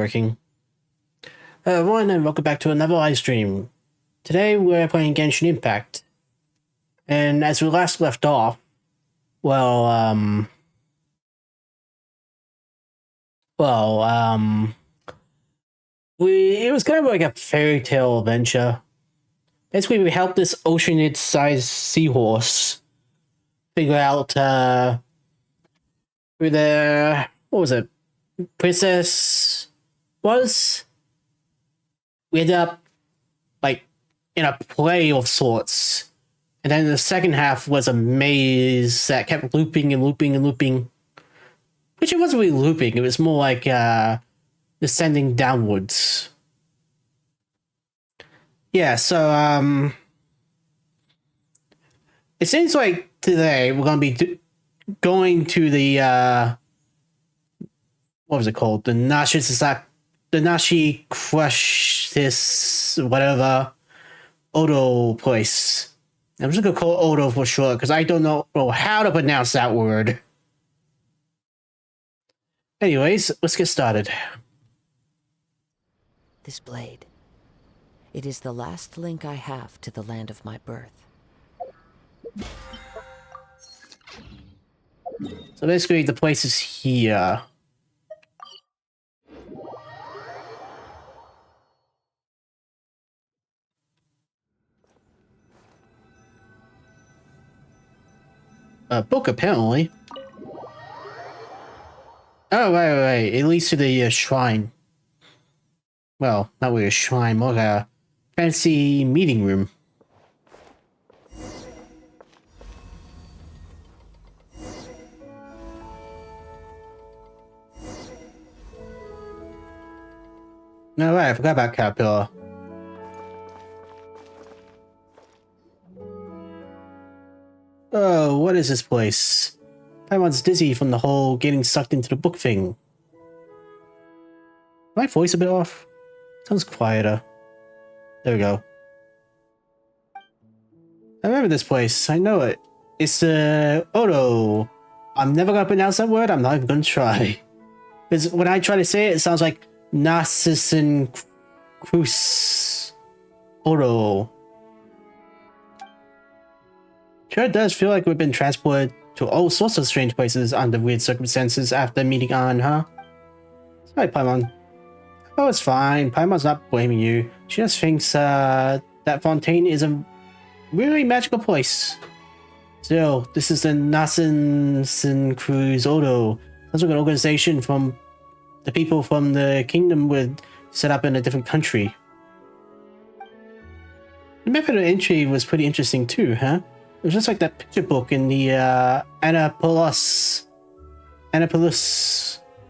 working. Everyone, and welcome back to another live stream. Today we're playing Genshin Impact. And as we last left off, well, it was kind of like a fairy tale adventure. Basically, we helped this oceanid-sized seahorse figure out who the, what was it, princess was. We ended up like in a play of sorts, and then the second half was a maze that kept looping and looping and looping, which it wasn't really looping. It was more like descending downwards. Yeah, so it seems like today we're gonna be going to the what was it called, the Nashi Crush this whatever Odo place. I'm just gonna call it Odo for short because I don't know how to pronounce that word. Anyways, let's get started. This blade. It is the last link I have to the land of my birth. So basically the place is here. A book, apparently. Oh, right. It leads to the shrine. Well, not really a shrine, more like a fancy meeting room. No, right, I forgot about Caterpillar. Oh, what is this place? Paimon's dizzy from the whole getting sucked into the book thing. My voice a bit off? Sounds quieter. There we go. I remember this place. I know it. It's the Odo. I'm never gonna pronounce that word. I'm not even gonna try. Because when I try to say it, it sounds like Narcissan Cruz Odo. Sure does feel like we've been transported to all sorts of strange places under weird circumstances after meeting Ann, huh? Sorry, Paimon. Oh, it's fine. Paimon's not blaming you. She just thinks that Fontaine is a really magical place. Still, this is the Narcissan Cruz Odo. Sounds like an organization from the people from the kingdom would set up in a different country. The method of entry was pretty interesting too, huh? It was just like that picture book in the Annapolis.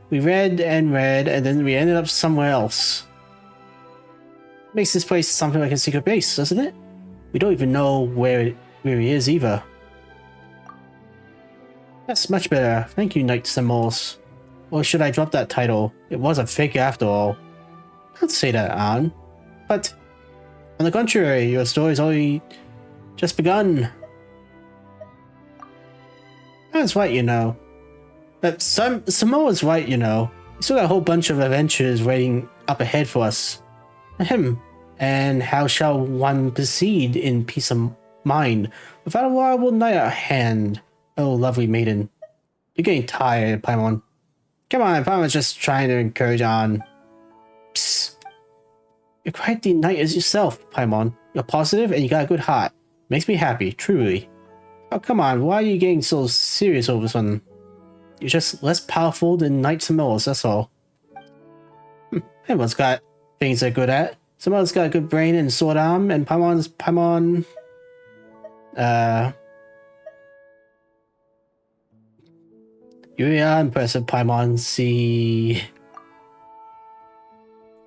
We read, and then we ended up somewhere else. Makes this place something like a secret base, doesn't it? We don't even know where he is either. That's much better. Thank you, Knight Samos. Or should I drop that title? It was a fake after all. Don't say that, Ann. But, on the contrary, your story's only just begun. That's right, you know. But Samoa's right, you know. We still got a whole bunch of adventures waiting up ahead for us. Ahem. And how shall one proceed in peace of mind without a rival knight at hand? Oh, lovely maiden. You're getting tired, Paimon. Come on, Paimon's just trying to encourage Ann. Psst. You're quite the knight as yourself, Paimon. You're positive and you got a good heart. Makes me happy, truly. Oh, come on, why are you getting so serious all of a sudden? You're just less powerful than Knight Samoas, that's all. Everyone's got things they're good at. Samoa's got a good brain and sword arm, and Paimon... You are impressive, Paimon. See...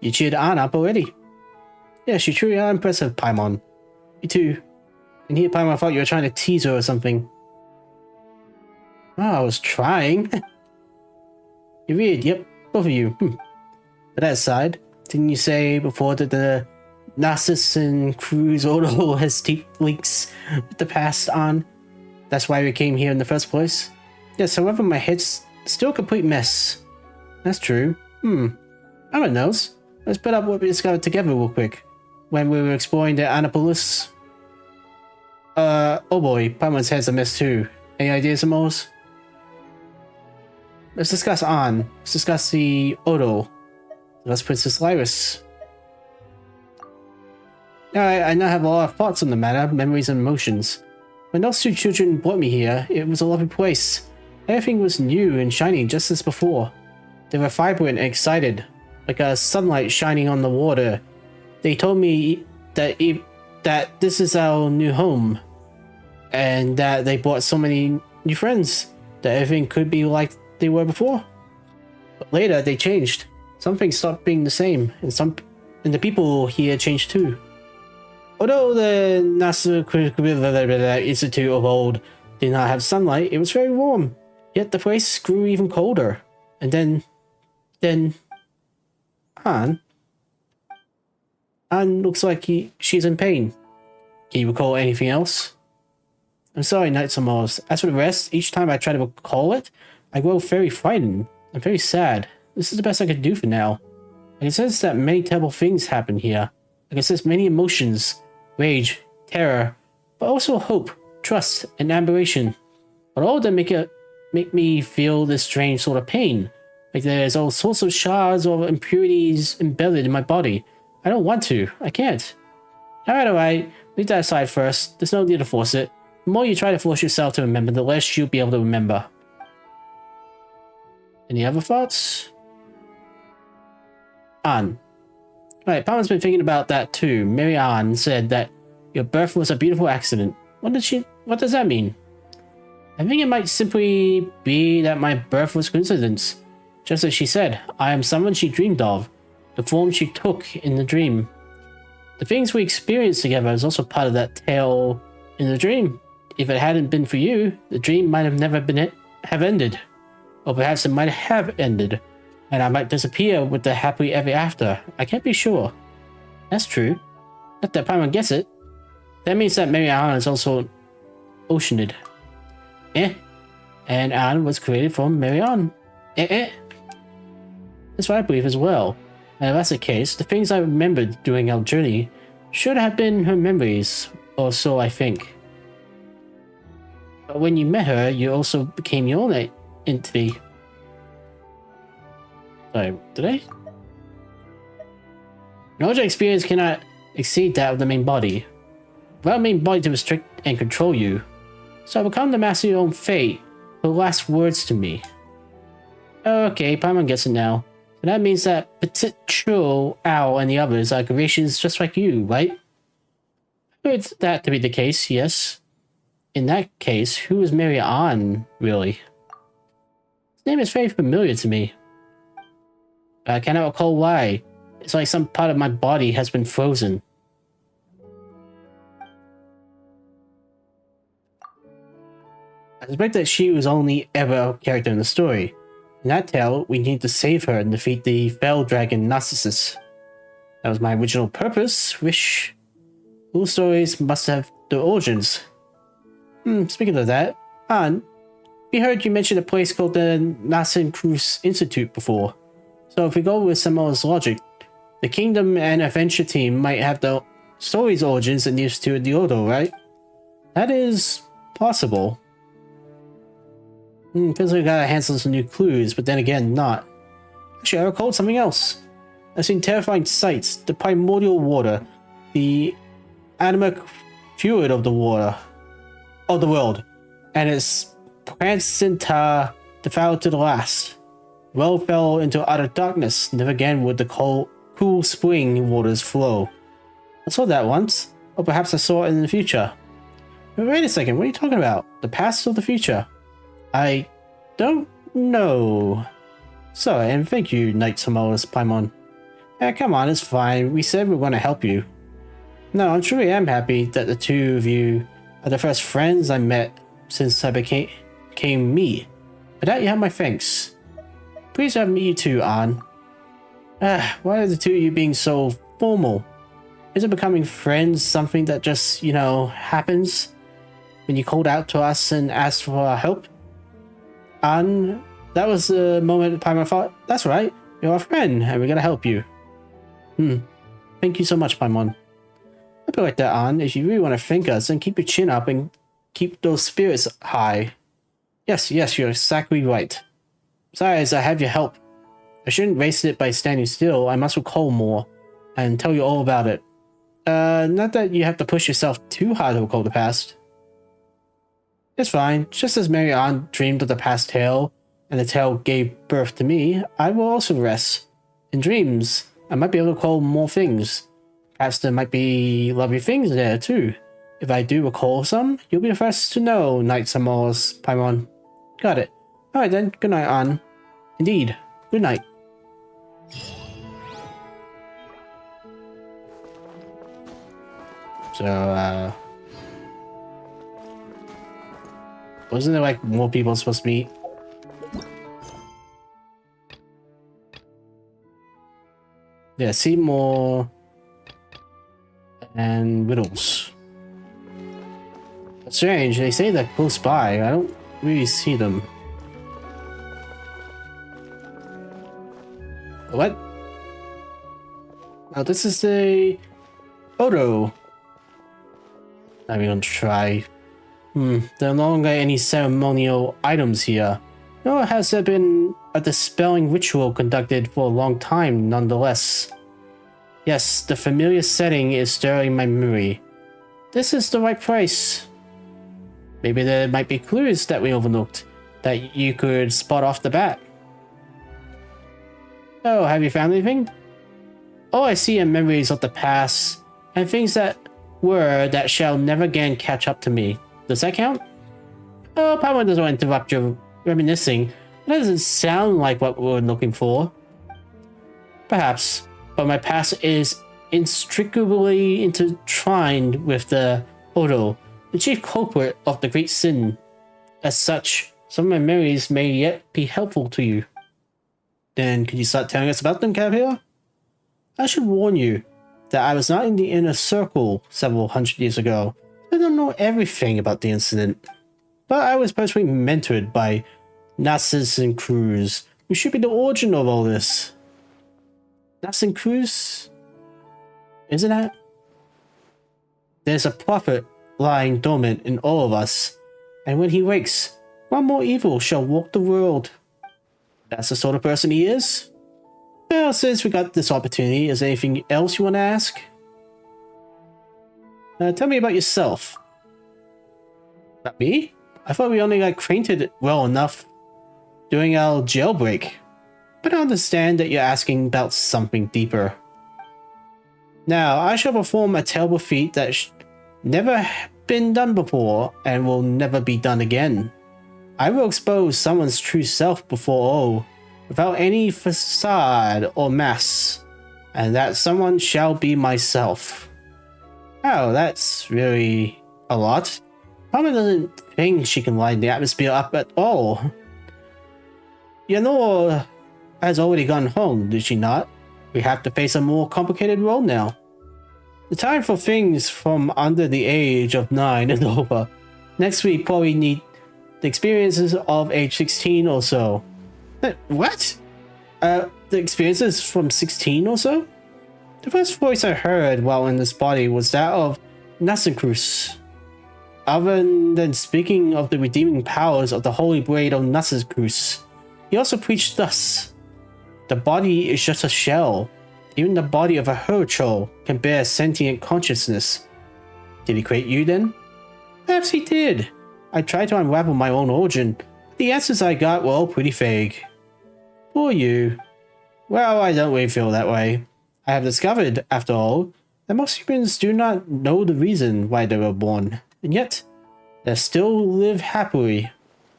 You cheered Ann up already. Yes, you truly are impressive, Paimon. You too. And here, Paimon, I thought you were trying to tease her or something. Oh, I was trying. You're weird, yep, both of you. But that aside, didn't you say before that the Narcissan Cruz Odo has deep links with the past on? That's why we came here in the first place? Yes, however, my head's still a complete mess. That's true. Paimon knows. Let's put up what we discovered together real quick. When we were exploring the Annapolis. Oh boy, Paimon's head's a mess too. Any ideas, Amos? Let's discuss An. Let's discuss the Odo. Let's Princess Lyris. I now have a lot of thoughts on the matter, memories and emotions. When those two children brought me here, it was a lovely place. Everything was new and shining just as before. They were vibrant and excited, like a sunlight shining on the water. They told me that this is our new home, and that they brought so many new friends, that everything could be like they were before. But later, they changed. Some things stopped being the same, and the people here changed too. Although the NASA Institute of old did not have sunlight, it was very warm. Yet the place grew even colder. And then An looks like she's in pain. Can you recall anything else? I'm sorry, Knights of Mars. As for the rest, each time I try to recall it, I grow very frightened. I'm very sad. This is the best I can do for now. I can sense that many terrible things happen here. I can sense many emotions, rage, terror, but also hope, trust, and admiration. But all of them make me feel this strange sort of pain. Like there's all sorts of shards or impurities embedded in my body. I don't want to. I can't. Alright. Leave that aside first. There's no need to force it. The more you try to force yourself to remember, the less you'll be able to remember. Any other thoughts? An. Right, Paimon's been thinking about that too. Mary Ann said that your birth was a beautiful accident. What does that mean? I think it might simply be that my birth was coincidence. Just as she said, I am someone she dreamed of. The form she took in the dream. The things we experienced together is also part of that tale in the dream. If it hadn't been for you, the dream might have never have ended. Or perhaps it might have ended, and I might disappear with the happily ever after. I can't be sure. That's true. Not that Paimon gets it. That means that Mary Ann is also Oceanid. And Anne was created from Mary Ann. That's what I believe as well. And if that's the case, the things I remembered during our journey should have been her memories, or so I think. But when you met her, you also became your own entity. Sorry, did I? Knowledge and experience cannot exceed that of the main body. Without main body to restrict and control you. So I become the master of your own fate. Her last words to me. Okay, Paimon gets it now. And that means that Petitro, Owl, and the others are creations just like you, right? I heard that to be the case, yes. In that case, who is Mary Ann, really? His name is very familiar to me. I cannot recall why. It's like some part of my body has been frozen. I suspect that she was only ever a character in the story. In that tale, we need to save her and defeat the fell dragon Narcissus. That was my original purpose, wish. All stories must have their origins. Speaking of that, Anne, we heard you mention a place called the Nassim Cruz Institute before. So if we go with Samoa's logic, the Kingdom and Adventure team might have the story's origins in the Institute of the Odo, right? That is possible. Feels like we gotta handle some new clues, but then again, not. Actually, I recalled something else. I've seen terrifying sights, the primordial water, the animic fluid of the water, of the world, and its placenta defiled to the last. Well fell into utter darkness, never again would the cool spring waters flow. I saw that once, or perhaps I saw it in the future. But wait a second, what are you talking about? The past or the future? I don't know. Sorry, and thank you, Knights of Mars, Paimon. Come on, it's fine. We said we were going to help you. No, I truly am happy that the two of you are the first friends I met since I became me. For that, you have my thanks. Please have me you too, Anne. Why are the two of you being so formal? Isn't becoming friends something that just, happens when you called out to us and asked for our help? And that was the moment Paimon thought, that's right, You're our friend, and we're gonna help you. Thank you so much, Paimon. I'll be like that on. If you really want to thank us, then keep your chin up and keep those spirits high. Yes, you're exactly right. Besides, I have your help. I shouldn't waste it by standing still. I must recall more and tell you all about it. Not that you have to push yourself too hard to recall the past. It's fine. Just as Mary Ann dreamed of the past tale, and the tale gave birth to me, I will also rest. In dreams, I might be able to recall more things. Perhaps there might be lovely things there too. If I do recall some, you'll be the first to know, Knight Samos, Paimon. Got it. Alright then, good night, Ann. Indeed, good night. So, wasn't there like more people supposed to meet? Yeah, Seymour and Riddles. That's strange, they say they're close by. I don't really see them. What? Oh, this is the photo. I'm gonna try. There are no longer any ceremonial items here. Nor has there been a dispelling ritual conducted for a long time, nonetheless. Yes, the familiar setting is stirring my memory. This is the right place. Maybe there might be clues that we overlooked that you could spot off the bat. Oh, have you found anything? All I see are memories of the past and things that were that shall never again catch up to me. Does that count? Oh, Paimon doesn't want to interrupt your reminiscing. That doesn't sound like what we're looking for. Perhaps, but my past is inextricably intertwined with the photo, the chief culprit of the great sin. As such, some of my memories may yet be helpful to you. Then could you start telling us about them, Caterpillar? I should warn you that I was not in the inner circle several hundred years ago. I don't know everything about the incident. But I was personally mentored by Nassus and Cruz, who should be the origin of all this. Nassus and Cruz? Isn't that? There's a prophet lying dormant in all of us, and when he wakes, one more evil shall walk the world. That's the sort of person he is? Well, since we got this opportunity, is there anything else you want to ask? Tell me about yourself. About me? I thought we only got acquainted well enough during our jailbreak. But I understand that you're asking about something deeper. Now, I shall perform a terrible feat that never been done before and will never be done again. I will expose someone's true self before all, without any facade or mask, and that someone shall be myself. Oh, that's really a lot. Mama doesn't think she can light the atmosphere up at all. Yanor has already gone home, did she not? We have to face a more complicated role now. The time for things from under the age of 9 is over. Next week, probably need the experiences of age 16 or so. What? The experiences from 16 or so? The first voice I heard while in this body was that of Nassencruz. Other than speaking of the redeeming powers of the holy blade of Nassencruz, he also preached thus: the body is just a shell. Even the body of a Hurchol can bear sentient consciousness. Did he create you then? Perhaps he did. I tried to unravel my own origin, but the answers I got were all pretty vague. Poor you. Well, I don't really feel that way. I have discovered, after all, that most humans do not know the reason why they were born, and yet they still live happily.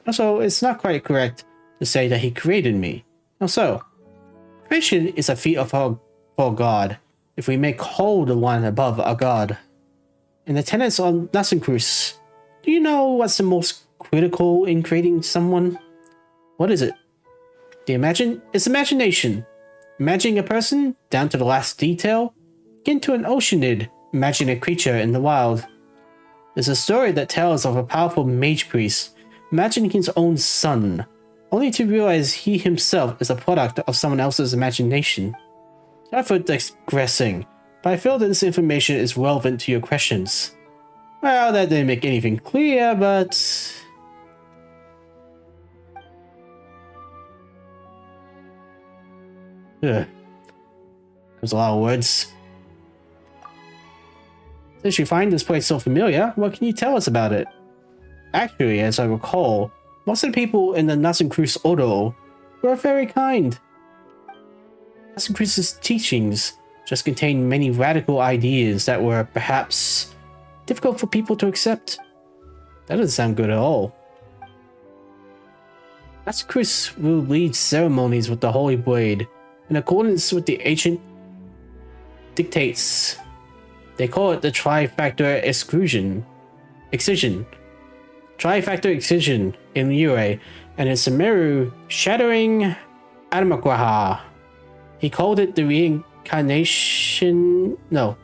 Also, it's not quite correct to say that he created me. Also, creation is a feat of our God, if we make whole the one above our God. In the tenets of Nassencruz, do you know what's the most critical in creating someone? What is it? It's imagination. Imagining a person, down to the last detail, akin to an oceanid imagining a creature in the wild. There's a story that tells of a powerful mage priest imagining his own son, only to realize he himself is a product of someone else's imagination. Sorry for digressing, but I feel that this information is relevant to your questions. Well, that didn't make anything clear, but... Ugh. There's a lot of words. Since you find this place so familiar, what can you tell us about it? Actually, as I recall, most of the people in the Nassencruz Ordo were very kind. Nassencruz's teachings just contained many radical ideas that were perhaps difficult for people to accept. That doesn't sound good at all. Nassencruz will lead ceremonies with the Holy Blade in accordance with the ancient dictates. They call it the Trifactor Excision. Trifactor Excision in Yurei, and in Sumeru, Shattering Adamagraha. He called it the reincarnation... No.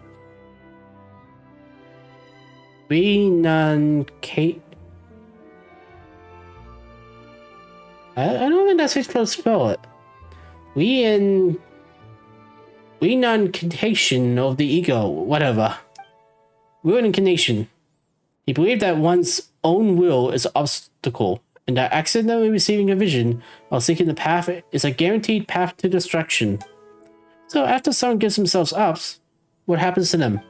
Renuncate... I don't think that's how you're supposed to spell it. Renunciation of the ego, whatever. Reincarnation. He believed that one's own will is an obstacle, and that accidentally receiving a vision while seeking the path is a guaranteed path to destruction. So after someone gives themselves up, what happens to them?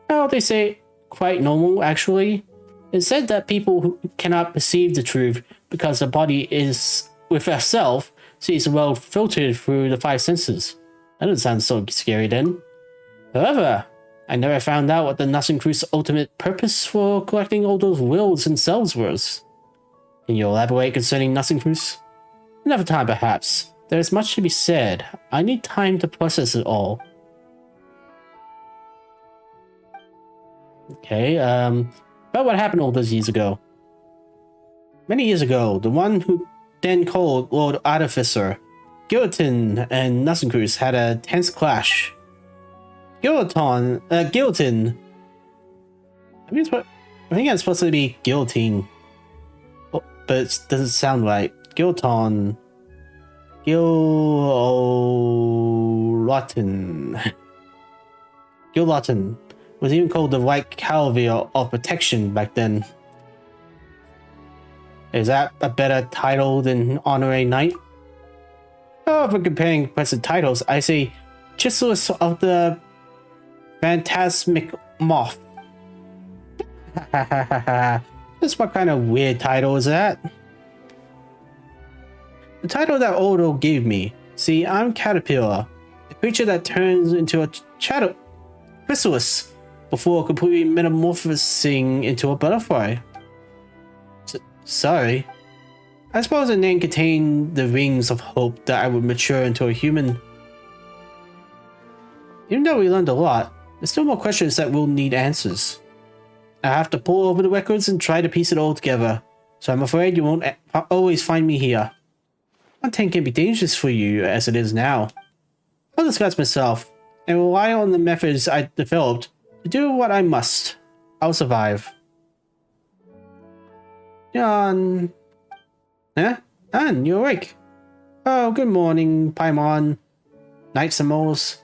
Well, they say quite normal, actually. It's said that people who cannot perceive the truth because the body is with a self sees the world filtered through the five senses. That doesn't sound so scary then. However, I never found out what the Nassencruz's ultimate purpose for collecting all those wills and cells was. Can you elaborate concerning Nassencruz? Another time, perhaps. There is much to be said. I need time to process it all. Okay, about what happened all those years ago. Many years ago, the one who then called Lord Artificer, Guillotine, and Nassencruz had a tense clash. Guillotine. I think it's supposed to be guillotine, but it doesn't sound right. Guillotine. Guillotine was even called the White Cavalry of Protection back then. Is that a better title than Honorary Knight? Oh, if we're comparing present titles, I say Chiselist of the Phantasmic Moth. Just what kind of weird title is that? The title that Odo gave me. See, I'm Caterpillar, a creature that turns into a chrysalis before completely metamorphosing into a butterfly. Sorry. I suppose the name contained the rings of hope that I would mature into a human. Even though we learned a lot, there's still more questions that will need answers. I have to pull over the records and try to piece it all together, so I'm afraid you won't always find me here. Content can be dangerous for you as it is now. I'll discuss myself and rely on the methods I developed to do what I must. I'll survive. Jan. Huh? Anne, you're awake. Oh, good morning, Paimon. Night Samols.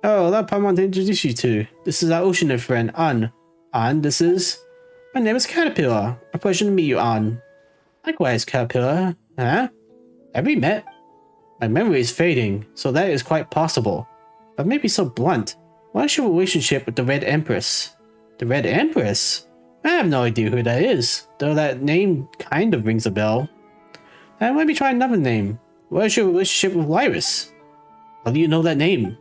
Oh, allow Paimon to introduce you to. This is our ocean friend, Anne. Anne, this is... My name is Caterpillar. A pleasure to meet you, Anne. Likewise, Caterpillar. Huh? Have we met? My memory is fading, so that is quite possible. But maybe so blunt. What is your relationship with the Red Empress? The Red Empress? I have no idea who that is, though that name kind of rings a bell. Let me try another name. What is your relationship with Lyris? How do you know that name?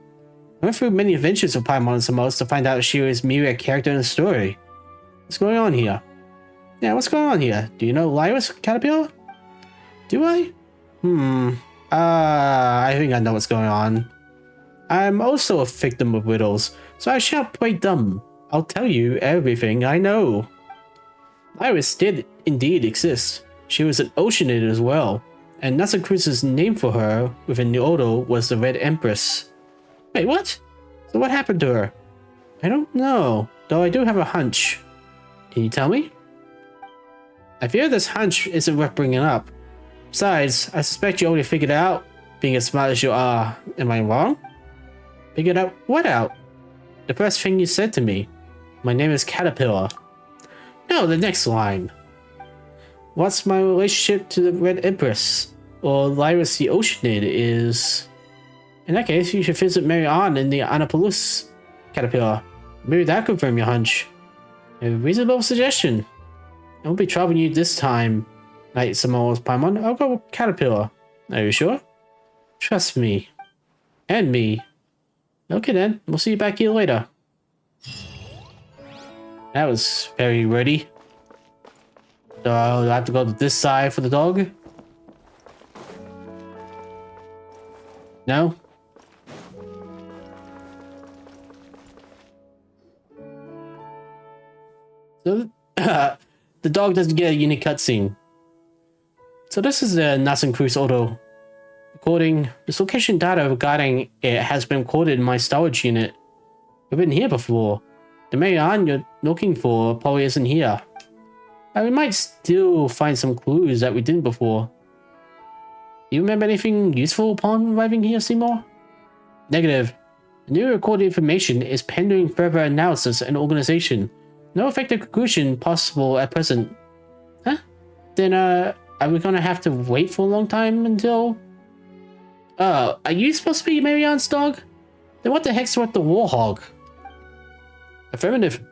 I went through many adventures with Paimon and Samos to find out if she was merely a character in a story. What's going on here? Yeah, what's going on here? Do you know Lyris, Caterpillar? Do I? I think I know what's going on. I'm also a victim of riddles, so I shan't play dumb. I'll tell you everything I know. Lyris did indeed exist. She was an Oceanid as well, and Nassencruz's name for her within the Odo was the Red Empress. Wait, what? So what happened to her? I don't know, though I do have a hunch. Can you tell me? I fear this hunch isn't worth bringing up. Besides, I suspect you already figured it out, being as smart as you are. Am I wrong? Figured out what out? The first thing you said to me. My name is Caterpillar. No, the next line. What's my relationship to the Red Empress? Or Lyris the Oceanid is... In that case, you should visit Mary Ann in the Annapolis, Caterpillar. Maybe that could confirm your hunch. A reasonable suggestion. I won't be troubling you this time, Knight Samoa's Paimon. I'll go with Caterpillar. Are you sure? Trust me. And me. Okay then, we'll see you back here later. That was very wordy. So I'll have to go to this side for the dog. No? So, the dog doesn't get a unique cutscene. So this is the Nassim Cruz auto. Recording. This location data regarding it has been recorded in my storage unit. We've been here before. The Marianne you're looking for probably isn't here. We might still find some clues that we didn't before. Do you remember anything useful upon arriving here, Seymour? Negative. The new recorded information is pending further analysis and organization. No effective conclusion possible at present. Huh? Then, are we gonna have to wait for a long time until... are you supposed to be Marianne's dog? Then what the heck's with the warhog? Affirmative.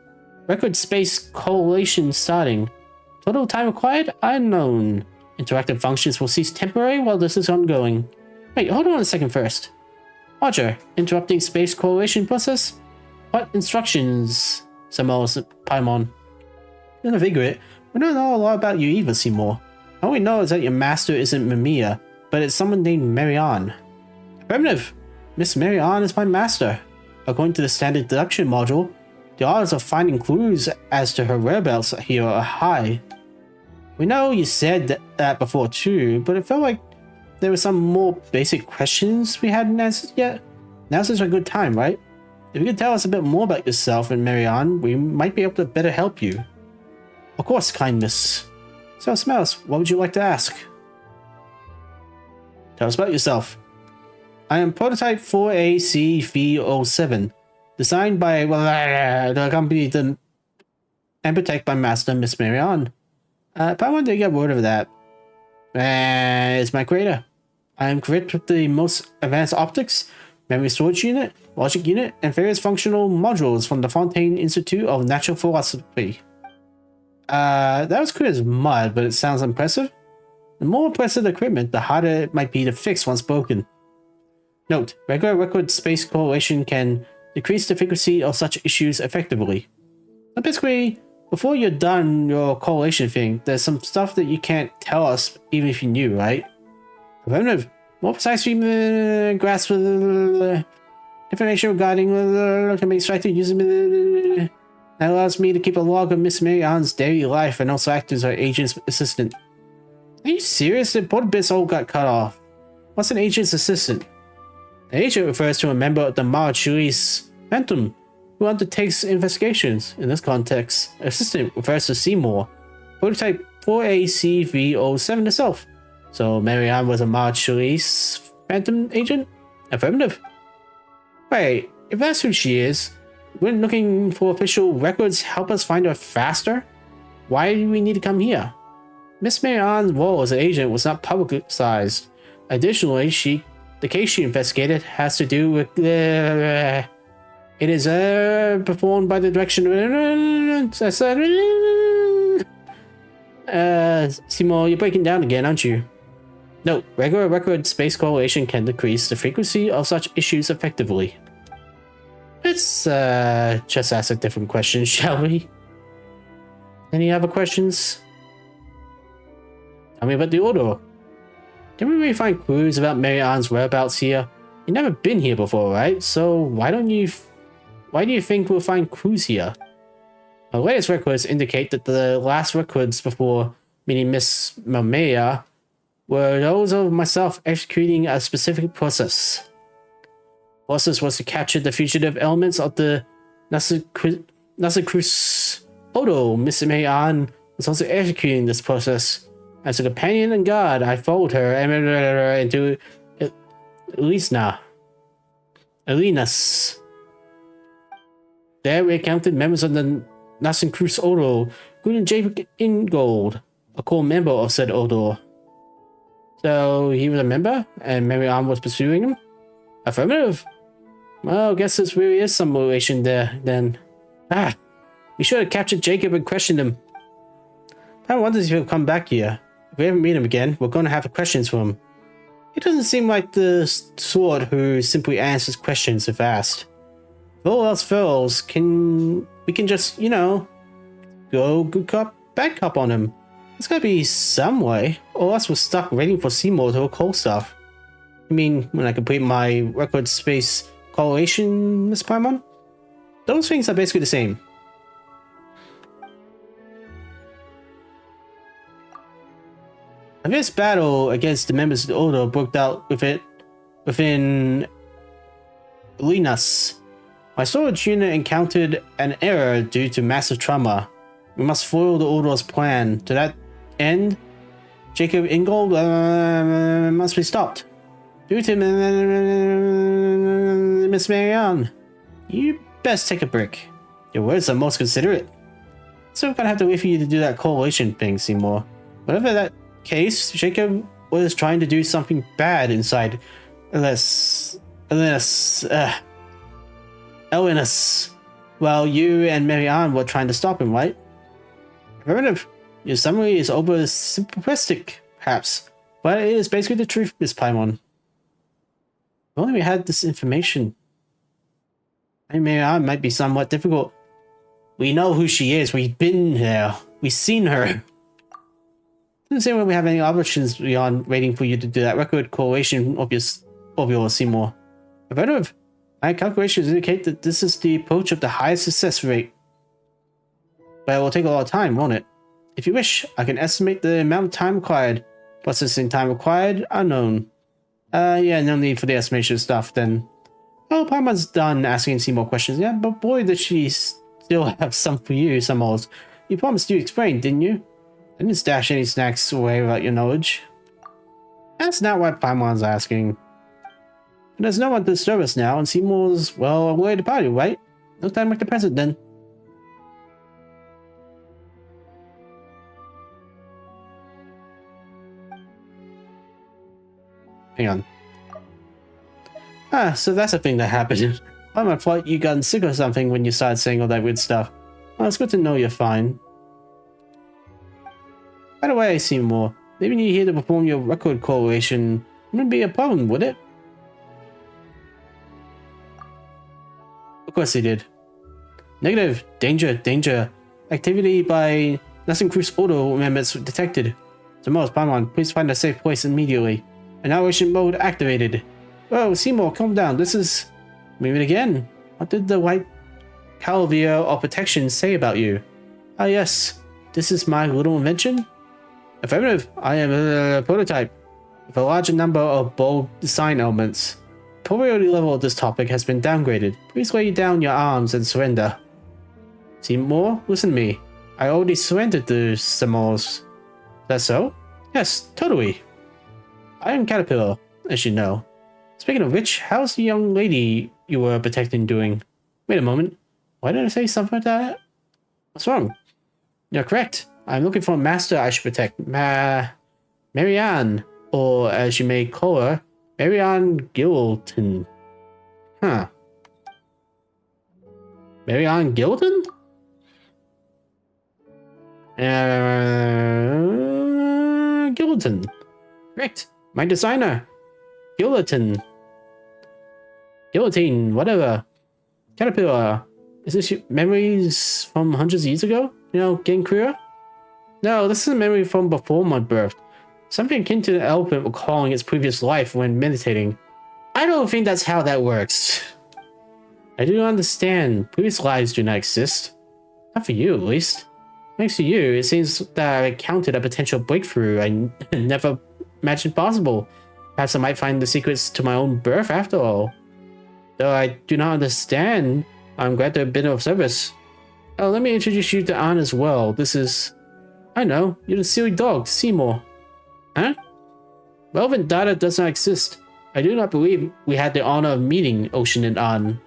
Record space correlation starting. Total time required? Unknown. Interactive functions will cease temporarily while this is ongoing. Wait, hold on a second first. Roger. Interrupting space correlation process? What instructions? Samoa's Paimon. You're not vigorant. We don't know a lot about you either, Seymour. All we know is that your master isn't Mamiya, but it's someone named Marianne. Affirmative. Miss Marianne is my master. According to the standard deduction module, the odds of finding clues as to her whereabouts here are high. We know you said that before too, but it felt like there were some more basic questions we hadn't answered yet. Now's a good time, right? If you could tell us a bit more about yourself and Marianne, we might be able to better help you. Of course, kindness. So, Smells, what would you like to ask? Tell us about yourself. I am prototype 4AC307, designed by the company and protected by Master Miss Marianne. If I wanted to get word of that, is my creator. I am equipped with the most advanced optics, memory storage unit, logic unit, and various functional modules from the Fontaine Institute of Natural Philosophy. That was clear as mud, but it sounds impressive. The more impressive the equipment, the harder it might be to fix once broken. Note, regular record space correlation can decrease the frequency of such issues effectively. So basically, before you're done your correlation thing, there's some stuff that you can't tell us even if you knew, right? Affirmative. More precisely grasp information regarding can be extracted using that allows me to keep a log of Miss Marianne's daily life and also act as her agent's assistant. Are you serious? The important bits all got cut off. What's an agent's assistant? An agent refers to a member of the Marchuris Phantom who undertakes investigations. In this context, assistant refers to Seymour, prototype 4AC307 itself. So Marianne was a Marchuris Phantom agent? Affirmative. Wait, if that's who she is, wouldn't looking for official records help us find her faster? Why do we need to come here? Miss Marianne's role as an agent was not publicized. Additionally, the case she investigated has to do with it is performed by the direction of Seymour, you're breaking down again, aren't you? No, regular record space correlation can decrease the frequency of such issues effectively. Let's just ask a different question, shall we? Any other questions? Tell me about the order. Didn't we really find clues about Marianne's whereabouts here? You've never been here before, right? So why do you think we'll find clues here? Our latest records indicate that the last records before meeting Miss Mamiya were those of myself executing a specific process. The process was to capture the fugitive elements of the Nasacruz. Although Miss Marianne was also executing this process, As a companion and guard, I followed her into Elisna. Elinas. There we encountered members of the Nassen Cruz Ordo, including Jacob Ingold, a core member of said Ordo. So he was a member, and Mary Ann was pursuing him? Affirmative. Well, I guess this really is some relation there, then. We should have captured Jacob and questioned him. I wonder if he'll come back here. If we ever meet him again, we're going to have questions for him. He doesn't seem like the sort who simply answers questions if asked. If all else fails, we can just, go good cop, bad cop on him. There's gotta be some way, or else we're stuck waiting for Seymour to recall stuff. You mean when I complete my record space correlation, Miss Paimon? Those things are basically the same. A fierce battle against the members of the Order broke out within Linas. My storage unit encountered an error due to massive trauma. We must foil the Order's plan. To that end, Jacob Ingold must be stopped. Due to Miss Marianne, you best take a break. Your words are most considerate. So I'm gonna have to wait for you to do that correlation thing, Seymour. Whatever that case, Jacob was trying to do something bad inside Elinus. Well, you and Marianne were trying to stop him, right? Affirmative. Your summary is over simplistic, perhaps, but it is basically the truth, Miss Paimon. If only we had this information. I mean, it might be somewhat difficult. We know who she is. We've been there. We've seen her. Doesn't seem like we have any options beyond waiting for you to do that record correlation of your Seymour. Affirmative. My calculations indicate that this is the approach of the highest success rate. But it will take a lot of time, won't it? If you wish, I can estimate the amount of time required. Processing time required, unknown. Yeah, no need for the estimation stuff then. Oh, Paimon's done asking Seymour questions. Yeah, but boy, does she still have some for you, some old. You promised you explained, didn't you? I didn't stash any snacks away without your knowledge. That's not what Paimon's asking. And there's no one to disturb us now, and Seymour's, well, away to party, right? No time like the present then. Hang on. So that's a thing that happened. I thought you got sick or something when you started saying all that weird stuff. Well, it's good to know you're fine. By the way, Seymour, leaving you here to perform your record correlation wouldn't be a problem, would it? Of course he did. Negative. Danger. Activity by Nassen Cruz Ordo members detected. Tomorrow's Paimon, please find a safe place immediately. Annihilation mode activated. Whoa, Seymour, calm down. This is... Move it again. What did the white Calvia or protection say about you? Ah, yes. This is my little invention? Affirmative. I am a prototype with a larger number of bold design elements. The priority level of this topic has been downgraded. Please lay down your arms and surrender. Seymour, listen to me. I already surrendered to Seymour's. Is that so? Yes, totally. I am Caterpillar, as you know. Speaking of which, how's the young lady you were protecting doing? Wait a moment. Why did I say something like that? What's wrong? You're correct. I'm looking for a master I should protect. Marianne, or as you may call her, Marianne Gilton. Huh. Marianne Gilton? Gilton. Correct. My designer. Guillotine, whatever. Caterpillar. Is this your memories from hundreds of years ago? You know, getting clearer? No, this is a memory from before my birth. Something akin to an elephant recalling its previous life when meditating. I don't think that's how that works. I do understand. Previous lives do not exist. Not for you, at least. Thanks to you, it seems that I counted a potential breakthrough I never imagined possible. Perhaps I might find the secrets to my own birth after all. Though I do not understand, I'm glad to have been of service. Oh, let me introduce you to Anne as well. This is... I know, you're the silly dog, Seymour. Huh? Relevant data does not exist. I do not believe we had the honor of meeting Ocean and An.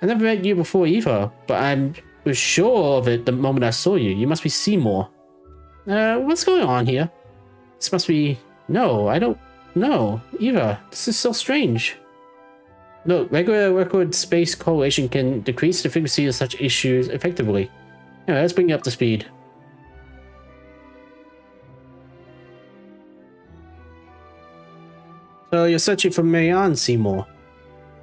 I never met you before either, but I was sure of it the moment I saw you. You must be Seymour. What's going on here? This must be... No, I don't know either. This is so strange. Look, regular record space correlation can decrease the frequency of such issues effectively. Yeah, let's bring you up to speed. So you're searching for Marianne Seymour.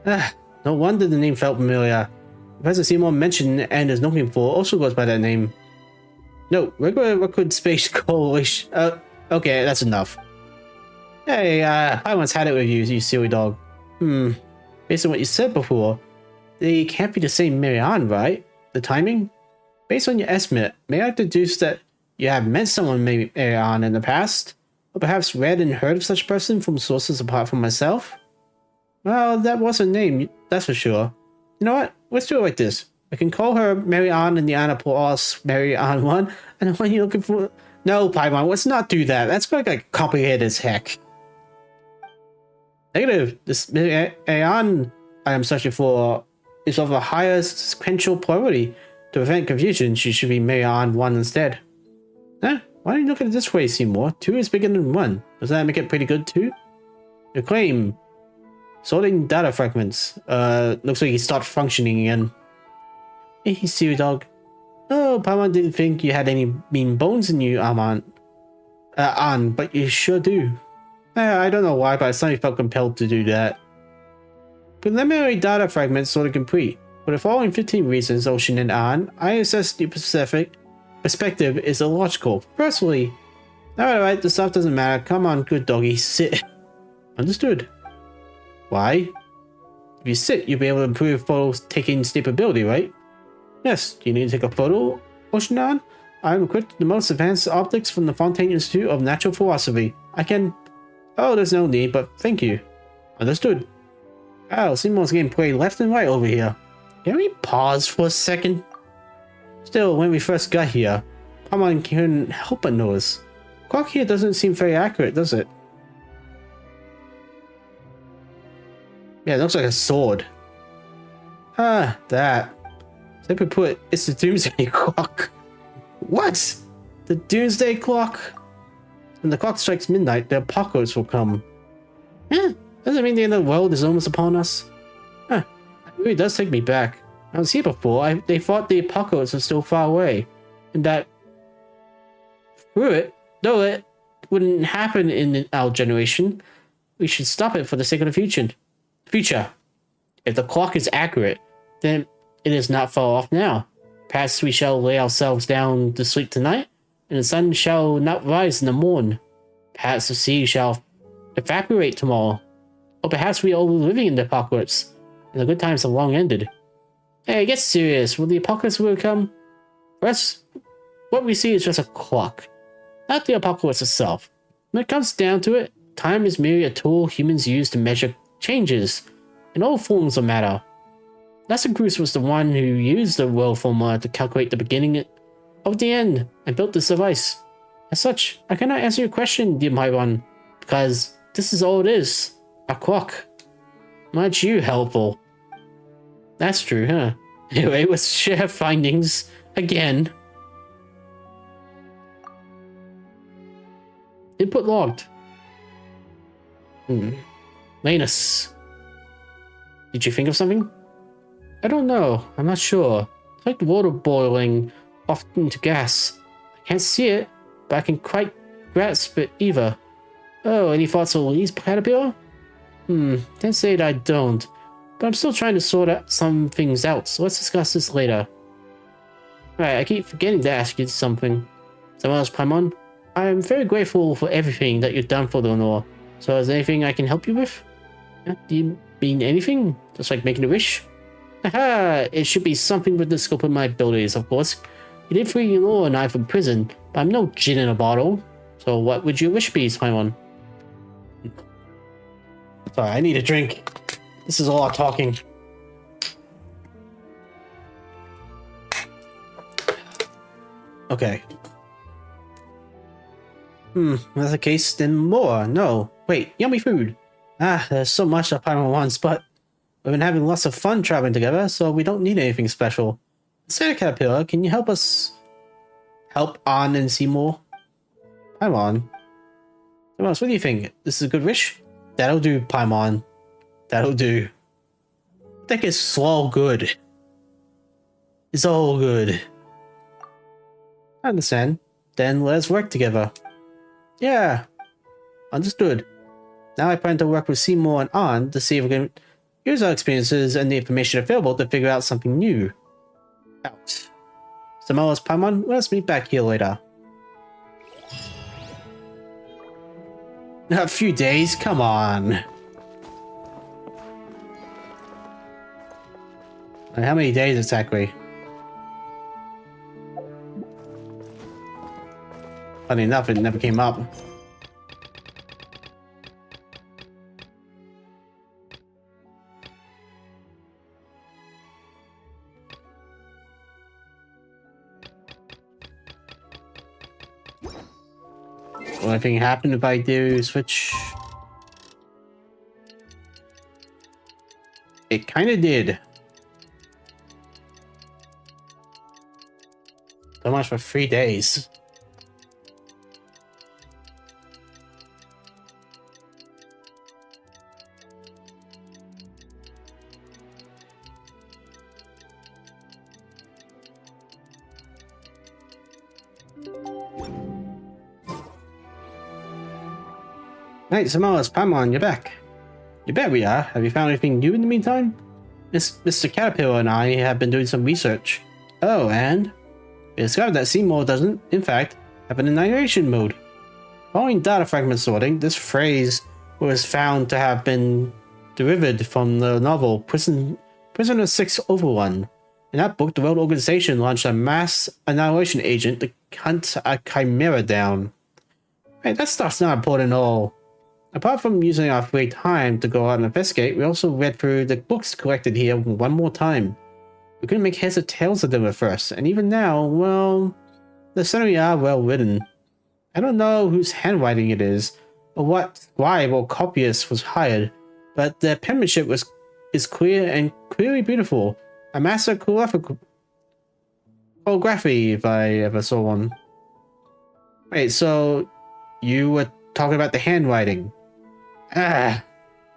No wonder the name felt familiar. Professor Seymour mentioned and is looking for also goes by that name. No, regular record space correlation. Okay, that's enough. Hey, I once had it with you, you silly dog. Based on what you said before, they can't be the same Marianne, right? The timing? Based on your estimate, may I deduce that you have met someone named Marianne in the past? Or perhaps read and heard of such a person from sources apart from myself? Well, that was her name, that's for sure. You know what? Let's do it like this. I can call her Marianne and the Annapolis Marianne 1, and the one you're looking for... No, Paimon, let's not do that. That's going to get complicated as heck. Negative. This Marianne I am searching for is of a higher sequential priority. To prevent confusion, she should be Marianne 1 instead. Huh? Why don't you look at it this way, Seymour? 2 is bigger than 1. Does that make it pretty good too? Your claim. Sorting data fragments. Looks like you start functioning again. Hey, silly dog. Oh, Paimon didn't think you had any mean bones in you, An, but you sure do. I don't know why, but I suddenly felt compelled to do that. Preliminary data fragments sort of complete. For the following 15 reasons, Ocean and An, I assess the perspective is illogical. Firstly, alright, the stuff doesn't matter. Come on, good doggy, sit. Understood. Why? If you sit, you'll be able to improve photo taking stability, right? Yes, do you need to take a photo, Ocean An? I'm equipped with the most advanced optics from the Fontaine Institute of Natural Philosophy. I can... Oh, there's no need, but thank you. Understood. Wow, Seymour's getting played left and right over here. Can we pause for a second? Still, when we first got here, Paimon couldn't help but notice. The clock here doesn't seem very accurate, does it? Yeah, it looks like a sword. Ah, that. Simply put, it's the Doomsday Clock. What? The Doomsday Clock? When the clock strikes midnight, the apocalypse will come. Doesn't it mean the end of the world is almost upon us? It really does take me back. I was here before. They thought the apocalypse was still far away. And that... Through it, though it wouldn't happen in our generation, we should stop it for the sake of the future. If the clock is accurate, then it is not far off now. Perhaps we shall lay ourselves down to sleep tonight, and the sun shall not rise in the morn. Perhaps the sea shall evaporate tomorrow. Or perhaps we are living in the apocalypse, and the good times have long ended. Hey, get serious. Will the apocalypse really come? For us, what we see is just a clock, not the apocalypse itself. When it comes down to it, time is merely a tool humans use to measure changes in all forms of matter. Lesser-Cruz was the one who used the world formula to calculate the beginning of the end and built this device. As such, I cannot answer your question, dear Myron, because this is all it is, a clock. Much you helpful. That's true, huh? Anyway, let's share findings again. Input logged. Lanus. Did you think of something? I don't know. I'm not sure. It's like water boiling off into gas. I can't see it, but I can quite grasp it either. Oh, any thoughts on Lee's caterpillar? Can't say that I don't. But I'm still trying to sort out some things out, so let's discuss this later. Right, I keep forgetting to ask you something. Someone else, Paimon? I am very grateful for everything that you've done for Leonore. So is there anything I can help you with? Do you mean anything? Just like making a wish? Aha! It should be something with the scope of my abilities, of course. You did free Leonore and I from prison, but I'm no gin in a bottle. So what would your wish be, Paimon? Sorry, I need a drink. This is a lot of talking. Okay. That's the case, then more. No. Wait, yummy food. Ah, there's so much that Paimon wants, but we've been having lots of fun traveling together, so we don't need anything special. Sarah Caterpillar, can you help us help on and see more? Paimon. Paimon, what do you think? This is a good wish? That'll do, Paimon. That'll do. I think it's all good. It's all good. I understand. Then let's work together. Yeah. Understood. Now I plan to work with Seymour and An to see if we can use our experiences and the information available to figure out something new. Out. Samoa's Paimon, let's meet back here later. A few days? Come on. How many days exactly? Funny enough, it never came up. Will anything happen if I do switch? It kind of did. So much for 3 days. Hey, Samoa's Paimon, you're back. You bet we are. Have you found anything new in the meantime? Mr. Caterpillar and I have been doing some research. Oh, and? We discovered that Seymour doesn't, in fact, have an annihilation mode. Following data fragment sorting, this phrase was found to have been derived from the novel Prisoner 601. In that book, the World Organization launched a mass annihilation agent to hunt a chimera down. Hey, that stuff's not important at all. Apart from using our free time to go out and investigate, we also read through the books collected here one more time. We couldn't make heads or tails of them at first, and even now, well, they certainly are well written. I don't know whose handwriting it is, or what scribe or copyist was hired, but their penmanship is clear and clearly beautiful. A master calligraphy if I ever saw one. Wait, so you were talking about the handwriting? Ah,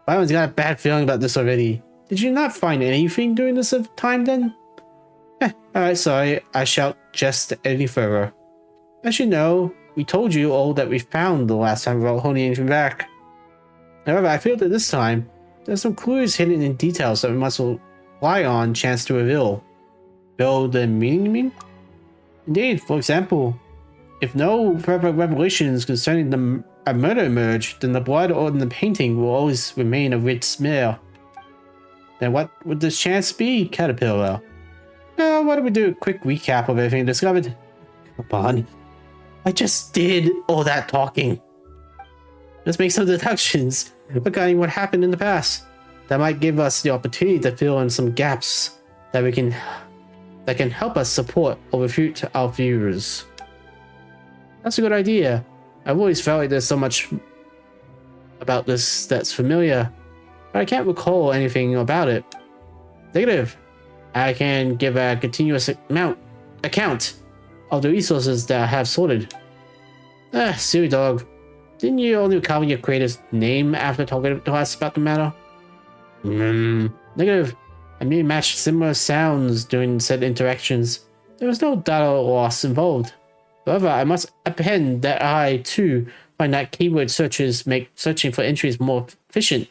Byron's got a bad feeling about this already. Did you not find anything during this time then? Alright, sorry, I shan't jest any further. As you know, we told you all that we found the last time without holding anything back. However, I feel that this time, there's some clues hidden in details that we must rely on chance to reveal. Build the meaning, you mean? Indeed, for example, if no further revelations concerning a murder emerge, then the blood on the painting will always remain a red smear. Then what would this chance be, Caterpillar? Why don't we do a quick recap of everything discovered? Come on. I just did all that talking. Let's make some deductions regarding what happened in the past. That might give us the opportunity to fill in some gaps that can help us support or refute our views. That's a good idea. I've always felt like there's so much about this that's familiar, but I can't recall anything about it. Negative. I can give a continuous account of the resources that I have sorted. Silly dog. Didn't you only recover your creator's name after talking to us about the matter? Negative. I merely matched similar sounds during said interactions. There was no data loss involved. However, I must append that I, too, find that keyword searches make searching for entries more efficient.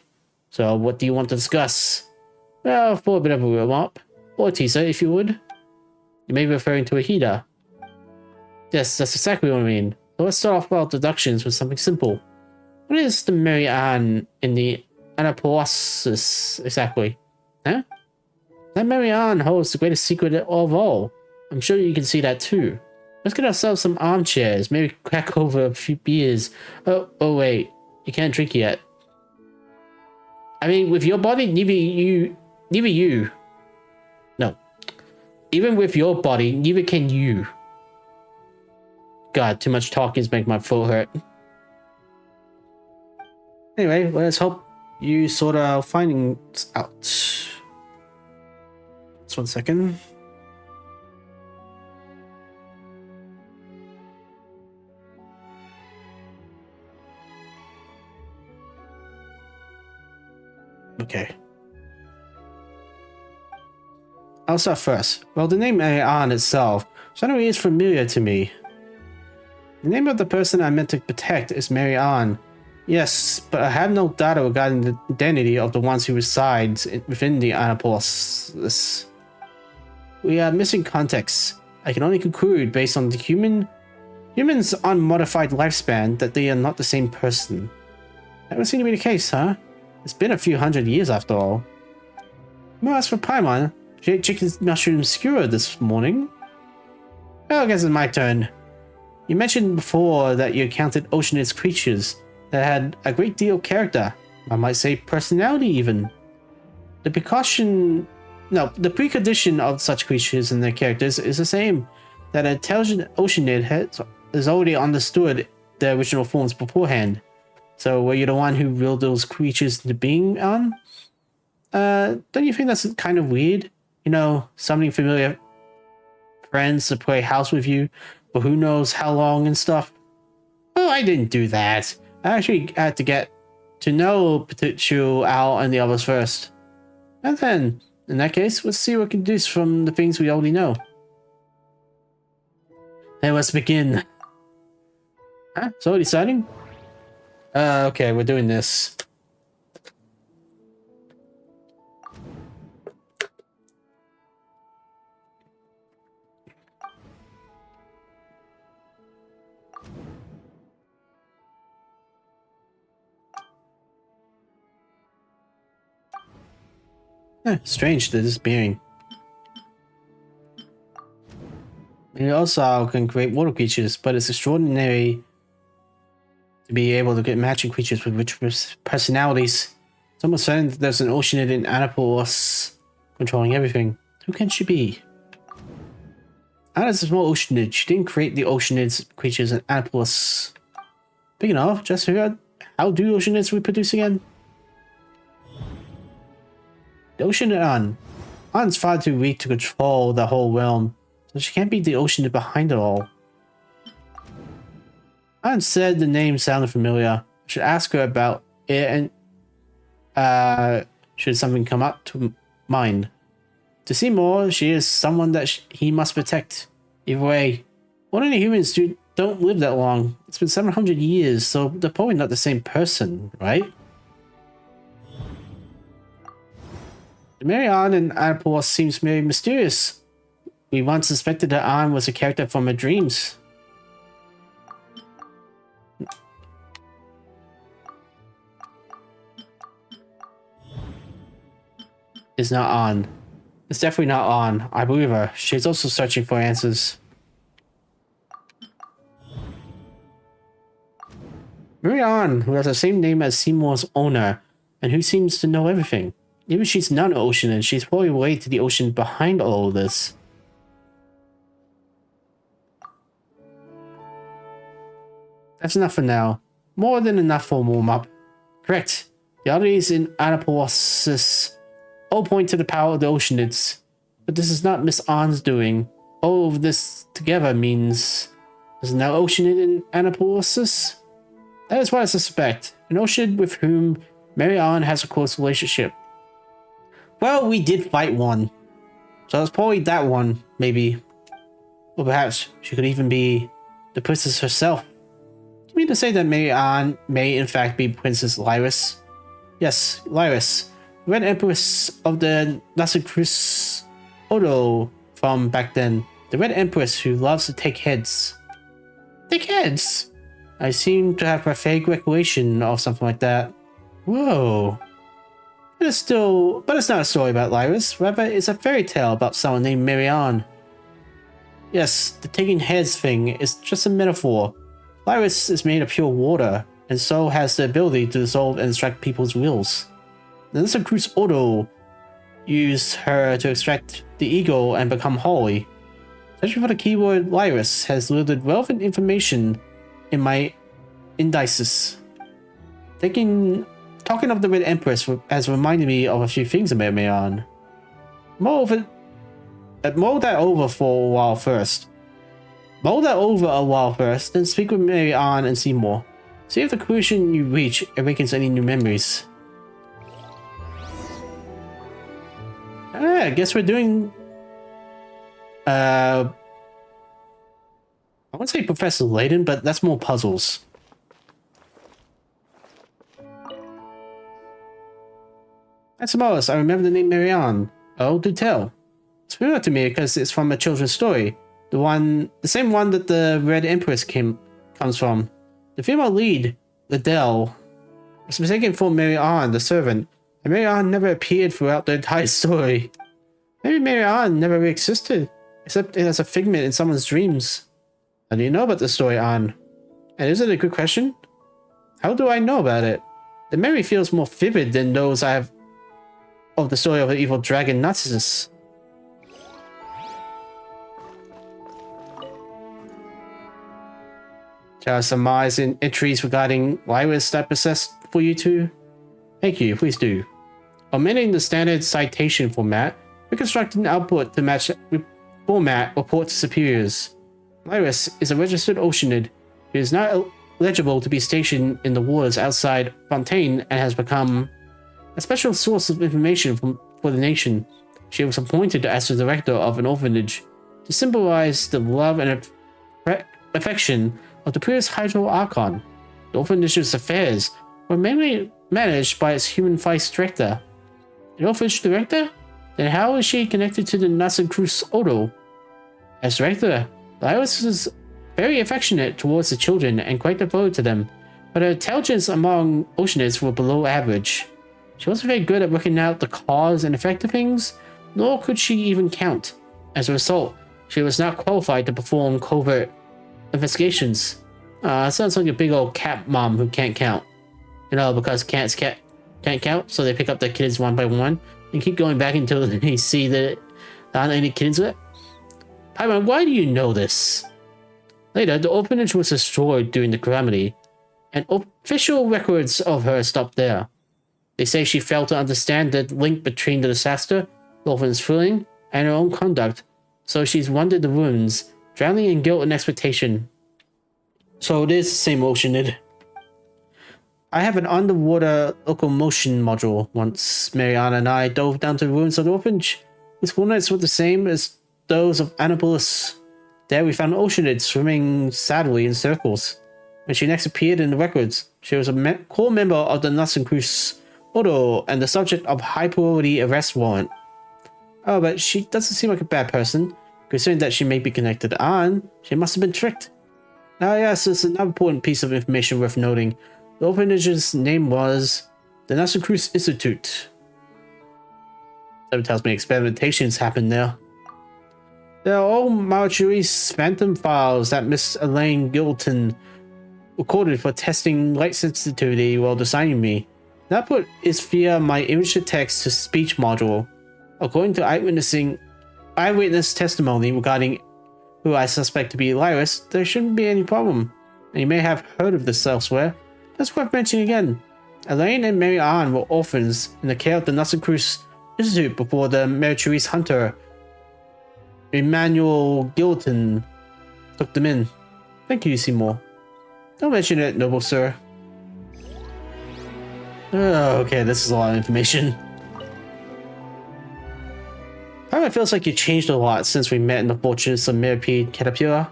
So, what do you want to discuss? Well, for a bit of a warm-up, or a teaser, if you would. You may be referring to a heater. Yes, that's exactly what I mean. So let's start off our deductions with something simple. What is the Mary Ann in the Anapolosis exactly? Huh? That Mary Ann holds the greatest secret of all. I'm sure you can see that too. Let's get ourselves some armchairs, maybe crack over a few beers. Oh wait, you can't drink yet. I mean, with your body, neither you. No. Even with your body, neither can you. God, too much talking is making my throat hurt. Anyway, let's hope you sort of finding out. Just 1 second. Okay. I'll start first. Well, the name Marianne itself certainly is familiar to me. The name of the person I meant to protect is Marianne. Yes, but I have no data regarding the identity of the ones who reside within the Anapolis. We are missing context. I can only conclude based on the humans' unmodified lifespan that they are not the same person. That would seem to be the case, huh? It's been a few hundred years after all. Well, as for Paimon, she ate chicken mushroom skewer this morning. Well, I guess it's my turn. You mentioned before that you encountered oceanist creatures that had a great deal of character. I might say personality even. The precondition of such creatures and their characters is the same. That an intelligent oceanid has already understood their original forms beforehand. So were you the one who willed those creatures into being on? Don't you think that's kind of weird? You know, summoning familiar friends to play house with you for who knows how long and stuff? Oh, I didn't do that. I actually had to get to know Petitio, Al, and the others first. And then, in that case, let's see what we can do from the things we already know. Then let's begin. Huh? It's already starting? Okay, we're doing this. Strange, the disappearing. We also can create water creatures, but it's extraordinary to be able to get matching creatures with rich personalities. It's almost certain that there's an oceanid in Anapolis controlling everything. Who can she be? Anna's a small oceanid. She didn't create the oceanid's creatures in Anapolis. Speaking of, just figured out, how do oceanids reproduce again? The oceanid An's far too weak to control the whole realm, so she can't be the oceanid behind it all. Anne said the name sounded familiar. I should ask her about it and should something come up to mind. To see more, she is someone that he must protect. Either way, ordinary humans don't live that long. It's been 700 years, so they're probably not the same person, right? The Marianne in Anapolis seems very mysterious. We once suspected that Anne was a character from her dreams. It's not on. It's definitely not on. I believe her. She's also searching for answers. Marianne, who has the same name as Seymour's owner, and who seems to know everything. Even if she's not an ocean, and she's probably related to the ocean behind all of this. That's enough for now. More than enough for a warm-up. Correct. The oddities in Anapolis all point to the power of the oceanids. But this is not Miss Ann's doing. All of this together means there's no oceanid in Anapolis. That is what I suspect. An oceanid with whom Marianne has a close relationship. Well, we did fight one. So it's probably that one, maybe. Or perhaps she could even be the princess herself. Do you mean to say that Marianne may in fact be Princess Lyris? Yes, Lyris. Red Empress of the Nasacruz Odo from back then. The Red Empress who loves to take heads. Take heads? I seem to have a vague recollection of something like that. Whoa. But it's not a story about Lyris. Rather, it's a fairy tale about someone named Marianne. Yes, the taking heads thing is just a metaphor. Lyris is made of pure water, and so has the ability to dissolve and extract people's wills. The Nasacruz Odo used her to extract the ego and become holy. Searching for the keyword Lyris has yielded relevant information in my indices. Talking of the Red Empress has reminded me of a few things about Mayon. Mull that over for a while first. Mull that over a while first, then speak with Marianne and Seymour. See if the conclusion you reach awakens any new memories. I guess we're doing... I won't say Professor Layton, but that's more puzzles. That's Morris. I remember the name Marianne. Oh, do tell. It's familiar to me because it's from a children's story. The same one that the Red Empress comes from. The female lead, Liddell, was mistaken for Marianne, the servant, and Marianne never appeared throughout the entire story. Maybe Marianne never really existed, except as a figment in someone's dreams. How do you know about the story, Anne? And is it a good question? How do I know about it? The memory feels more vivid than those I have of the story of the evil dragon Narcissus. Shall I surmise in entries regarding Lyra's that possessed for you two? Thank you, please do. Omitting the standard citation format, reconstruct an output to match format report to superiors. Lyris is a registered Oceanid who is now eligible to be stationed in the waters outside Fontaine and has become a special source of information for the nation. She was appointed as the director of an orphanage to symbolize the love and affection of the previous Hydro Archon. The orphanage's affairs were mainly managed by its human vice director. An orphanage director? Then how is she connected to the Nascent Cruz Odo? As director, Lyris was very affectionate towards the children and quite devoted to them, but her intelligence among Oceanids were below average. She wasn't very good at working out the cause and effect of things, nor could she even count. As a result, she was not qualified to perform covert investigations. Sounds like a big old cat mom who can't count. You know, because cats can't count, so they pick up their kids one by one and keep going back until they see that there aren't any kids left. Paimon, why do you know this? Later, the orphanage was destroyed during the calamity, and official records of her stopped there. They say she failed to understand the link between the disaster, the orphan's feeling, and her own conduct, so she's wandered the ruins, drowning in guilt and expectation. So it is the same Oceanid. I have an underwater locomotion module. Once Mariana and I dove down to the ruins of the orphanage, its coordinates were the same as those of Annapolis. There we found Oceanid swimming sadly in circles. When she next appeared in the records, she was a core member of the Nascent Cruz Odo and the subject of high priority arrest warrant. Oh, but she doesn't seem like a bad person. Considering that she may be connected to Anne, she must have been tricked. Ah yes, there's another important piece of information worth noting. The orphanage's name was the Nascent Cruz Institute. That tells me experimentations happened there. There are all Marjorie's phantom files that Miss Elaine Gilton recorded for testing light sensitivity while designing me. The output is via my image-to-text to speech module. According to eyewitness testimony regarding who I suspect to be Lyris, there shouldn't be any problem. And you may have heard of this elsewhere. That's worth mentioning again. Elaine and Mary Ann were orphans in the care of the Nascent Cruz Institute before the meritorious hunter Emmanuel Gilton took them in. Thank you, Seymour. Don't mention it, noble sir. Okay, this is a lot of information. It feels like you changed a lot since we met in the fortress of Mirapede Caterpillar.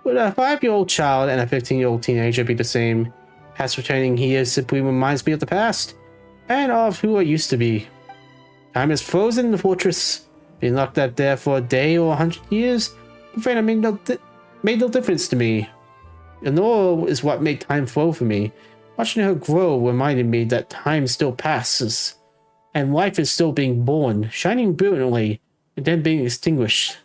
Would a 5-year-old child and a 15-year-old teenager be the same? Past returning here simply reminds me of the past, and of who I used to be. Time is frozen in the fortress. Being locked up there for a day or 100 years, I'm afraid it made no difference to me. Lenore is what made time flow for me. Watching her grow reminded me that time still passes, and life is still being born, shining brilliantly, and then being extinguished.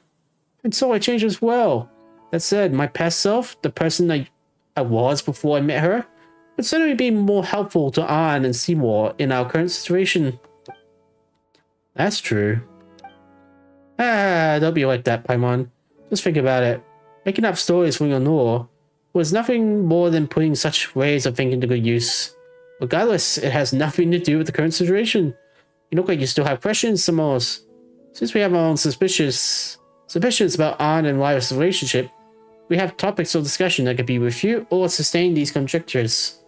And so I changed as well. That said, my past self, the person I was before I met her, would certainly be more helpful to Anne and Seymour in our current situation. That's true. Don't be like that, Paimon. Just think about it. Making up stories for Lenore was nothing more than putting such ways of thinking to good use. Regardless, it has nothing to do with the current situation. You look like you still have questions, Samos. Since we have our own suspicions about An and Lyra's relationship, we have topics of discussion that could be refute or sustain these conjectures.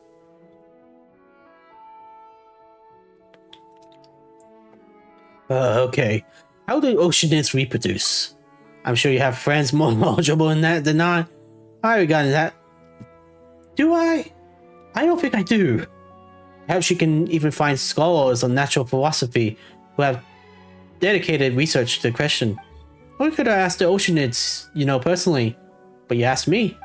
Okay. How do oceanids reproduce? I'm sure you have friends more knowledgeable in that than I. I regard that. Do I? I don't think I do. Perhaps you can even find scholars on natural philosophy who have dedicated research to the question. Or could I ask the oceanids, personally? But you asked me.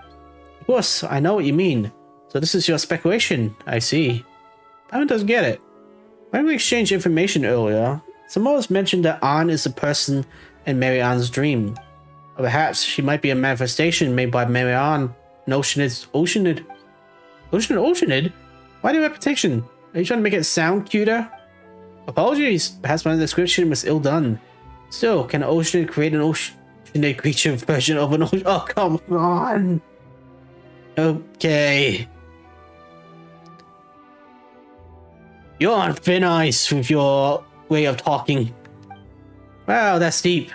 Of course, I know what you mean. So this is your speculation, I see. Paimon doesn't get it. When we exchanged information earlier, Samoa's mentioned that An is the person in Mary Ann's dream. Or perhaps she might be a manifestation made by Mary Ann, an oceanid. Oceanid? Why the repetition? Are you trying to make it sound cuter? Apologies, perhaps my description was ill done. Still, can an oceanid create an oceanid creature version of an ocean? Oh, come on! Okay. You're on thin ice with your way of talking. Wow, that's deep.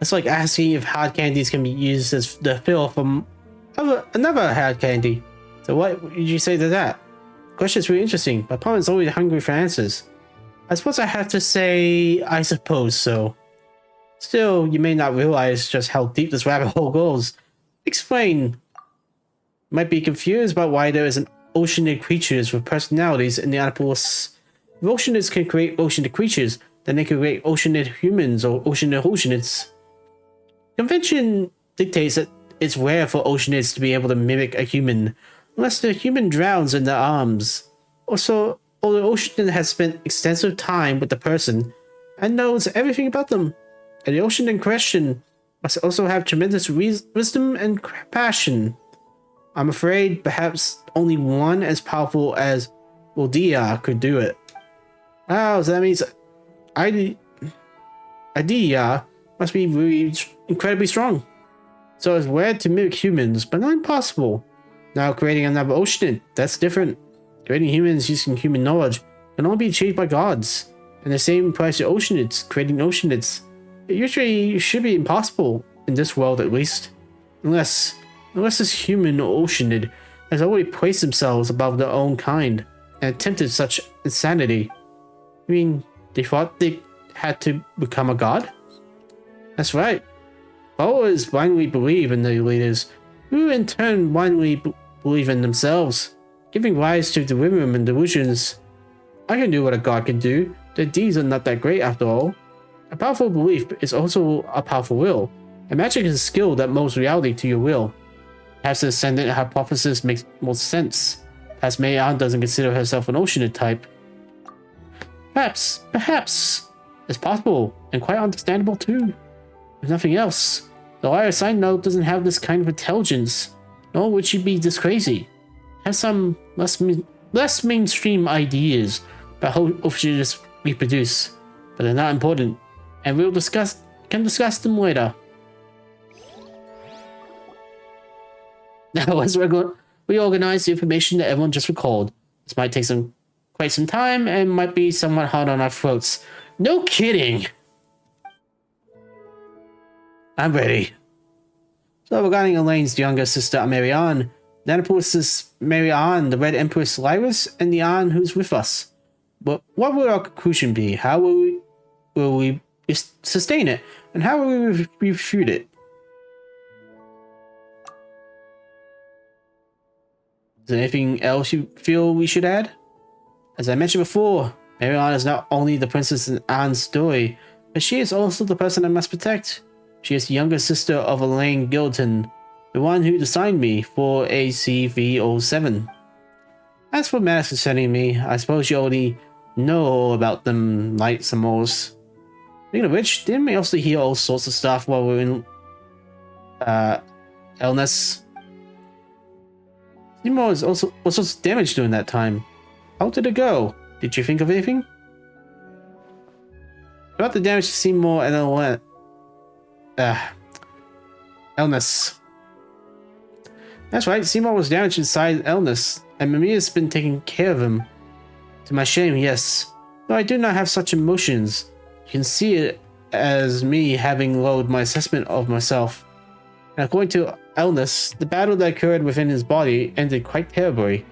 That's like asking if hard candies can be used as the fill from another hard candy. So what did you say to that? The question's really interesting, but Paimon's always hungry for answers. I suppose I have to say, I suppose so. Still, you may not realize just how deep this rabbit hole goes. Explain. You might be confused about why there isn't oceanid creatures with personalities in the Annapolis. If oceanids can create oceanid creatures, then they can create oceanid humans or oceanids. Convention dictates that it's rare for oceanids to be able to mimic a human, unless the human drowns in their arms. Also, or the oceanid has spent extensive time with the person and knows everything about them. And the ocean in question must also have tremendous wisdom and compassion. I'm afraid perhaps only one as powerful as Wildia could do it. Wow, so that means Idea must be really incredibly strong. So it's weird to mimic humans, but not impossible. Now creating another oceanid, that's different. Creating humans using human knowledge can only be achieved by gods. And the same applies to oceanids, creating oceanids. It usually should be impossible, in this world at least. Unless this human oceanid has already placed themselves above their own kind and attempted such insanity. I mean, they thought they had to become a god? That's right. Followers blindly believe in their leaders, who in turn blindly believe in themselves, giving rise to delirium and delusions. I can do what a god can do. Their deeds are not that great after all. A powerful belief is also a powerful will, and magic is a skill that molds reality to your will. Perhaps the ascendant hypothesis makes more sense. Perhaps Mayan doesn't consider herself an oceanid type. Perhaps. It's possible, and quite understandable too. If nothing else, the Lyra side note doesn't have this kind of intelligence, nor would she be this crazy. Have some less mainstream ideas about how oceanids reproduce, but they're not important, and can discuss them later. Now let's reorganize the information that everyone just recalled. This might take quite some time and might be somewhat hard on our throats. No kidding! I'm ready. So regarding Elaine's younger sister Marianne, the Annapolis is Marianne, the Red Empress Lyris, and the An who's with us. But what will our conclusion be? How will we sustain it? And how will we refute it? Is there anything else you feel we should add? As I mentioned before, Marianne is not only the princess in Anne's story, but she is also the person I must protect. She is the younger sister of Elaine Gilton, the one who designed me for ACV07. As for matters concerning me, I suppose you already know all about them, like some more. Speaking of which, didn't we also hear all sorts of stuff while we were in illness? Seymour was also all sorts of damage during that time. How did it go? Did you think of anything? About the damage to Seymour and illness. That's right, Seymour was damaged inside illness, and Mamiya's been taking care of him. To my shame, yes. Though I do not have such emotions, you can see it as me having lowered my assessment of myself. And according to Elnus, the battle that occurred within his body ended quite terribly.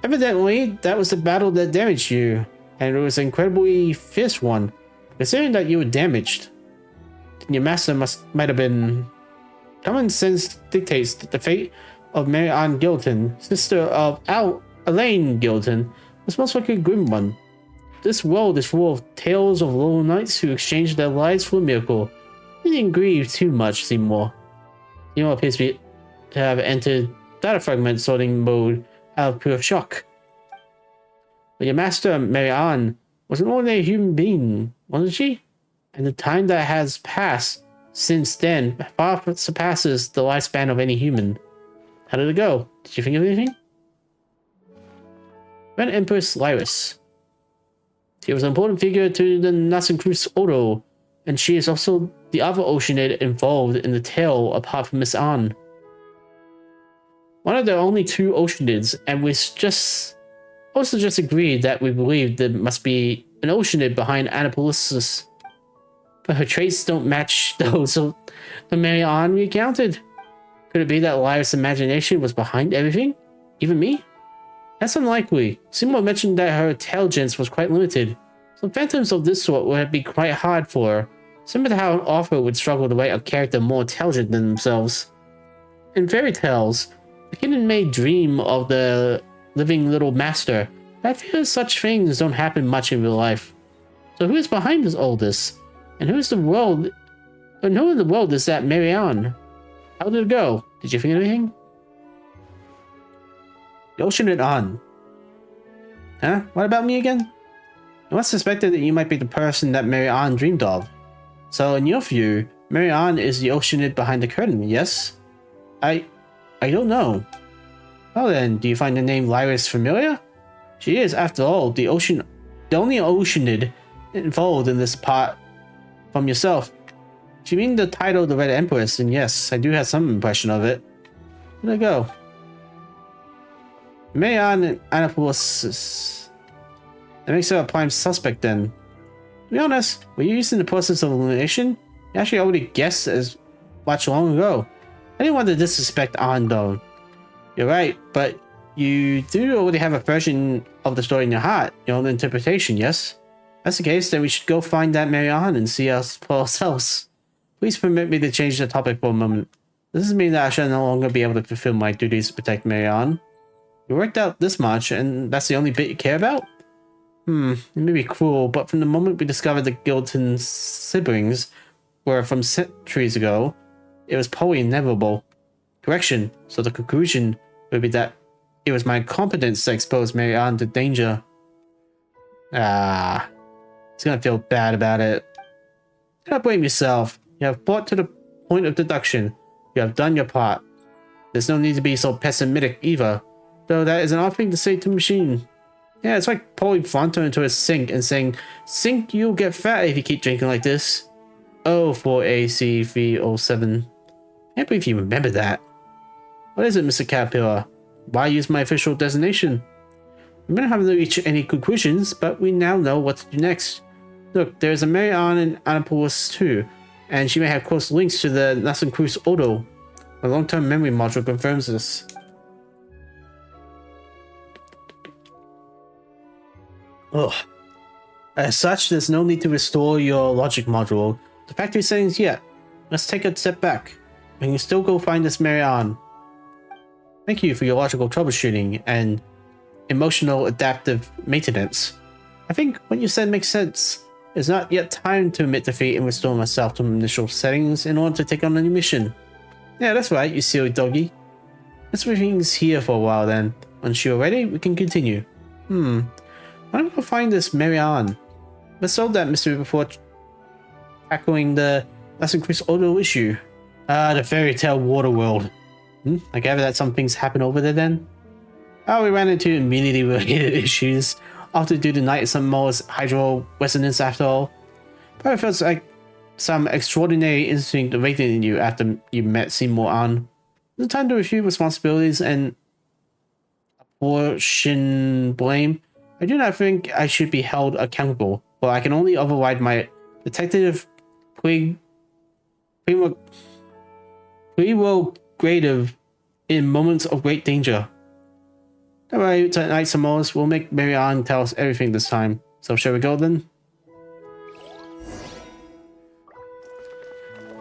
Evidently, that was the battle that damaged you, and it was an incredibly fierce one, considering that you were damaged. Your master might have been... Common sense dictates that the fate of Mary Ann Gilton, sister of Elaine Gilton, was most likely a grim one. This world is full of tales of little knights who exchanged their lives for a miracle. You didn't grieve too much, Seymour. Seymour appears to have entered data fragment sorting mode out of pure shock. But your master, Mary Ann, was an ordinary human being, wasn't she? And the time that has passed since then far surpasses the lifespan of any human. How did it go? Did you think of anything? Red Empress Lyris. She was an important figure to the Nassencruz Ordo, and she is also the other Oceanid involved in the tale apart from Miss Ann. One of the only two Oceanids, and we just agreed that we believed there must be an Oceanid behind Annapolis. But her traits don't match those of the Mary Ann we encountered. Could it be that Lyra's imagination was behind everything? Even me? That's unlikely. Seymour mentioned that her intelligence was quite limited, so phantoms of this sort would be quite hard for her, similar to how an author would struggle to write a character more intelligent than themselves. In fairy tales, the kitten may dream of the living little master, but I feel such things don't happen much in real life. So who is behind all this? And who in the world is that Mary Ann? How did it go? Did you think of anything? The Oceanid on. Huh? What about me again? I once suspected that you might be the person that Mary Ann dreamed of. So in your view, Mary Ann is the Oceanid behind the curtain, yes? I don't know. Well then, do you find the name Lyris familiar? She is, after all, the only Oceanid involved in this part from yourself. If you mean the title the Red Empress, then yes, I do have some impression of it. Where'd I go? Mary Ann and Annapolis. That makes her a prime suspect then. To be honest, were you using the process of elimination? You actually already guessed as much long ago. I didn't want to disrespect Ann though. You're right, but you do already have a version of the story in your heart, your own interpretation, yes? If that's the case, then we should go find that Mary Ann and see us for ourselves. Please permit me to change the topic for a moment. This doesn't mean that I shall no longer be able to fulfill my duties to protect Mary Ann. You worked out this much, and that's the only bit you care about? It may be cruel, but from the moment we discovered the Gilton siblings were from centuries ago, it was probably inevitable. Correction, so the conclusion would be that it was my incompetence that exposed Mary Ann to danger. He's gonna feel bad about it. Do not blame yourself. You have fought to the point of deduction. You have done your part. There's no need to be so pessimistic either. Though that is an odd thing to say to a machine. Yeah, it's like pouring Fronto into a sink and saying, "Sink, you'll get fat if you keep drinking like this." Oh, for AC307. Can't believe you remember that. What is it, Mr. Caterpillar? Why use my official designation? We may not have reached any conclusions, but we now know what to do next. Look, there's a Mary Ann in Annapolis too, and she may have close links to the Nassencruz Ordo. My long-term memory module confirms this. Ugh. As such, there's no need to restore your logic module to factory settings yet. Let's take a step back. We can still go find this Mary Ann. Thank you for your logical troubleshooting and emotional adaptive maintenance. I think what you said makes sense. It's not yet time to admit defeat and restore myself to initial settings in order to take on a new mission. Yeah, that's right, you silly doggy. Let's leave things here for a while then. Once you're ready, we can continue. Why don't we find this Mary Ann? Let's solve that mystery before tackling the Nassencruz Ordo issue. The fairy tale water world. I gather that some things happen over there then? Oh, we ran into immunity-related issues after due to Night Samoa's hydro resonance after all. But it feels like some extraordinary instinct awakened in you after you met Seymour Ann. It's time to review responsibilities and apportion blame. I do not think I should be held accountable, but I can only override my detective prerogative in moments of great danger. Alright, tonight, Samoas, we'll make Marianne tell us everything this time. So shall we go then?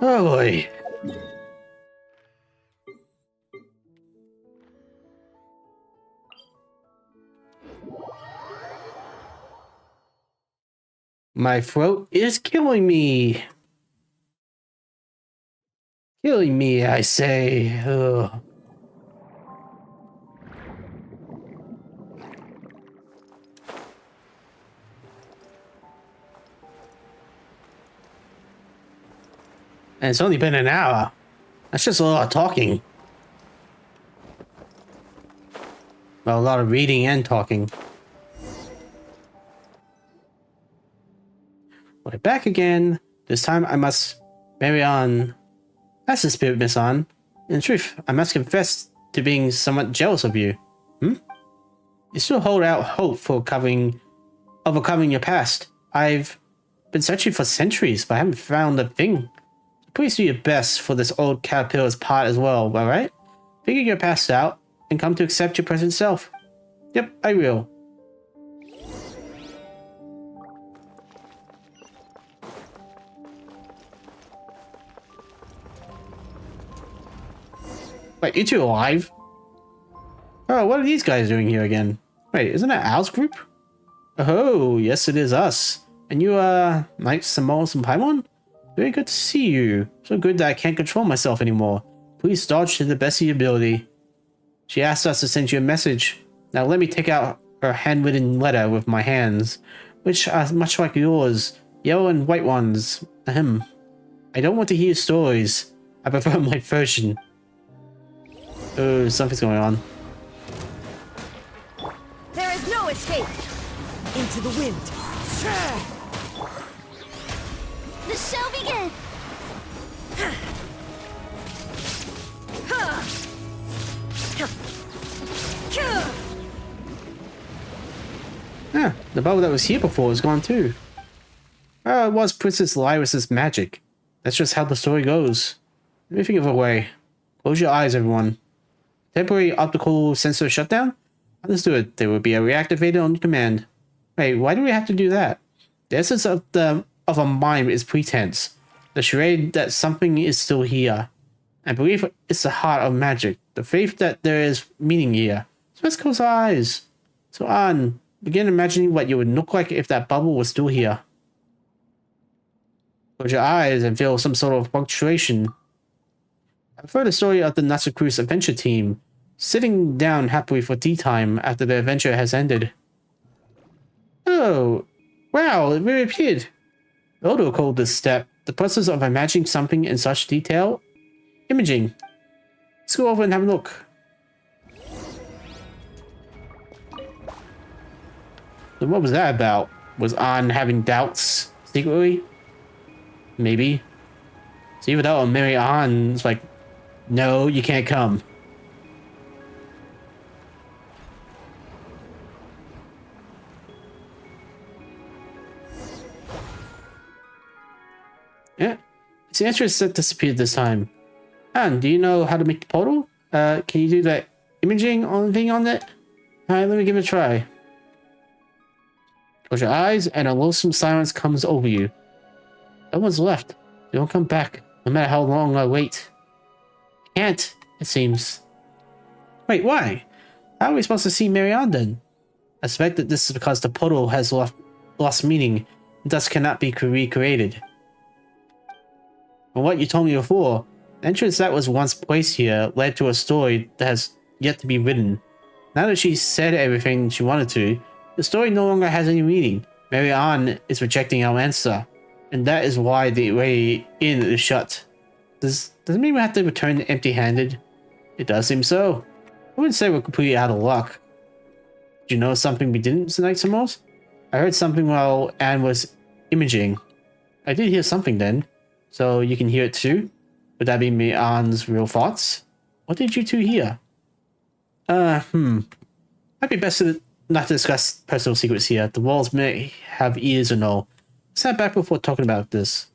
Oh boy. My throat is killing me. Killing me, I say. Ugh. And it's only been an hour. That's just a lot of talking. Well, a lot of reading and talking. We're back again. This time I must marry on. That's the spirit, Miss An. In truth, I must confess to being somewhat jealous of you. You still hold out hope for overcoming your past. I've been searching for centuries, but I haven't found a thing. Please do your best for this old caterpillar's part as well, alright? Figure your past out and come to accept your present self. Yep, I will. Wait, you two alive? Oh, what are these guys doing here again? Wait, isn't that Al's group? Oh, yes it is us. And you, Knight Samoas and Paimon? Very good to see you. So good that I can't control myself anymore. Please dodge to the best of your ability. She asked us to send you a message. Now let me take out her handwritten letter with my hands, which are much like yours, yellow and white ones. Ahem. I don't want to hear stories. I prefer my version. Oh, something's going on. There is no escape! Into the wind! The show begins! Ah, the bubble that was here before is gone too. Oh, it was Princess Lyris's magic. That's just how the story goes. Let me think of a way. Close your eyes, everyone. Temporary optical sensor shutdown? Understood. They will be reactivated on command. Wait, why do we have to do that? The essence of a mime is pretense. The charade that something is still here. I believe it's the heart of magic. The faith that there is meaning here. So let's close our eyes. So on, begin imagining what you would look like if that bubble was still here. Close your eyes and feel some sort of punctuation. I've heard the story of the Natsuku's adventure team, sitting down happily for tea time after the adventure has ended. Oh, wow, it really appeared. Odo called this step the process of imagining something in such detail. Imaging. Let's go over and have a look. So what was that about? Was An having doubts secretly? Maybe. So even though Mary Ann's like, no, you can't come. Yeah, its interest that disappeared this time. Anne, do you know how to make the portal? Can you do that imaging on thing on it? Alright, let me give it a try. Close your eyes and a loathsome silence comes over you. No one's left. They don't come back, no matter how long I wait. Can't, it seems. Wait, why? How are we supposed to see Marianne then? I suspect that this is because the portal has lost meaning, and thus cannot be recreated. From what you told me before, the entrance that was once placed here led to a story that has yet to be written. Now that she said everything she wanted to, the story no longer has any meaning. Marianne is rejecting our answer, and that is why the way in is shut. Does it mean we have to return empty-handed? It does seem so. I wouldn't say we're completely out of luck. Did you know something we didn't tonight, Samoas? I heard something while Anne was imaging. I did hear something then. So you can hear it too? Would that be Anne's real thoughts? What did you two hear? Might be best to not to discuss personal secrets here. The walls may have ears and all. Stand back before talking about this.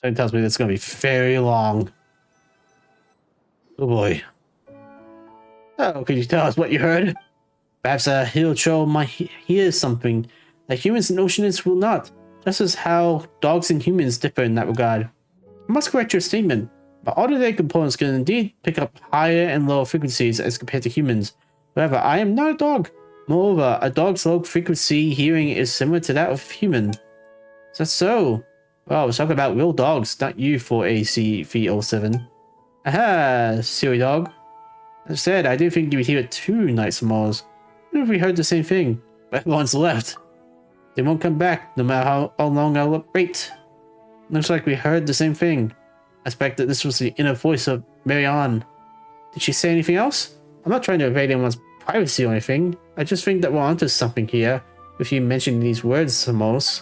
Something tells me this is going to be very long. Oh boy. Oh, could you tell us what you heard? Perhaps a hill troll might hear something that humans and oceanists will not, just as how dogs and humans differ in that regard. I must correct your statement, but automated components can indeed pick up higher and lower frequencies as compared to humans. However, I am not a dog. Moreover, a dog's low frequency hearing is similar to that of human. Is that so? Well, I was talking about real dogs, not you for AC307. Aha, silly dog. As I said, I do think you would hear it too, Night Samars. What if we heard the same thing? But everyone's left. They won't come back, no matter how long I'll wait. Looks like we heard the same thing. I expect that this was the inner voice of Marianne. Did she say anything else? I'm not trying to evade anyone's privacy or anything. I just think that we're onto something here, with you mentioning these words, Samos.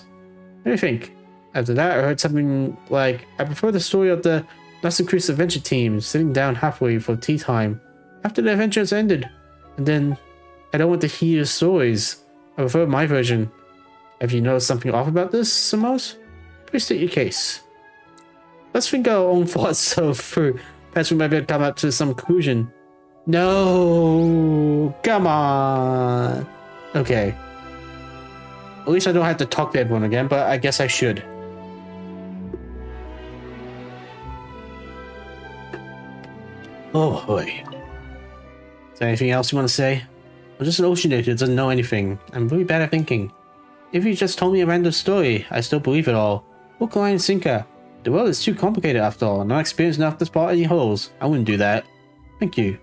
What do you think? After that, I heard something like, I prefer the story of the Nasty Cruise adventure team sitting down halfway for tea time, after the adventures ended. And then, I don't want to hear your stories. I prefer my version. Have you noticed something off about this, Samos? Please state your case. Let's think our own thoughts so through. Perhaps we might be able to come up to some conclusion. No, come on. Okay. At least I don't have to talk to everyone again, but I guess I should. Oh boy. Is there anything else you want to say? I'm just an oceanator who doesn't know anything. I'm really bad at thinking. If you just told me a random story, I still believe it all. Hook, line, and sinker. The world is too complicated after all. I'm not experienced enough to spot any holes. I wouldn't do that. Thank you.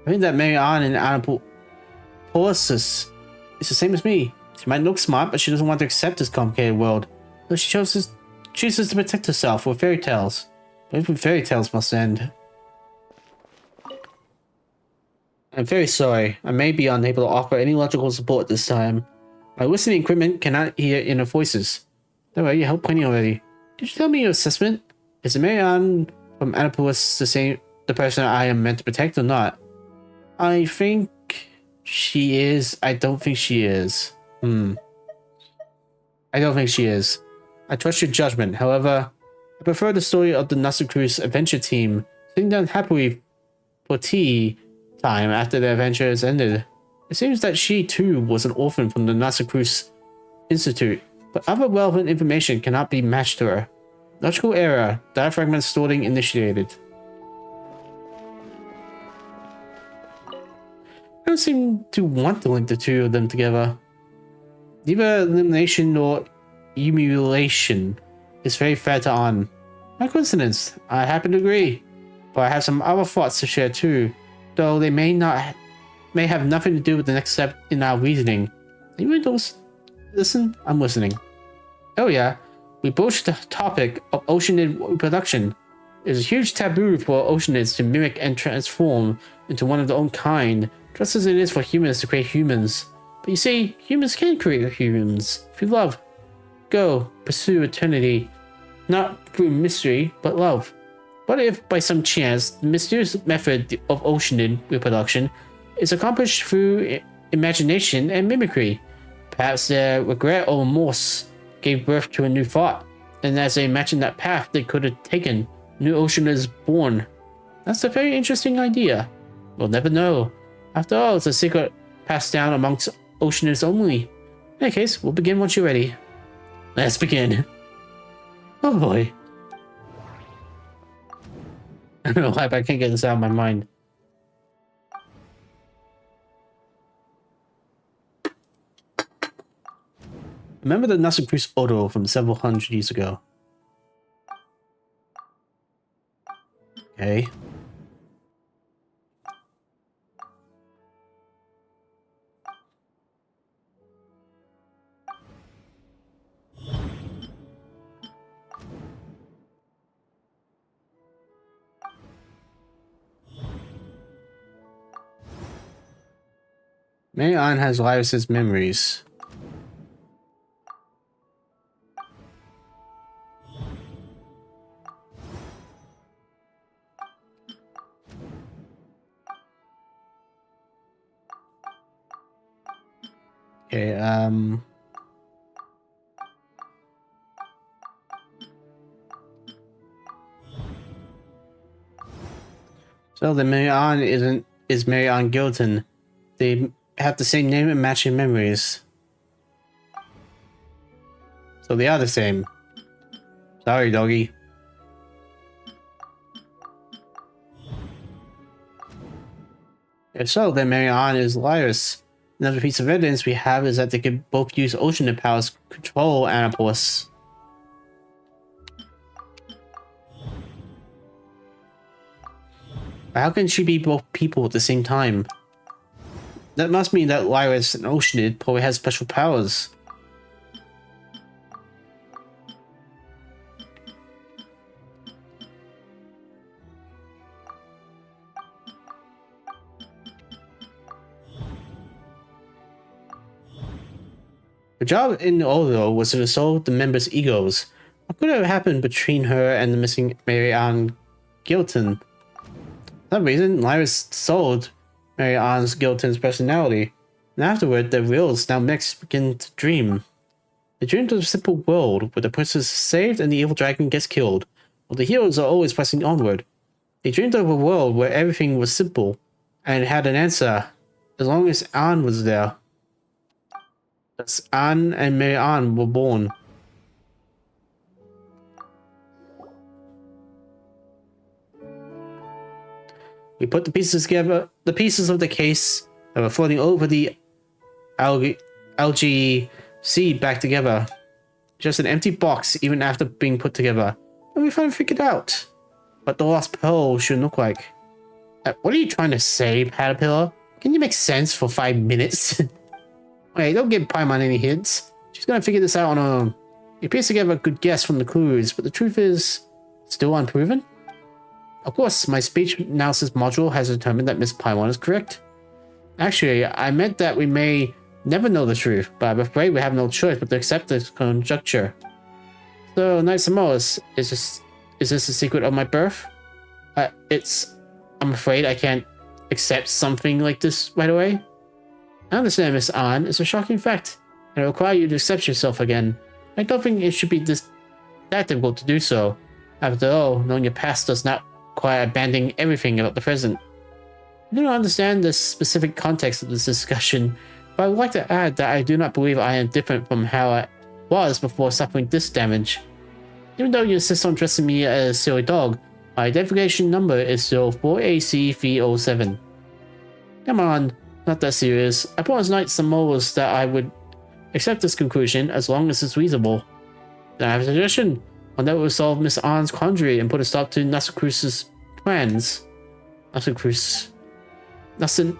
I think that Marianne and Anapolis is the same as me. She might look smart, but she doesn't want to accept this complicated world. So she chooses to protect herself with fairy tales. But even fairy tales must end. I'm very sorry. I may be unable to offer any logical support this time. My listening equipment cannot hear inner voices. Don't worry, you helped plenty already. Did you tell me your assessment? Is Marianne from Anapolis the person I am meant to protect or not? I think she is. I don't think she is. I don't think she is. I trust your judgment. However, I prefer the story of the Nasty Cruise adventure team sitting down happily for tea time after the adventure has ended. It seems that she too was an orphan from the Nasty Cruise Institute, but other relevant information cannot be matched to her. Logical error. Data fragment sorting initiated. I don't seem to want to link the two of them together. Neither elimination nor emulation is very fair to On. My coincidence. I happen to agree. But I have some other thoughts to share too, though they may have nothing to do with the next step in our reasoning. You really don't listen? I'm listening. Oh yeah, we broached the topic of oceanid reproduction. It's a huge taboo for oceanids to mimic and transform into one of their own kind, just as it is for humans to create humans. But you see, humans can create humans if you love. Go, pursue eternity. Not through mystery, but love. What if, by some chance, the mysterious method of oceanid reproduction is accomplished through imagination and mimicry? Perhaps their regret or remorse gave birth to a new thought, and as they imagined that path they could have taken, new ocean is born. That's a very interesting idea. We'll never know. After all, it's a secret passed down amongst oceanists only. In any case, we'll begin once you're ready. Let's begin. Oh boy. I don't know why, but I can't get this out of my mind. Remember the Nasty Cruise Auto from several hundred years ago? Okay. Marianne has Lyrus's memories. Okay, so the Marianne is Marianne Gilton. They have the same name and matching memories. So they are the same. Sorry, doggy. If so, then Marianne is Lyris. Another piece of evidence we have is that they could both use ocean powers to control Annapolis. How can she be both people at the same time? That must mean that Lyris, an Oceanid, probably has special powers. Her job in Oro was to resolve the members' egos. What could have happened between her and the missing Marianne Gilton? For some reason, Lyris sold Marianne Gilton's personality, and afterward, their wills now mixed begin to dream. They dreamed of a simple world where the princess is saved and the evil dragon gets killed, while the heroes are always pressing onward. They dreamed of a world where everything was simple, and had an answer, as long as Anne was there. Thus, Anne and Marianne were born. We put the pieces together, the pieces of the case that were floating over the LGC back together. Just an empty box even after being put together. And we finally figured out what the lost pearl should look like. What are you trying to say, Caterpillar? Can you make sense for 5 minutes? Wait, don't give Paimon any hints. She's gonna figure this out on her own. You piece together a good guess from the clues, but the truth is still unproven? Of course, my speech analysis module has determined that Miss Paimon is correct. Actually, I meant that we may never know the truth, but I'm afraid we have no choice but to accept this conjecture. So, Knight Samoas, is this the secret of my birth? I'm afraid I can't accept something like this right away. I understand, Miss Anne. It's a shocking fact, and it requires you to accept yourself again. I don't think it should be that difficult to do so. After all, knowing your past does not require abandoning everything about the present. I do not understand the specific context of this discussion, but I would like to add that I do not believe I am different from how I was before suffering this damage. Even though you insist on dressing me as a silly dog, my identification number is still 4AC307. Come on. Not that serious. I promised Knight Samoas that I would accept this conclusion as long as it's reasonable. Then I have a suggestion. One that will solve Miss Anne's quandary and put a stop to Nasacruz's plans. Nasacruz.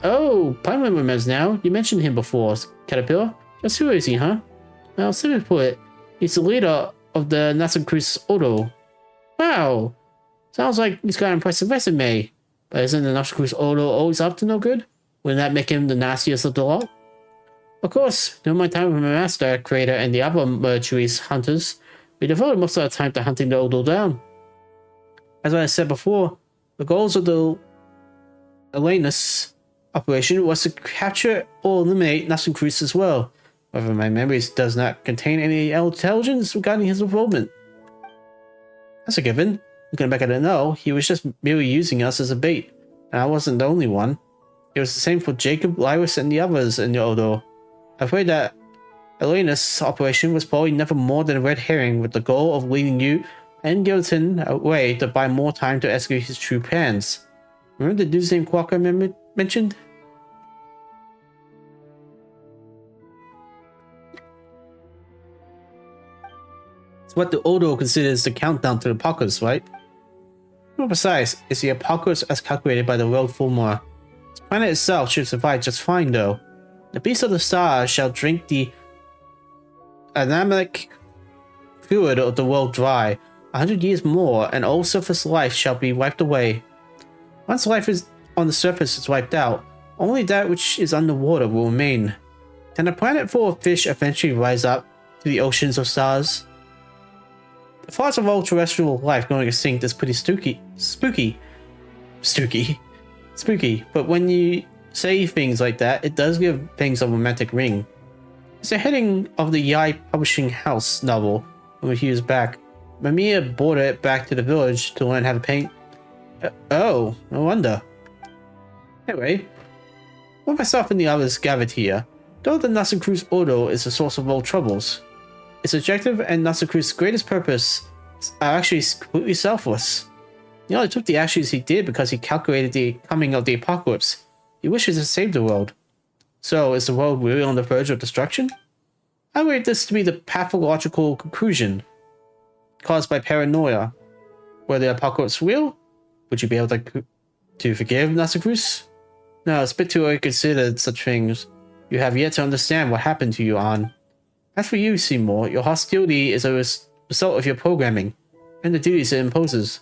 Oh, Paimon remembers now. You mentioned him before, Caterpillar. Just who is he, huh? Well, simply put, he's the leader of the Nasacruz Odo. Wow! Sounds like he's got an impressive resume. But isn't the Nasacruz Odo always up to no good? Wouldn't that make him the nastiest of the lot? Of course, during my time with my master, creator, and the other Mercury's hunters, we devoted most of our time to hunting the Odo down. As I said before, the goals of the Elenus operation was to capture or eliminate Nasacruz as well. However, my memories does not contain any intelligence regarding his involvement. That's a given. Looking back at it now, he was just merely using us as a bait, and I wasn't the only one. It was the same for Jacob, Lyris, and the others in the Odo. I'm afraid that Elenus' operation was probably never more than a red herring with the goal of leading you and Gilton away to buy more time to execute his true plans. Remember the dude's name Quokka mentioned? It's what the Odo considers the countdown to the apocalypse, right? More precise, it's the apocalypse as calculated by the world formula. The planet itself should survive just fine, though. The beasts of the stars shall drink the anamic fluid of the world dry. 100 years more, and all surface life shall be wiped away. Once life is on the surface is wiped out, only that which is underwater will remain. Can a planet full of fish eventually rise up to the oceans of stars? The thoughts of all terrestrial life going extinct is pretty spooky. But when you say things like that, it does give things a romantic ring. It's the heading of the Yai Publishing House novel from a few years back. Mamiya brought it back to the village to learn how to paint. Oh, no wonder. Anyway, when myself and the others gathered here, though the Nasacru's Ordo is the source of all troubles, its objective and Nasacru's greatest purpose are actually completely selfless. He only took the actions he did because he calculated the coming of the apocalypse. He wishes to save the world. So, is the world really on the verge of destruction? I rate this to be the pathological conclusion caused by paranoia. Were the apocalypse real? Would you be able to forgive Nasacruz? No, it's a bit too early to consider such things. You have yet to understand what happened to you, An. As for you, Seymour, your hostility is a result of your programming, and the duties it imposes.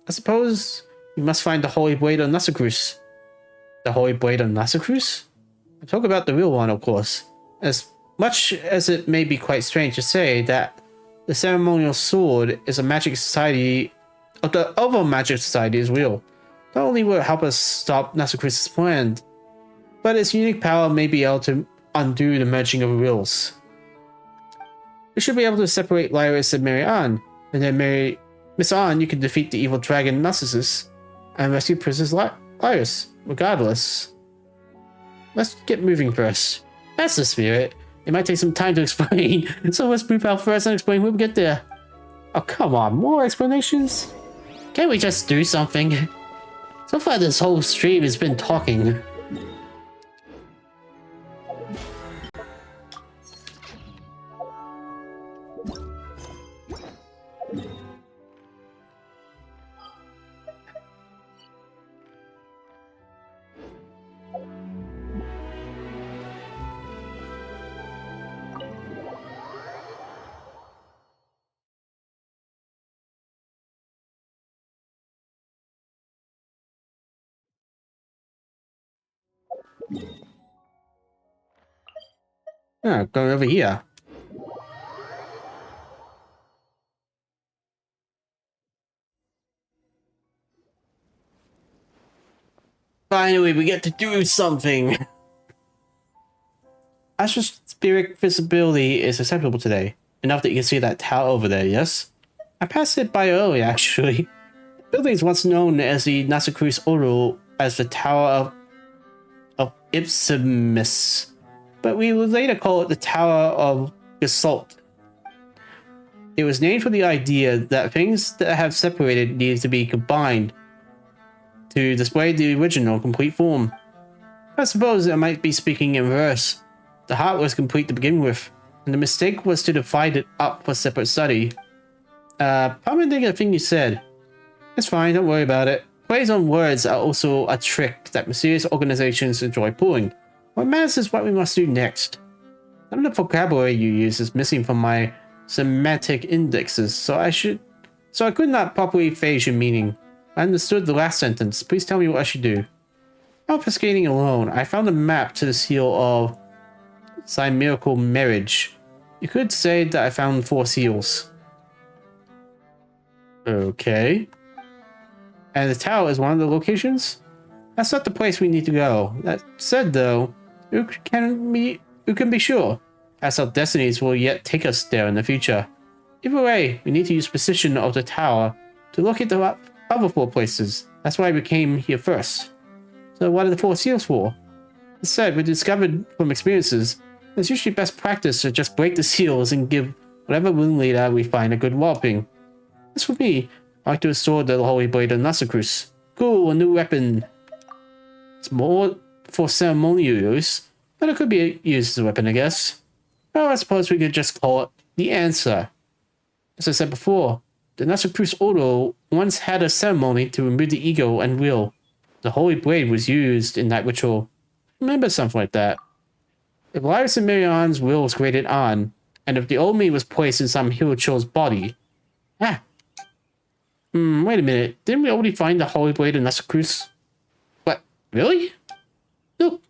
I suppose you must find the Holy Blade of Nasacruz. The Holy Blade of Nasacruz? I talk about the real one, of course. As much as it may be quite strange to say that the ceremonial sword is a magic society, of the other magic society is real. Not only will it help us stop Nasacruz's plan, but its unique power may be able to undo the merging of wills. We should be able to separate Lyris and Mary Ann, and then Miss Ann, you can defeat the evil dragon Narcissus and rescue Princess Lyris, regardless. Let's get moving first. That's the spirit. It might take some time to explain, so let's move out first and explain when we get there. Oh, come on, more explanations? Can't we just do something? So far this whole stream has been talking. Going over here. Finally, we get to do something! Atmospheric visibility is acceptable today. Enough that you can see that tower over there, yes? I passed it by earlier, actually. The building is once known as the Nasacruz Oro as the Tower of Ipsimus, but we would later call it the Tower of Gestalt. It was named for the idea that things that have separated needed to be combined to display the original complete form. I suppose I might be speaking in verse. The heart was complete to begin with, and the mistake was to divide it up for separate study. Pardon the thing you said. It's fine, don't worry about it. Plays on words are also a trick that mysterious organizations enjoy pulling. What matters is what we must do next. None of the vocabulary you use is missing from my semantic indexes, so I could not properly phrase your meaning. I understood the last sentence. Please tell me what I should do. Obfuscating alone, I found a map to the seal of Chimerical Marriage. You could say that I found 4 seals. Okay. And the tower is one of the locations? That's not the place we need to go. That said, though, who can be sure? As our destinies will yet take us there in the future. Either way, we need to use precision of the tower to locate the other 4 places. That's why we came here first. So what are the 4 seals for? As said, we discovered from experiences, it's usually best practice to just break the seals and give whatever room leader we find a good walloping. As for me, I like to restore the Holy Blade of Nasacruz. Cool, a new weapon. It's more for ceremonial use, but it could be used as a weapon, I guess. Well, I suppose we could just call it the answer. As I said before, the Nasacruz Ordo once had a ceremony to remove the ego and will. The Holy Blade was used in that ritual. Remember something like that. If Lyris and Marianne's will was graded on, and if the old me was placed in some Hirocho's body... wait a minute. Didn't we already find the Holy Blade in Nasacruz? What? Really? Look.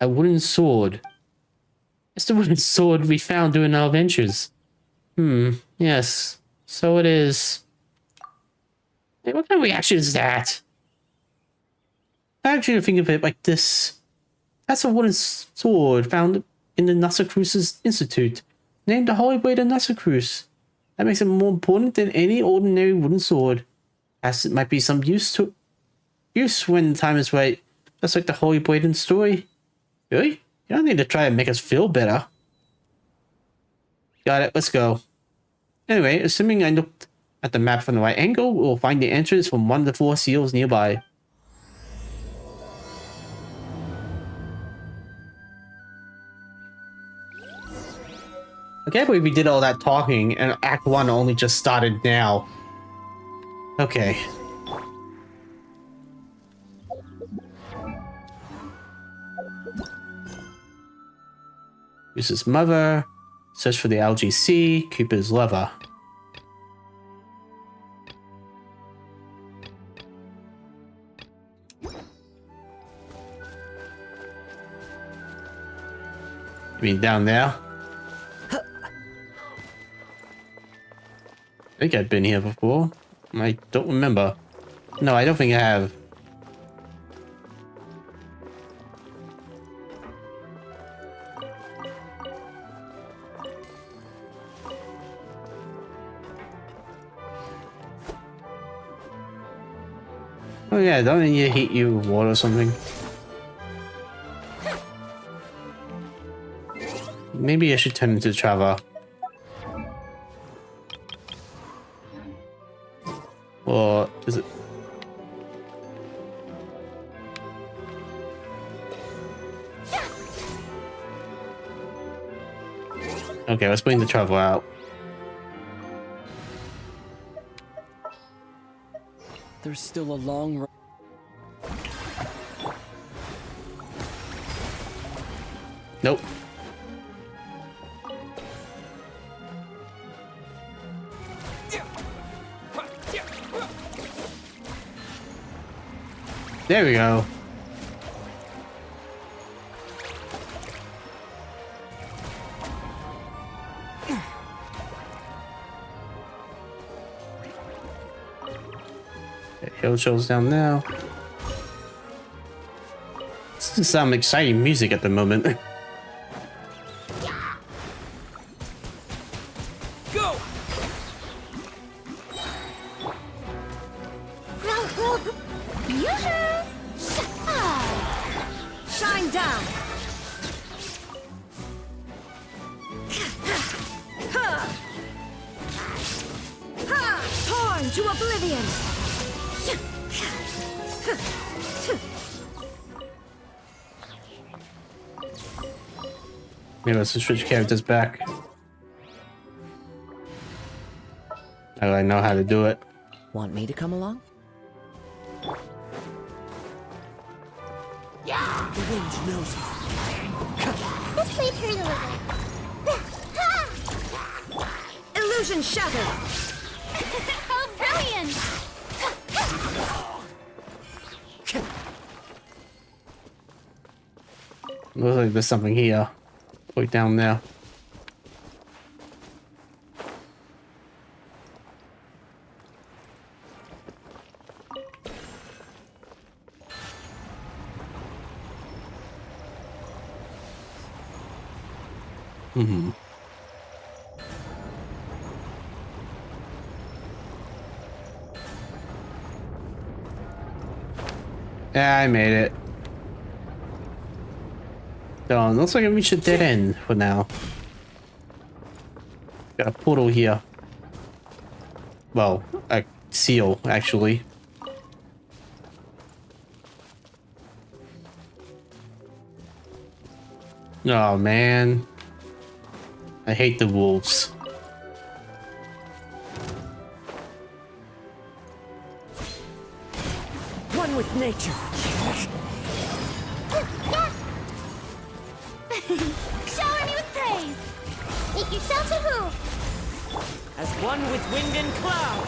A wooden sword. It's the wooden sword we found during our adventures. Yes. So it is. Hey, what kind of reaction is that? I actually think of it like this. That's a wooden sword found in the Nussercruce's Institute, named the Holy Blade of Nussercruce. That makes it more important than any ordinary wooden sword, as it might be some use when the time is right, just like the Holy Blade in the story. Really? You don't need to try and make us feel better. Got it, let's go. Anyway, assuming I looked at the map from the right angle, we'll find the entrance from one of the 4 seals nearby. I can't believe we did all that talking and Act 1 only just started now. Okay. Use his mother. Search for the LGC. Cupid's lover. You mean down there? I think I've been here before. I don't remember. No, I don't think I have. Oh yeah, don't you heat you with water or something? Maybe I should turn into Trevor. Or is it? Okay, let's bring the travel out. There's still a long road. Nope. There we go. Hill shows down now. This is some exciting music at the moment. Go! Shine down. Torn to oblivion. Maybe let's switch characters back. I know how to do it. Want me to come along? The wind knows me. Let's leave her a little. Illusion shattered. Oh, brilliant! Looks like there's something here. Point down there. Yeah, I made it. So, looks like I reached a dead end for now. Got a portal here. Well, a seal, actually. Oh, man. I hate the wolves. One with nature. Shower me with praise! Make yourselves a hoop! As one with wind and cloud.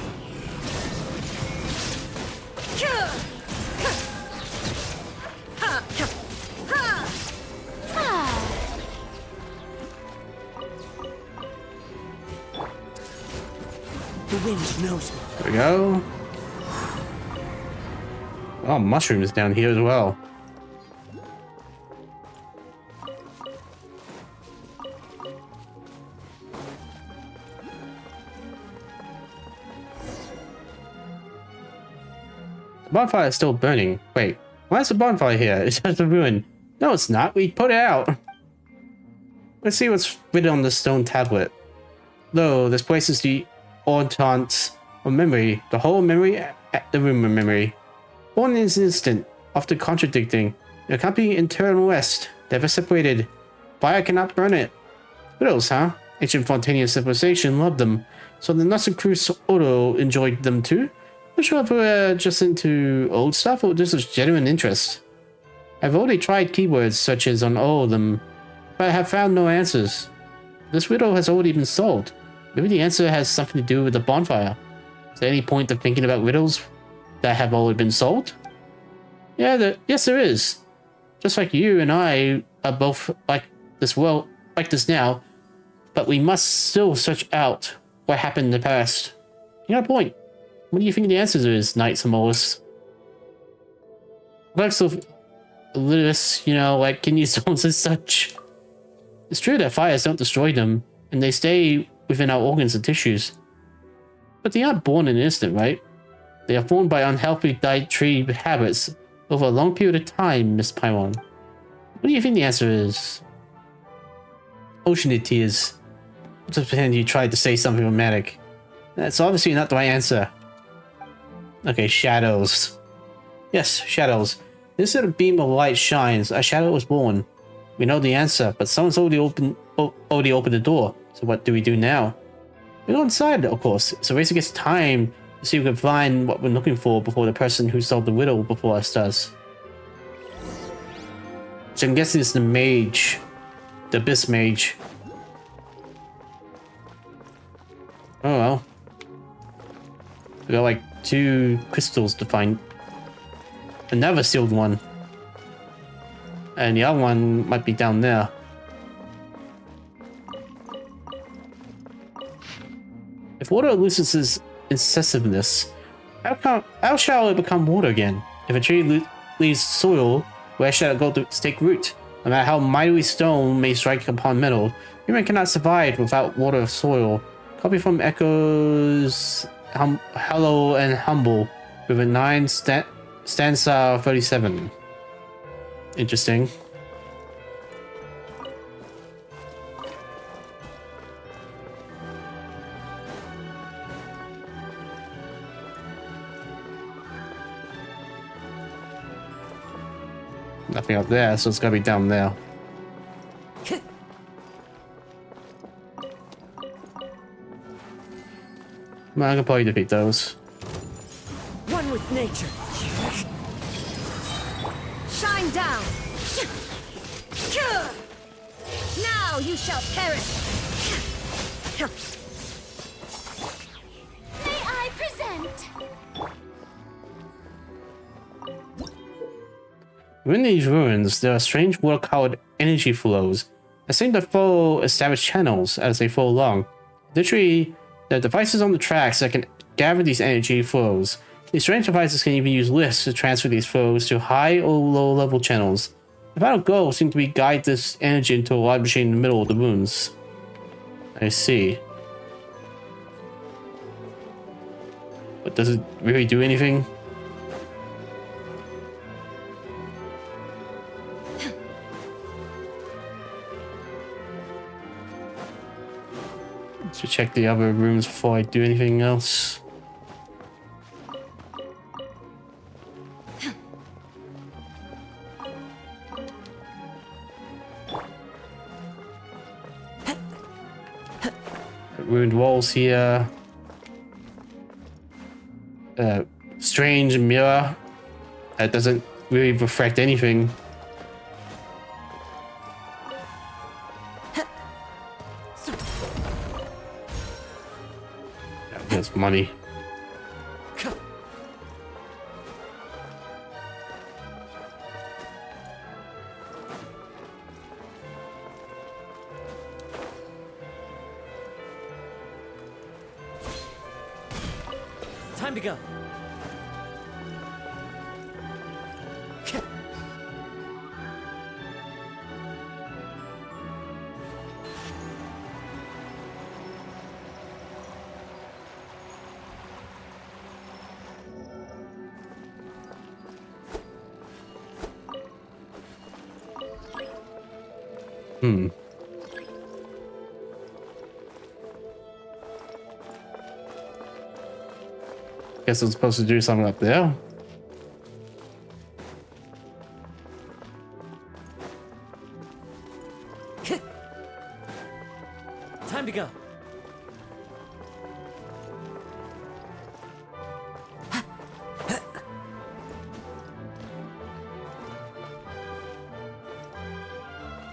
The wind knows me. There we go. Oh, mushrooms down here as well. The bonfire is still burning. Wait, why is the bonfire here? It's just a ruin. No, it's not. We put it out. Let's see what's written on the stone tablet. Lo, this places the ordnance of memory, the whole memory, the room of memory. Born in an instant, often contradicting, the accompanying internal rest, never separated. Fire cannot burn it. Riddles, huh? Ancient Fontanian civilization loved them, so the Nuts and Cruz Auto enjoyed them too. Not sure if we're just into old stuff or just a genuine interest. I've already tried keywords searches on all of them, but I have found no answers. This riddle has already been solved. Maybe the answer has something to do with the bonfire. Is there any point of thinking about riddles that have already been solved? Yeah, yes there is. Just like you and I are both like this now, but we must still search out what happened in the past. You got a point. What do you think the answer is, Knights and Molus? Like so, Lewis, you know, like can use stones and such. It's true that fires don't destroy them, and they stay within our organs and tissues. But they aren't born in an instant, right? They are formed by unhealthy dietary habits over a long period of time, Miss Pylon. What do you think the answer is? Ocean tears. Just pretend you tried to say something romantic. That's obviously not the right answer. Okay, shadows. Yes, shadows. Instead of beam of light shines, a shadow was born. We know the answer, but someone's already opened the door. So what do we do now? We go inside, of course. It's a race against time to see if we can find what we're looking for before the person who solved the riddle before us does. So I'm guessing it's the mage. The abyss mage. Oh well. We got like 2 crystals to find. Another sealed one. And the other one might be down there. If water loses its incisiveness, how shall it become water again? If a tree leaves soil, where shall it go to take root? No matter how mightily stone may strike upon metal, human cannot survive without water of soil. Copy from Echoes Hello and Humble with a 9 stanza 37. Interesting. Nothing up there, so it's gotta be down there. I can probably defeat those. One with nature. Shine down! Now you shall perish! May I present? Within these ruins, there are strange water-colored energy flows that seem to follow established channels as they flow along. Literally, there are devices on the tracks that can gather these energy flows. These strange devices can even use lifts to transfer these flows to high or low level channels. The final goal seems to be guide this energy into a large machine in the middle of the ruins. I see. But does it really do anything? To check the other rooms before I do anything else. Ruined walls here. Strange mirror that doesn't really reflect anything. That's money. Time to go. Hmm. Guess I'm supposed to do something up there. Time to go.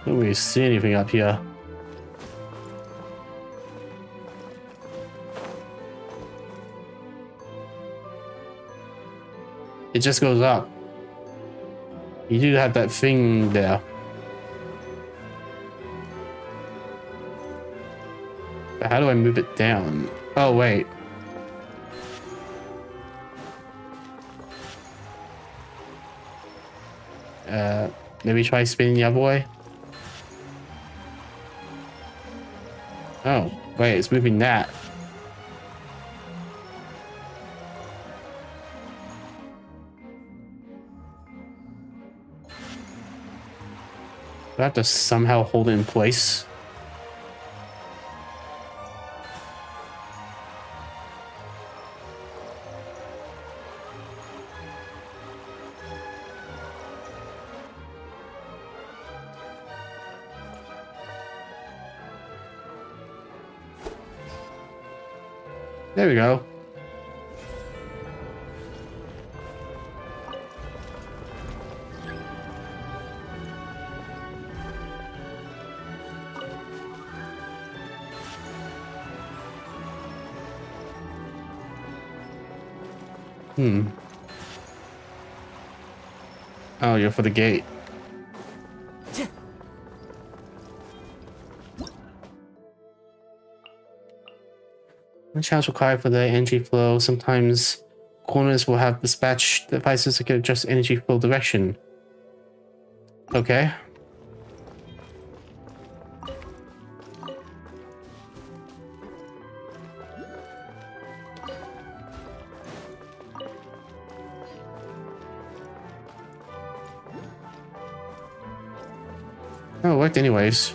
Don't really see anything up here. It just goes up. You do have that thing there. But how do I move it down? Oh, wait. Maybe try spinning the other way? Oh, wait, it's moving that. Do I have to somehow hold it in place? There we go. Hmm. Oh, you're for the gate. One chance required for the energy flow. Sometimes corners will have dispatch devices that can adjust energy flow direction. Okay. Oh, it worked anyways.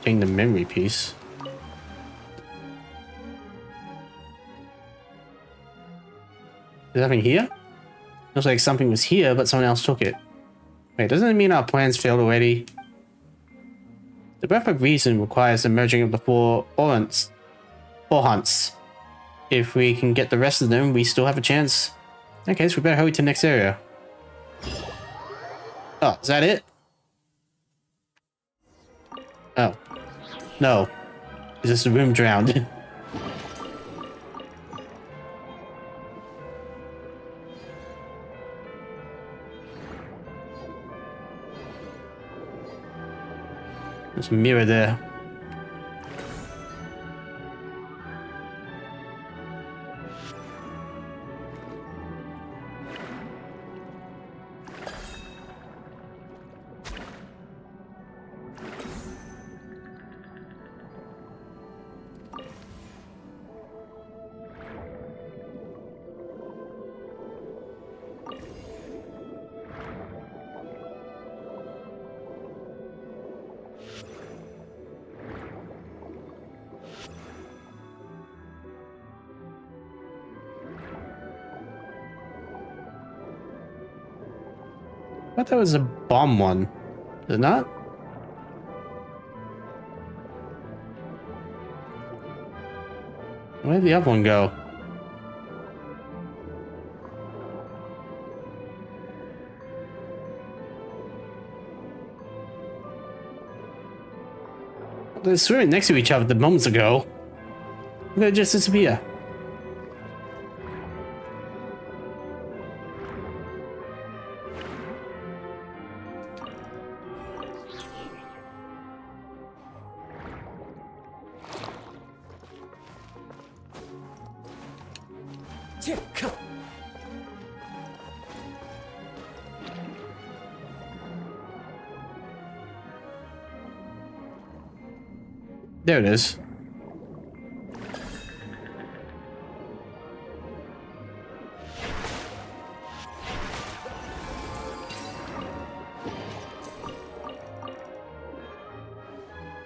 Getting the memory piece. Is nothing here? Looks like something was here, but someone else took it. Wait, doesn't it mean our plans failed already? The breath of reason requires the merging of the four hunts. If we can get the rest of them, we still have a chance. Okay, so we better hurry to the next area. Oh, is that it? Oh. No. Is this the room drowned? There's a mirror there. I thought that was a bomb one. Is it not? Where did the other one go? They're swimming next to each other moments ago. They just disappear. There it is.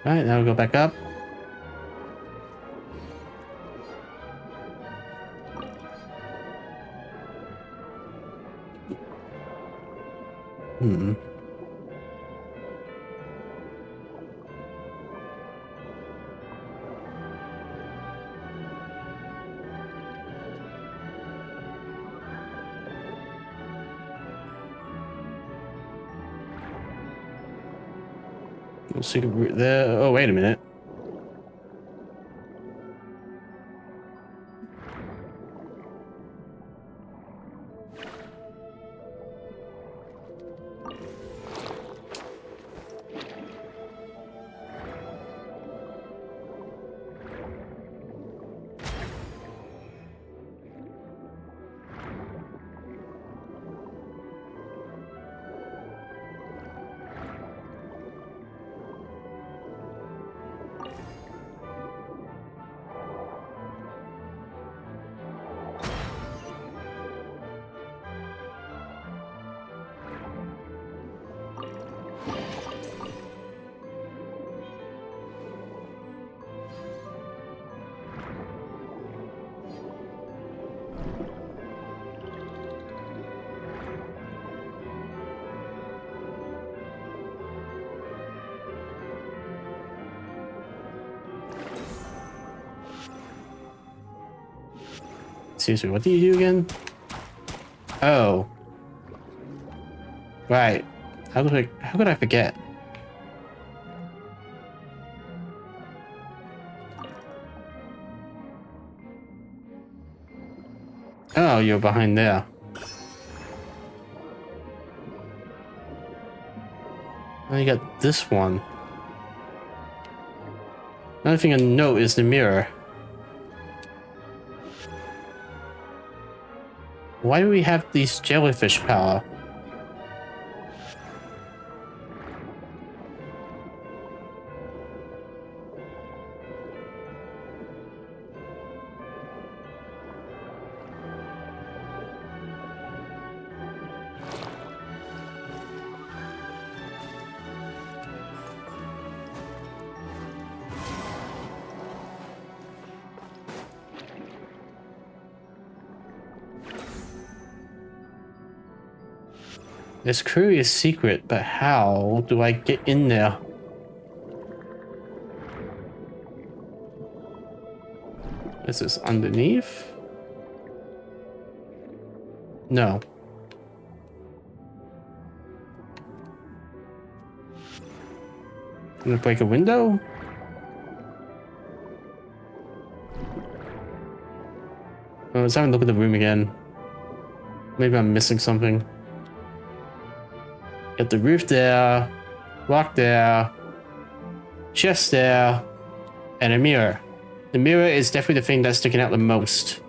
Alright, now we'll go back up. Hmm. Secret route there. Oh, wait a minute. Seriously, what do you do again? Oh. Right. How could I forget? Oh, you're behind there. Now you got this one. Another thing I note is the mirror. Why do we have these jellyfish power? This curious secret, but how do I get in there? Is this underneath? No. Gonna break a window? Oh, let's have a look at the room again. Maybe I'm missing something. Got the roof there, rock there, chest there, and a mirror. The mirror is definitely the thing that's sticking out the most.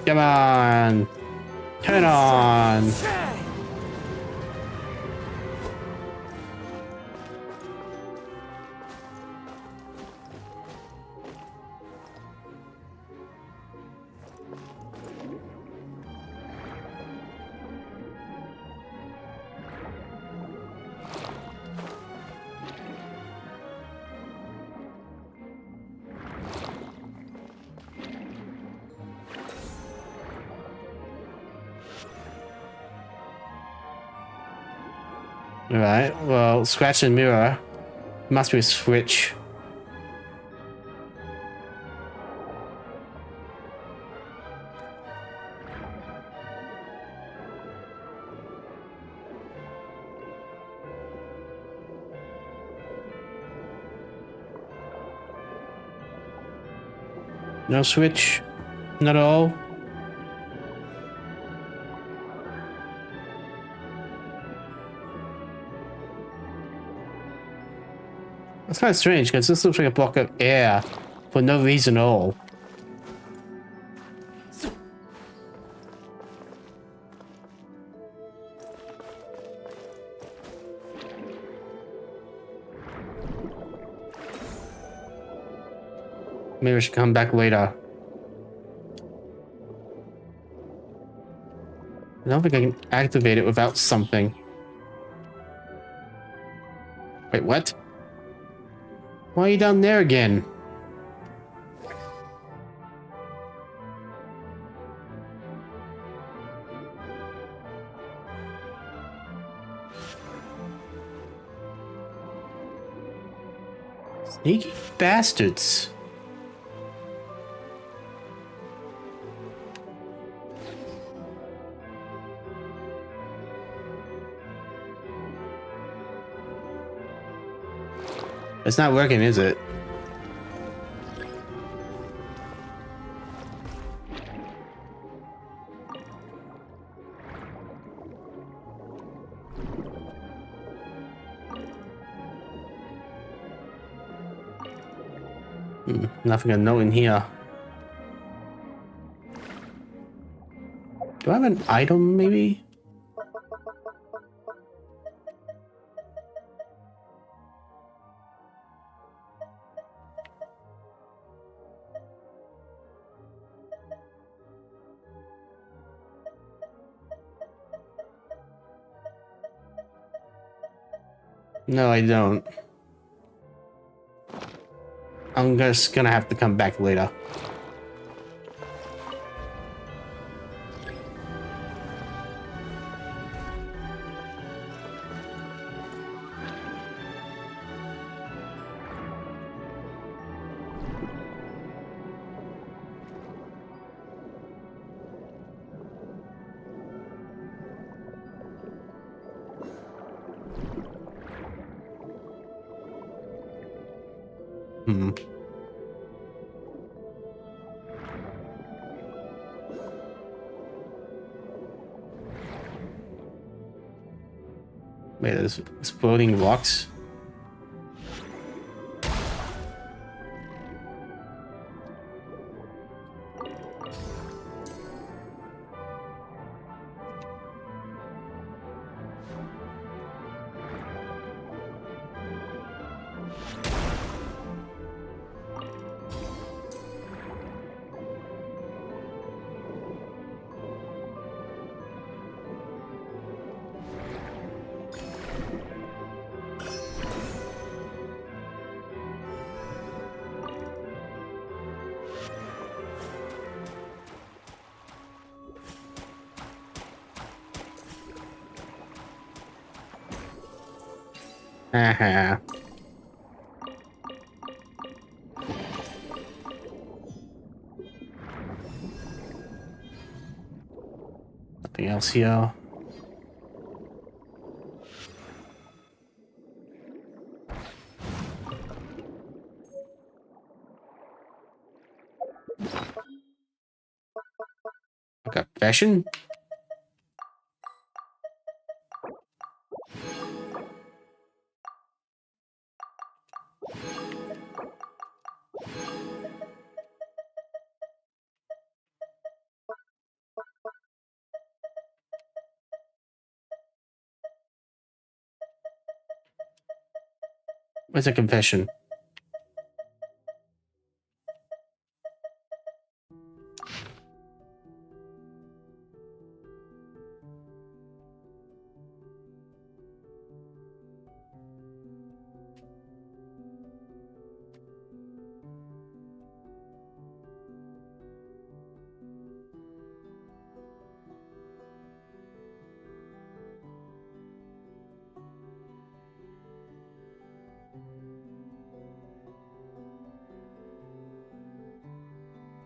Come on! Turn on! Alright, well, scratch the mirror. Must be a switch. No switch? Not at all? That's kind of strange because this looks like a block of air for no reason at all. Maybe I should come back later. I don't think I can activate it without something. Wait, what? Why are you down there again? Sneaky bastards. It's not working, is it? Nothing to note in here. Do I have an item, maybe? No, I don't. I'm just gonna have to come back later. Hmm. Wait, there's exploding rocks? Haha. Nothing else here. Okay, fashion? What's a confession?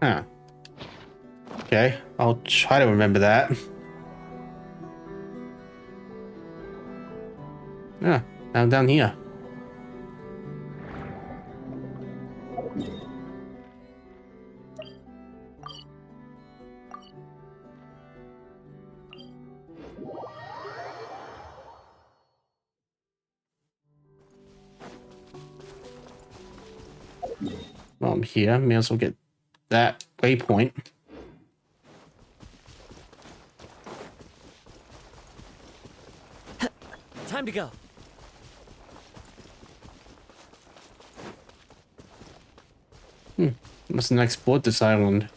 Huh. Okay, I'll try to remember that. Yeah, now down here. While I'm here, may as well get that waypoint. Time to go. Must not explored this island.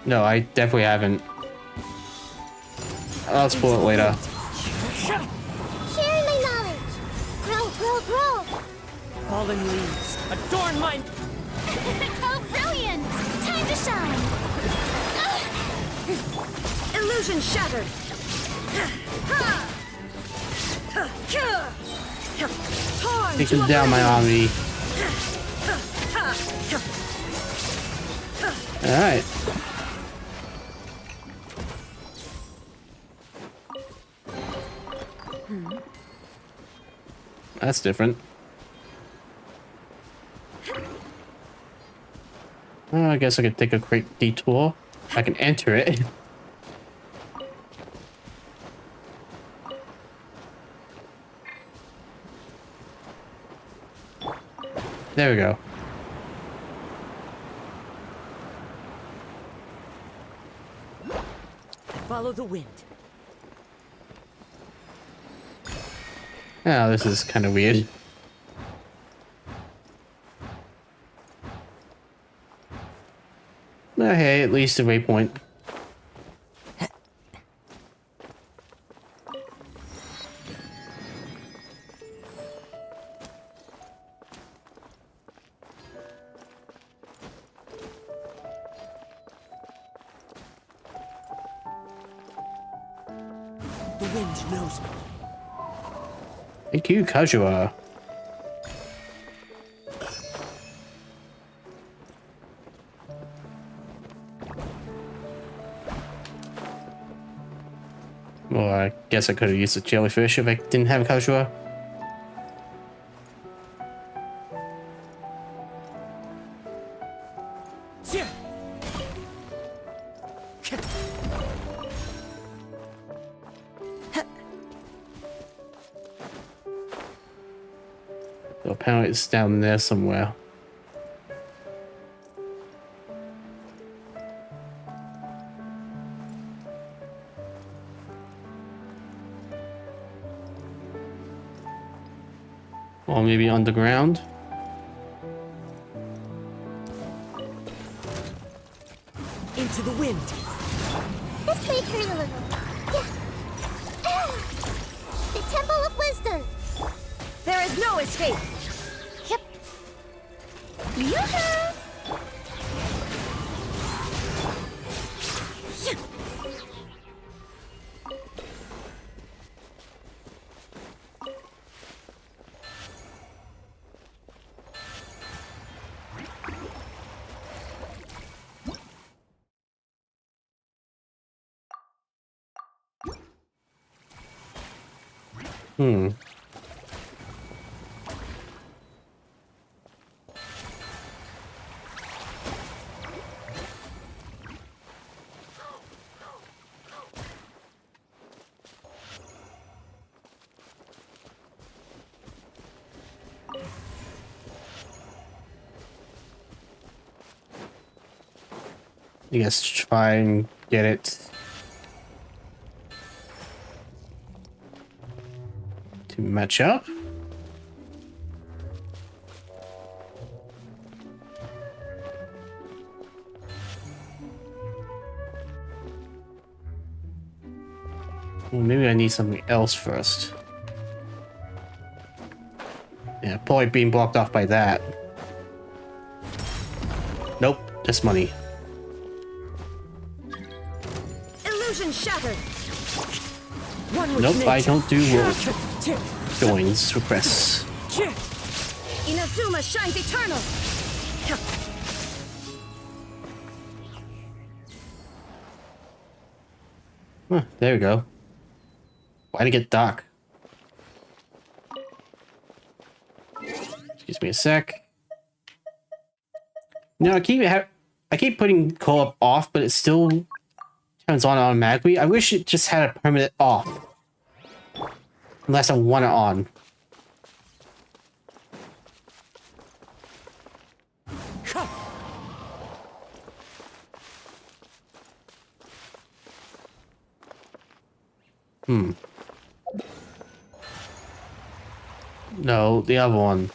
No, I definitely haven't. I'll explore it later. Sharing my knowledge. Grow, grow, grow. Fallen leaves adorn my... Oh, brilliant! Time to shine. Illusion shattered. Torn Take to it down, my army. Alright. That's different. Oh, I guess I could take a quick detour. I can enter it. There we go. Follow the wind. Oh, this is kind of weird. Oh, hey, at least a waypoint. The wind knows me. Thank you, Kajua. Well, I guess I could have used the jellyfish if I didn't have Kajua. So apparently it's down there somewhere. Or maybe underground. Into the wind. This may hurt a little. Yeah. The Temple of Wisdom. There is no escape. Yep. Yoo-hoo! Hmm. I guess try and get it to match up. Well, maybe I need something else first. Yeah, probably being blocked off by that. Nope, just money. Illusion shattered. One with Nope, I nature. don't do world joins requests. Inazuma shines eternal. Huh, there we go. Why'd it get dark? Excuse me a sec. No, I keep putting co-op off, but it still turns on automatically. I wish it just had a permanent off. Unless I want it on. No, the other one.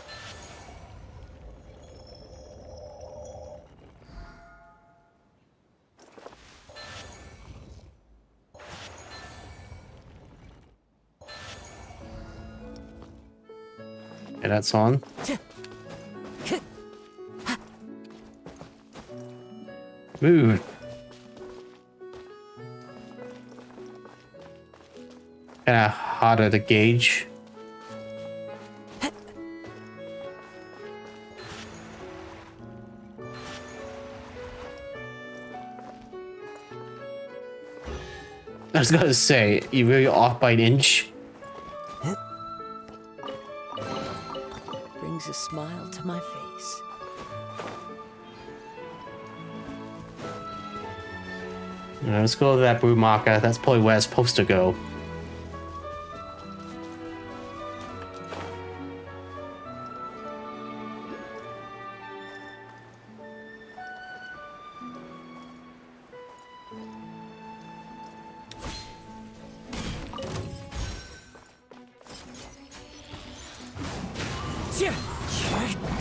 Okay, that's on. Move. Kinda harder to gauge. I was gonna say, you're really off by an inch. Brings a smile to my face. Let's go to that blue marker. That's probably where it's supposed to go.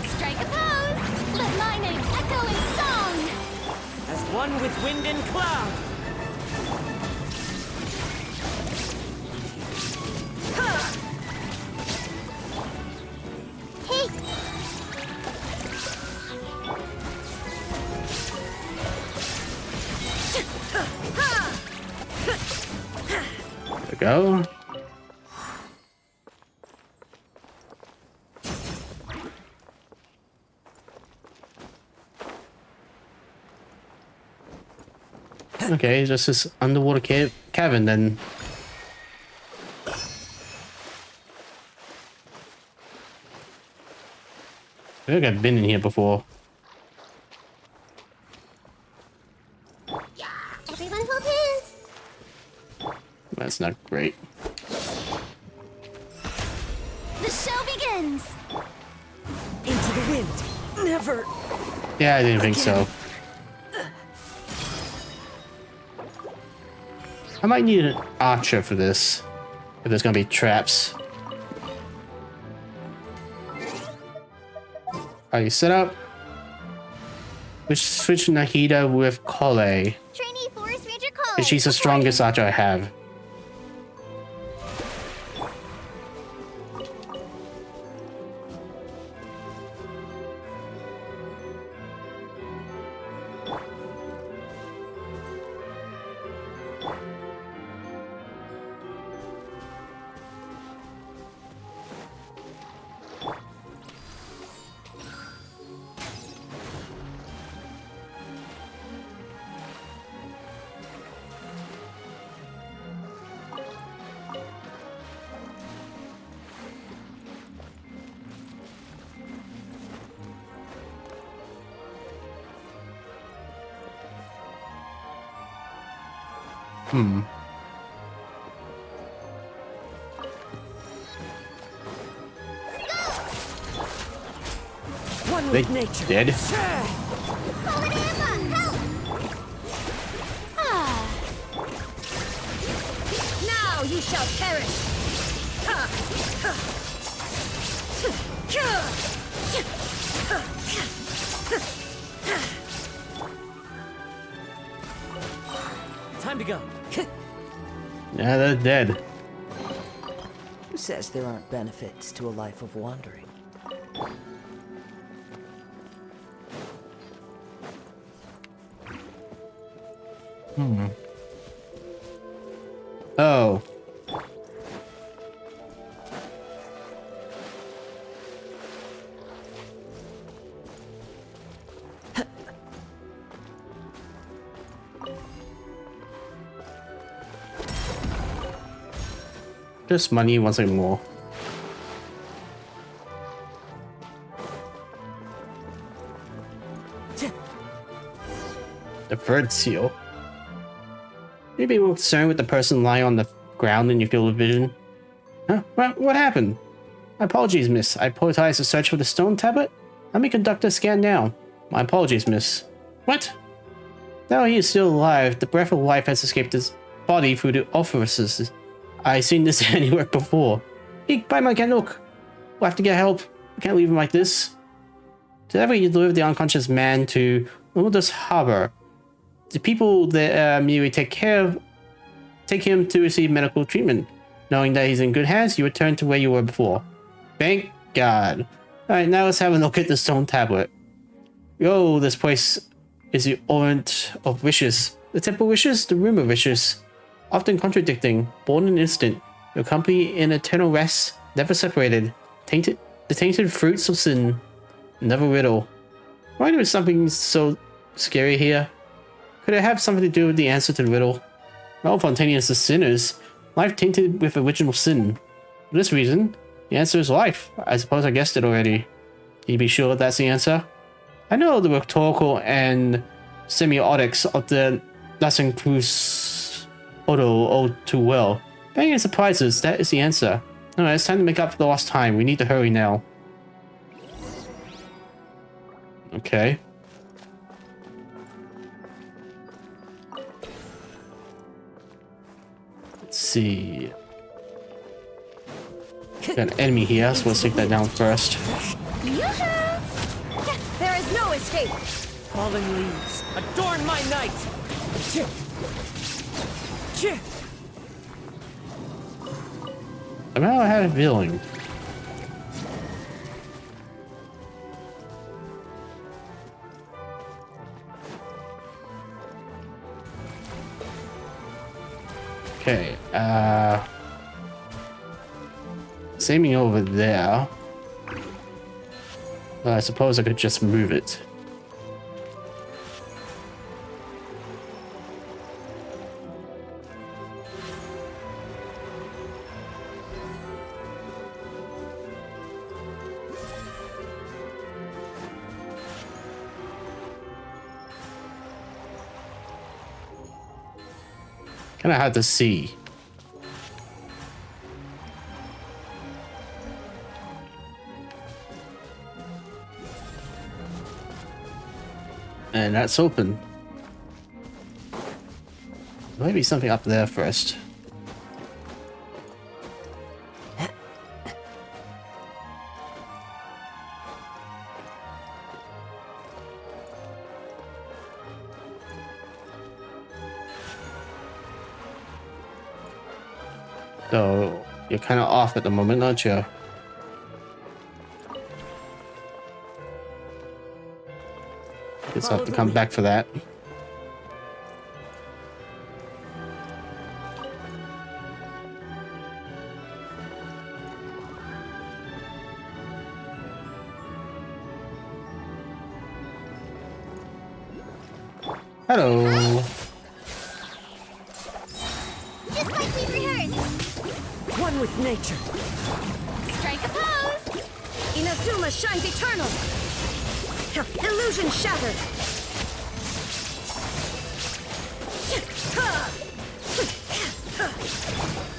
Strike a pose! Let my name echo in song! As one with wind and cloud. Hey! There we go. Okay, just this underwater cavern then. I feel like I've been in here before. Everyone hold hands! That's not great. The show begins! Into the wind. Never. Yeah, I didn't think so. I might need an archer for this. If there's gonna be traps. Are you set up? Switch Nahida with Kole. Trainee Forest Ranger Cole! She's the strongest archer I have. One They with nature. dead? Calling Emma! Help! Ah. Now you shall perish! Time to go. Yeah, they're dead. Who says there aren't benefits to a life of wandering? Oh. Just money, one second more. The bird seal. Maybe we're concerned with the person lying on the ground in your field of vision. Huh? What happened? My apologies, miss. I prioritize the search for the stone tablet. Let me conduct a scan now. My apologies, miss. What? Now he is still alive. The breath of life has escaped his body through the orifices. I've seen this anywhere before. Eek, bye, my can't look. We'll have to get help. We can't leave him like this. Today you deliver the unconscious man to Lourdes Harbor. The people there immediately take him to receive medical treatment. Knowing that he's in good hands, you return to where you were before. Thank God. Alright, now let's have a look at the stone tablet. Yo, this place is the Orient of Wishes. The Temple of Wishes, the Room of Wishes. Often contradicting, born in an instant. Your company in eternal rest, never separated. The tainted fruits of sin. Never riddle. Why there is something so scary here? Could it have something to do with the answer to the riddle? Well, Fontainius the sinners, life tainted with original sin. For this reason, the answer is life. I suppose I guessed it already. Can you be sure that's the answer? I know the rhetorical and semiotics of the Latin Cruz all too well. Banging surprises, that is the answer. Alright, it's time to make up for the lost time. We need to hurry now. Okay. Let's see. Got an enemy here, so let's take that down first. There is no escape. Falling leaves, adorn my night! Somehow I had a feeling. Okay, aiming over there. I suppose I could just move it. Kind of hard to see. And that's open. Maybe something up there first. So, you're kind of off at the moment, aren't you? Guess I'll have to come back for that. Hello. Just like we rehearsed. One with nature. Strike a pose. Inazuma shines eternal. Illusion shattered.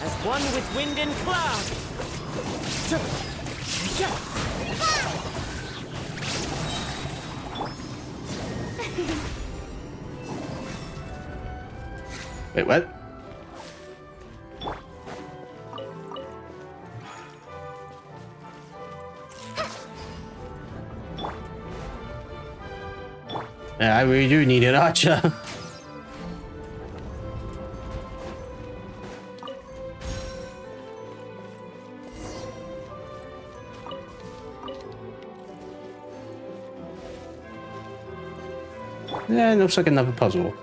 As one with wind and cloud. Wait, what? Yeah, I really do need an archer. Yeah, looks like another puzzle.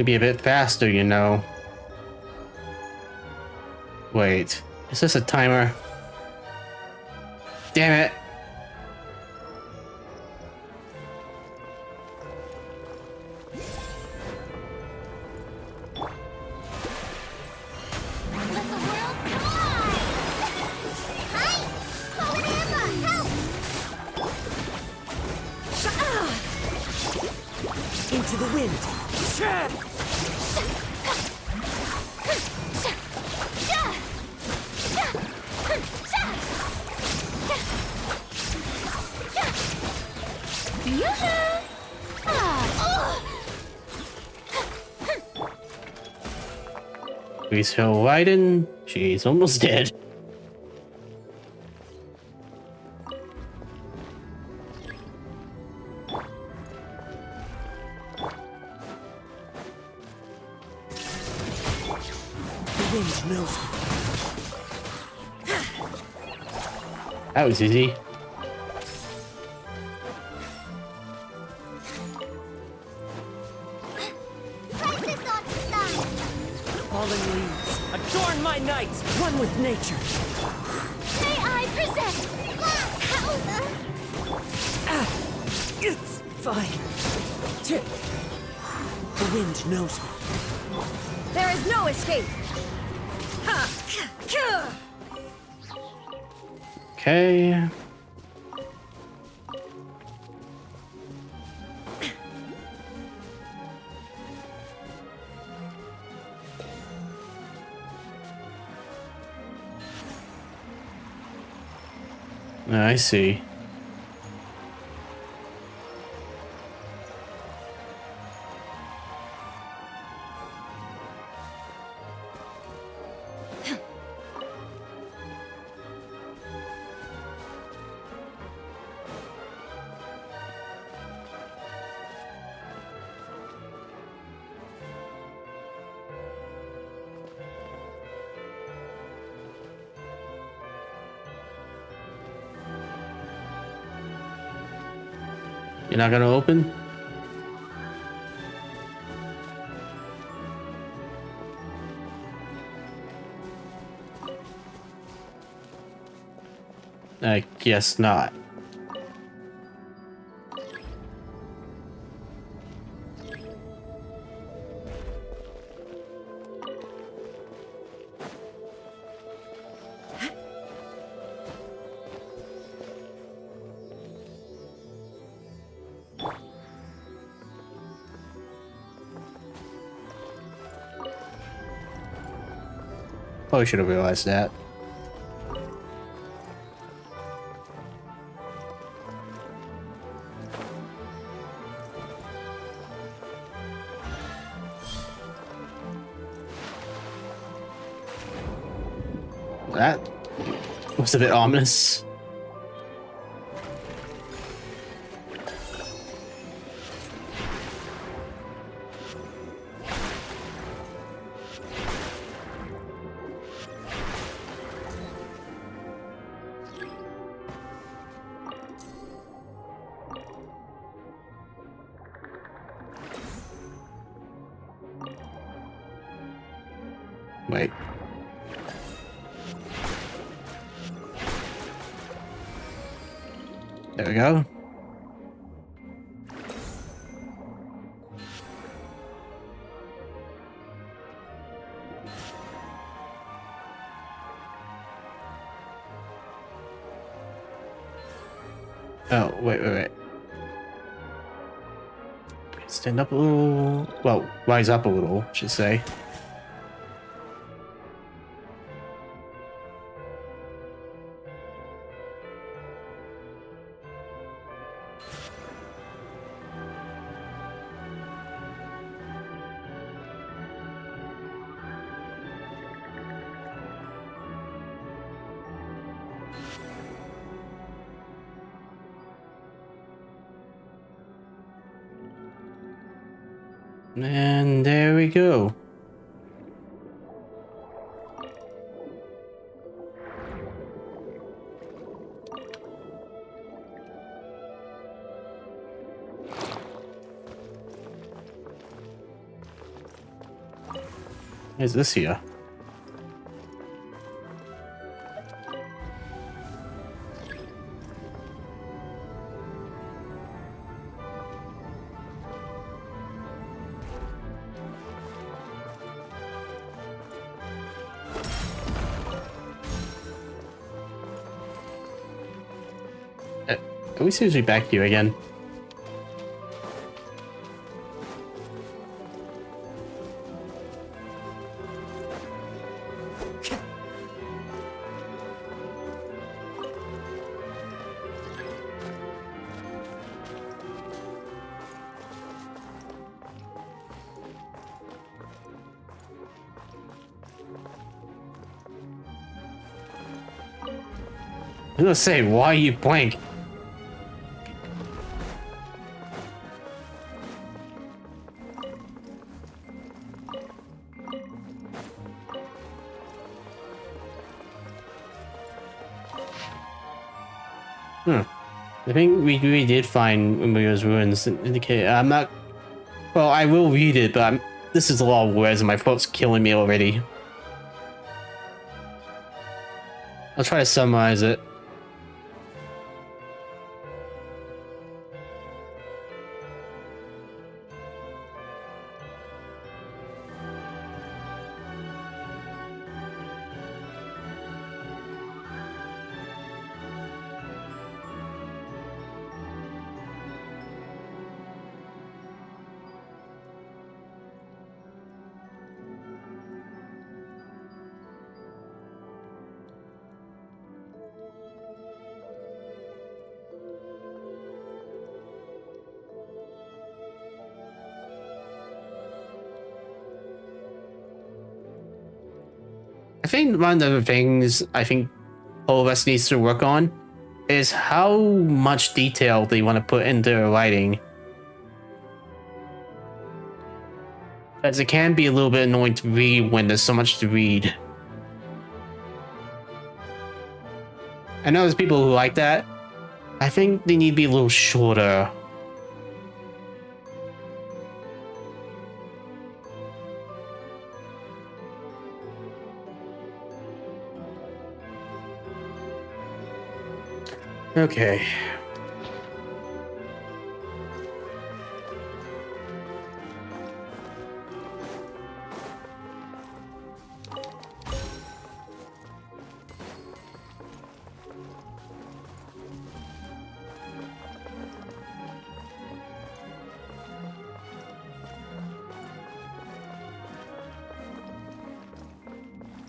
Maybe a bit faster, you know. Wait, is this a timer? Damn it! Let the world collide! Hi! Forever! Help! Into the wind. Please heal Raiden. She's almost dead. The wind knows me. That was easy. Practice on the sun! Fallen leaves. Adorn my night. One with nature. May I present Black Powder! It's fine. Tip. The wind knows me. There is no escape. Okay. I see. You're not gonna open? I guess not. Probably should have realized that. That was a bit ominous. Wait. There we go. Oh, wait. Stand up a little. Well, rise up a little, I should say. And there we go. Is this here? Are we seriously back here again? I was gonna say, why are you blank? I think we really did find Umbria's ruins indicate. I'm not. Well, I will read it, but this is a lot of words and my throat's killing me already. I'll try to summarize it. I think one of the things I think all of us needs to work on is how much detail they want to put into their writing. As it can be a little bit annoying to read when there's so much to read. I know there's people who like that. I think they need to be a little shorter. Okay.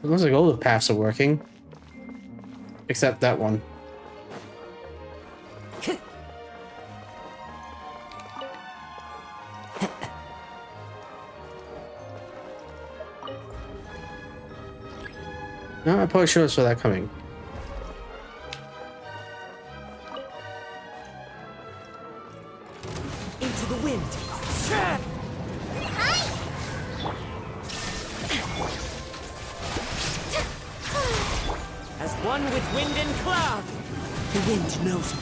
It looks like all the paths are working. Except that one. No, I probably should have saw that coming. Into the wind. As one with wind and cloud. The wind knows me.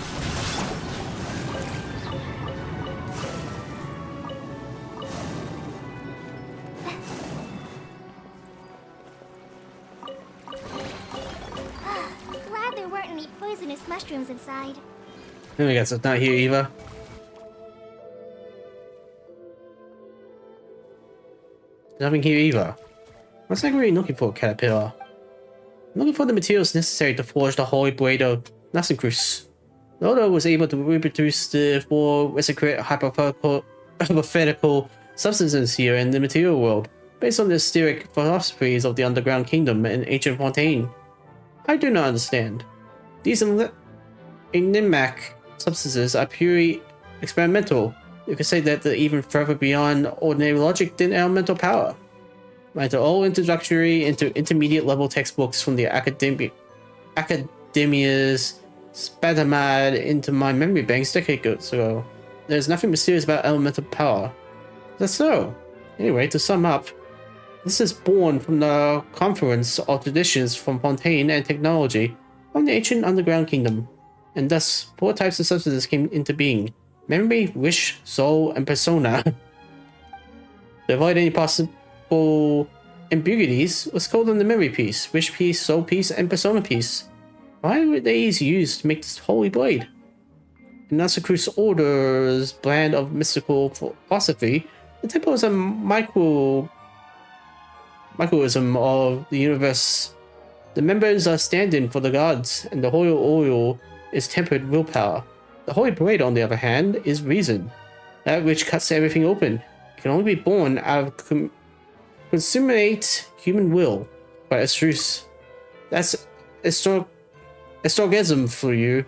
Glad there weren't any poisonous mushrooms inside. I guess it's not here either. Nothing here either. What's like really looking for, Caterpillar? I'm looking for the materials necessary to forge the holy blade of Nasacrus. Lodo was able to reproduce the four secret hypothetical substances here in the material world, based on the hysteric philosophies of the underground kingdom and ancient Fontaine. I do not understand. These enigmatic substances are purely experimental. You could say that they're even further beyond ordinary logic than elemental power. Right, they're all introductory into intermediate level textbooks from the academia's spatamad into my memory banks decades ago. There's nothing mysterious about elemental power. That's so. Anyway, to sum up, this is born from the confluence of traditions from Fontaine and technology from the ancient underground kingdom, and thus 4 types of substances came into being: memory, wish, soul, and persona. To avoid any possible ambiguities, let's call them the memory piece, wish piece, soul piece, and persona piece. Why were these used to make this holy blade? In Nasacru's Order's brand of mystical philosophy, the temple is a microism of the universe. The members are stand-in for the gods, and the holy oil is tempered willpower. The holy blade, on the other hand, is reason, that which cuts everything open. It can only be born out of consummate human will. But it's truth. That's estrogism for you.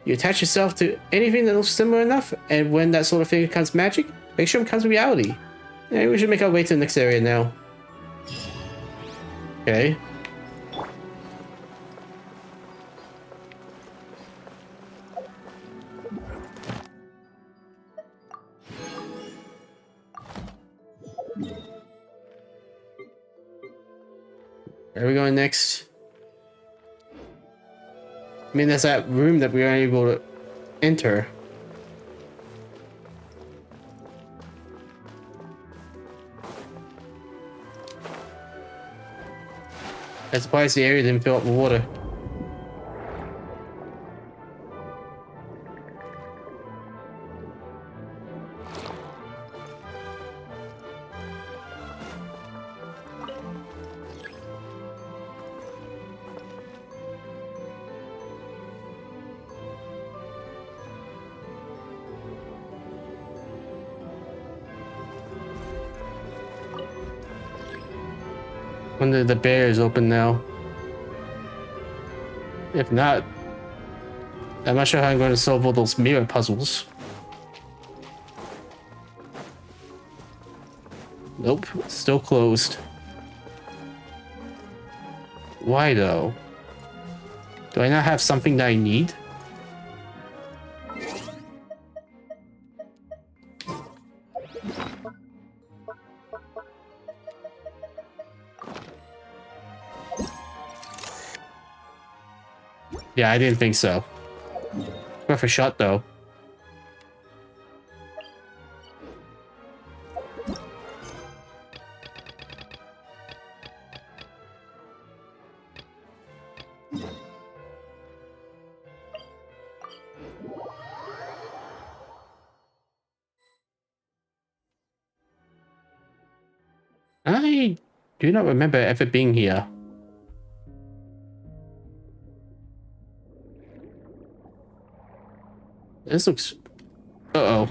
You attach yourself to anything that looks similar enough, and when that sort of thing becomes magic, make sure it becomes reality. Yeah, we should make our way to the next area now. Okay. Where are we going next? I mean, there's that room that we aren't able to enter. I'm surprised the area didn't fill up with water. Wonder if the bear is open now. If not, I'm not sure how I'm going to solve all those mirror puzzles. Nope, still closed. Why though? Do I not have something that I need? Yeah, I didn't think so. Worth a shot, though. I do not remember ever being here. This looks... Uh-oh.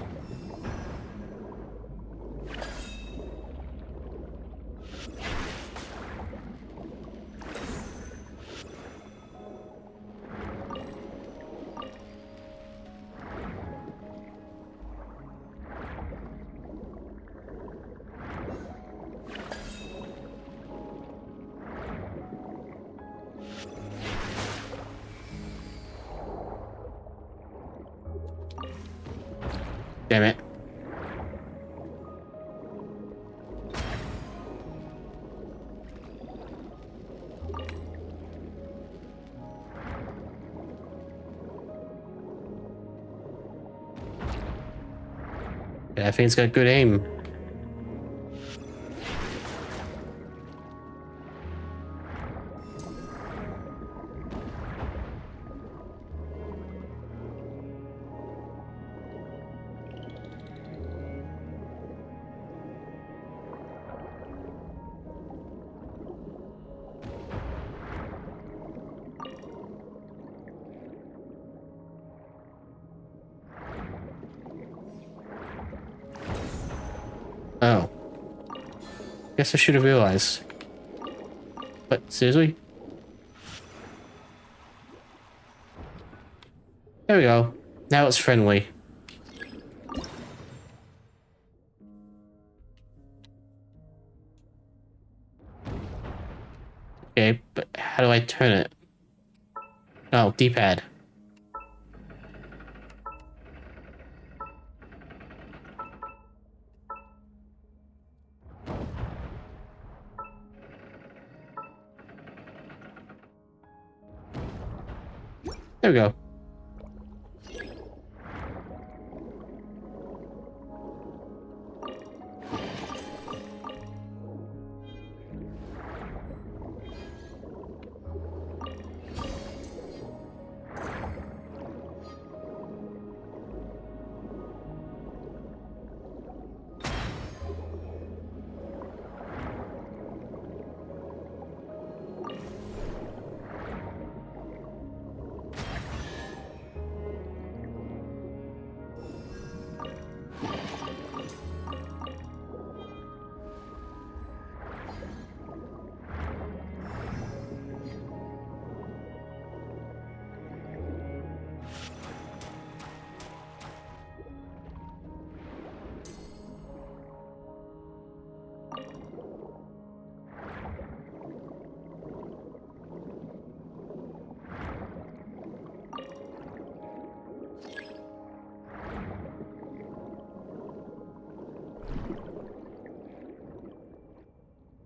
Damn it. Yeah, I think it's got good aim. Oh. Guess I should have realized. But seriously? There we go. Now it's friendly. Okay, but how do I turn it? Oh, D-pad. There we go.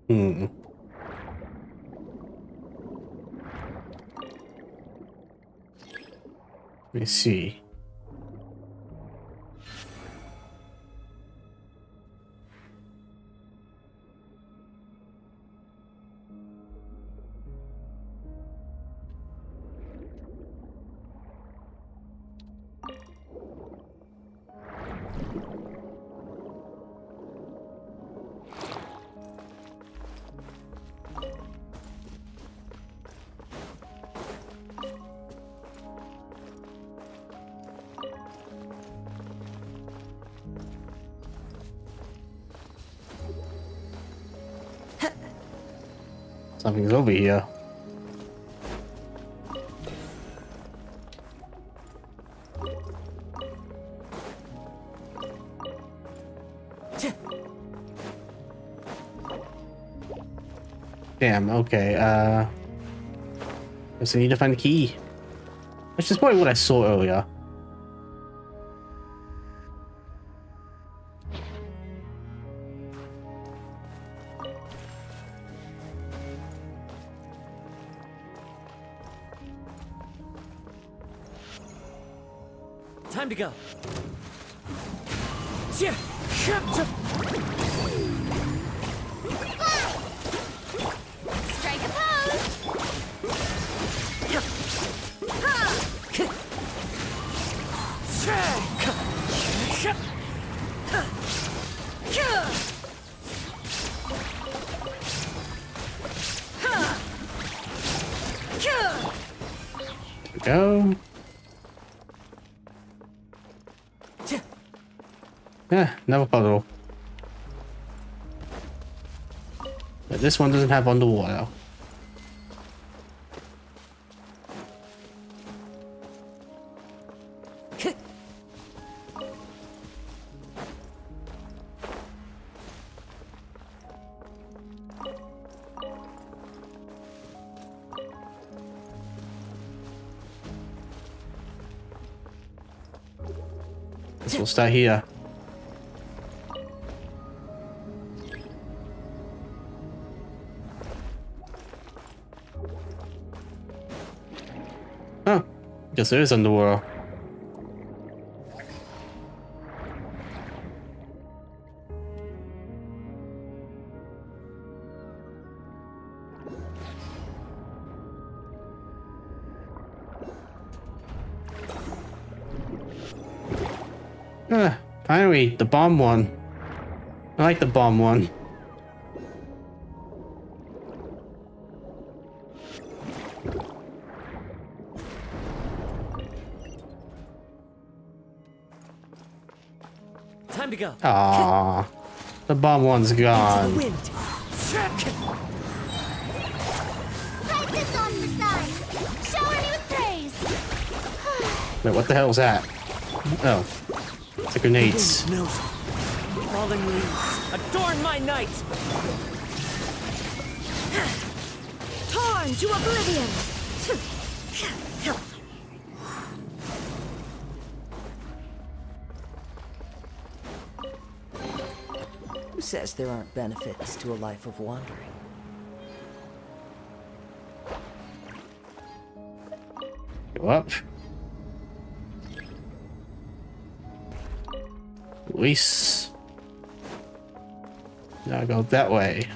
Hmm. Let me see. Something's over here. Damn, okay, guess I need to find the key. Which is probably what I saw earlier. Time to go. Strike a pose! There we go. Yeah, another puzzle. But this one doesn't have underwater. Guess we'll start here. Oh, guess there is underwater. Finally, the bomb one. I like the bomb one. Time to go. Ah, the bomb one's Into the gone. wind. Write this on the side! Shower me with praise! Wait, what the hell is that? Oh, it's the grenades. Wind knows. Falling leaves adorn my night. Torn to oblivion! Who says there aren't benefits to a life of wandering? Go up. Release. Now go that way.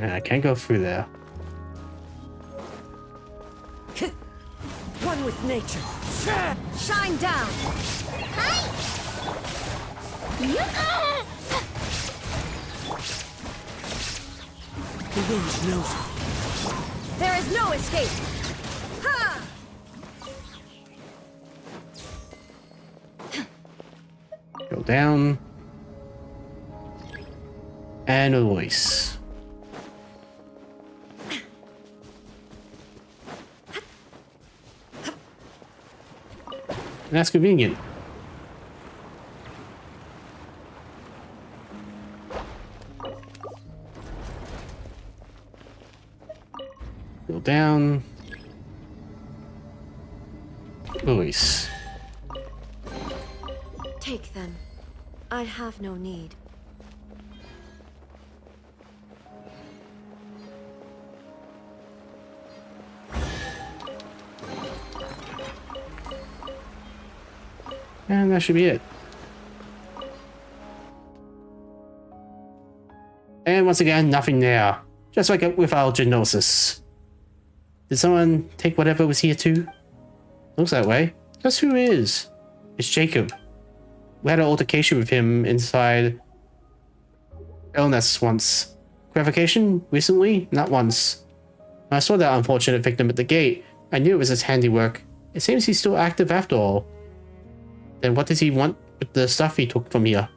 I can't go through there. One with nature. Shine down! Hi! The wind knows. There is no escape! Ha! Go down. And release. That's convenient. Go down. Release. Take them. I have no need. And that should be it. And once again, nothing there. Just like with our Genosis. Did someone take whatever was here too? Looks that way. Guess who is? It's Jacob. We had an altercation with him inside Elness once. Gratification? Recently? Not once. When I saw that unfortunate victim at the gate, I knew it was his handiwork. It seems he's still active after all. Then what does he want with the stuff he took from here?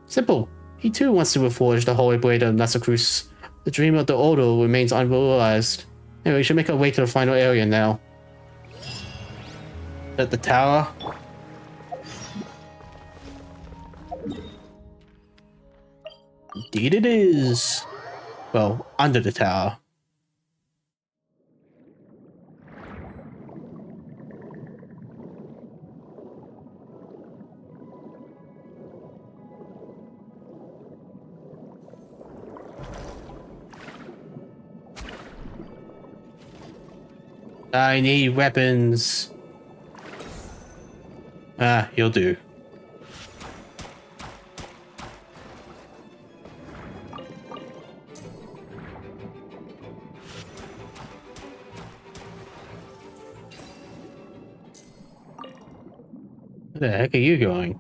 Simple. He too wants to reforge the Holy Blade of Nasacruz. The dream of the Ordo remains unrealized. Anyway, we should make our way to the final area now. At the tower. Indeed it is. Well, under the tower. I need weapons. Ah, you'll do. Where the heck are you going?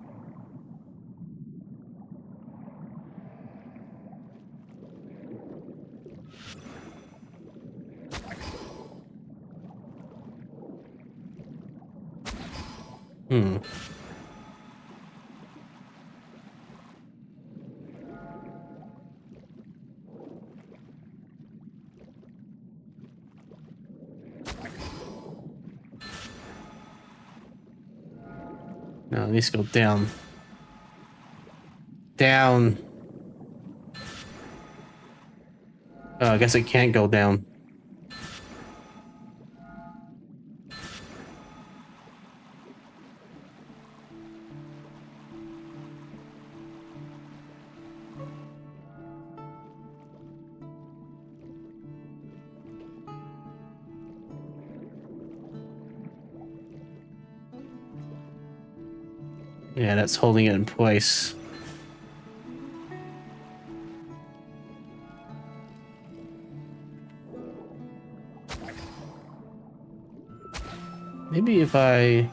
Hmm. No, it needs to go down. Down. Oh, I guess it can't go down. Yeah, that's holding it in place. Maybe if I...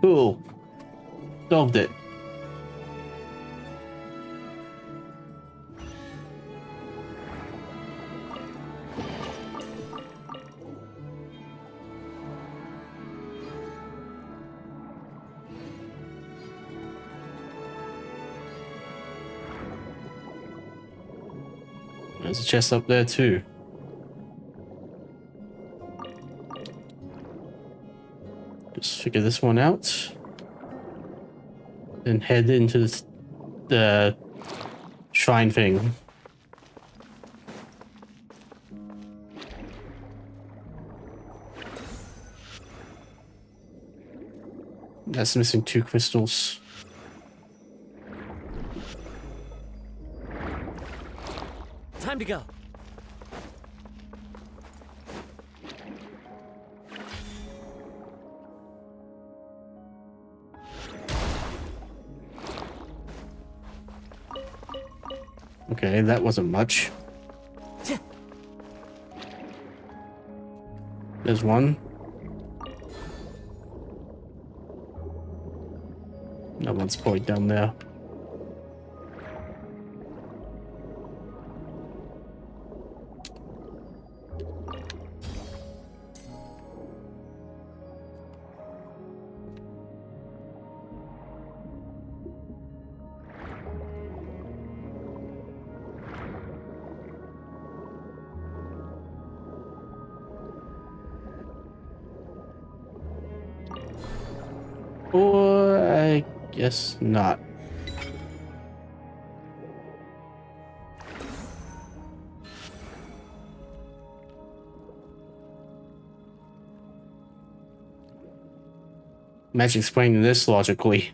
Cool. Solved it. There's a chest up there too. Just figure this one out. Then head into the shrine thing. That's missing 2 crystals. Time to go. Okay, that wasn't much. There's one. That one's probably down there. Or I guess not. Imagine explaining this logically.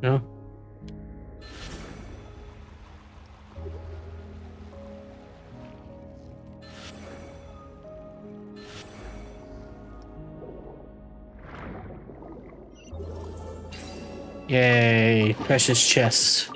No? Yay, precious chest.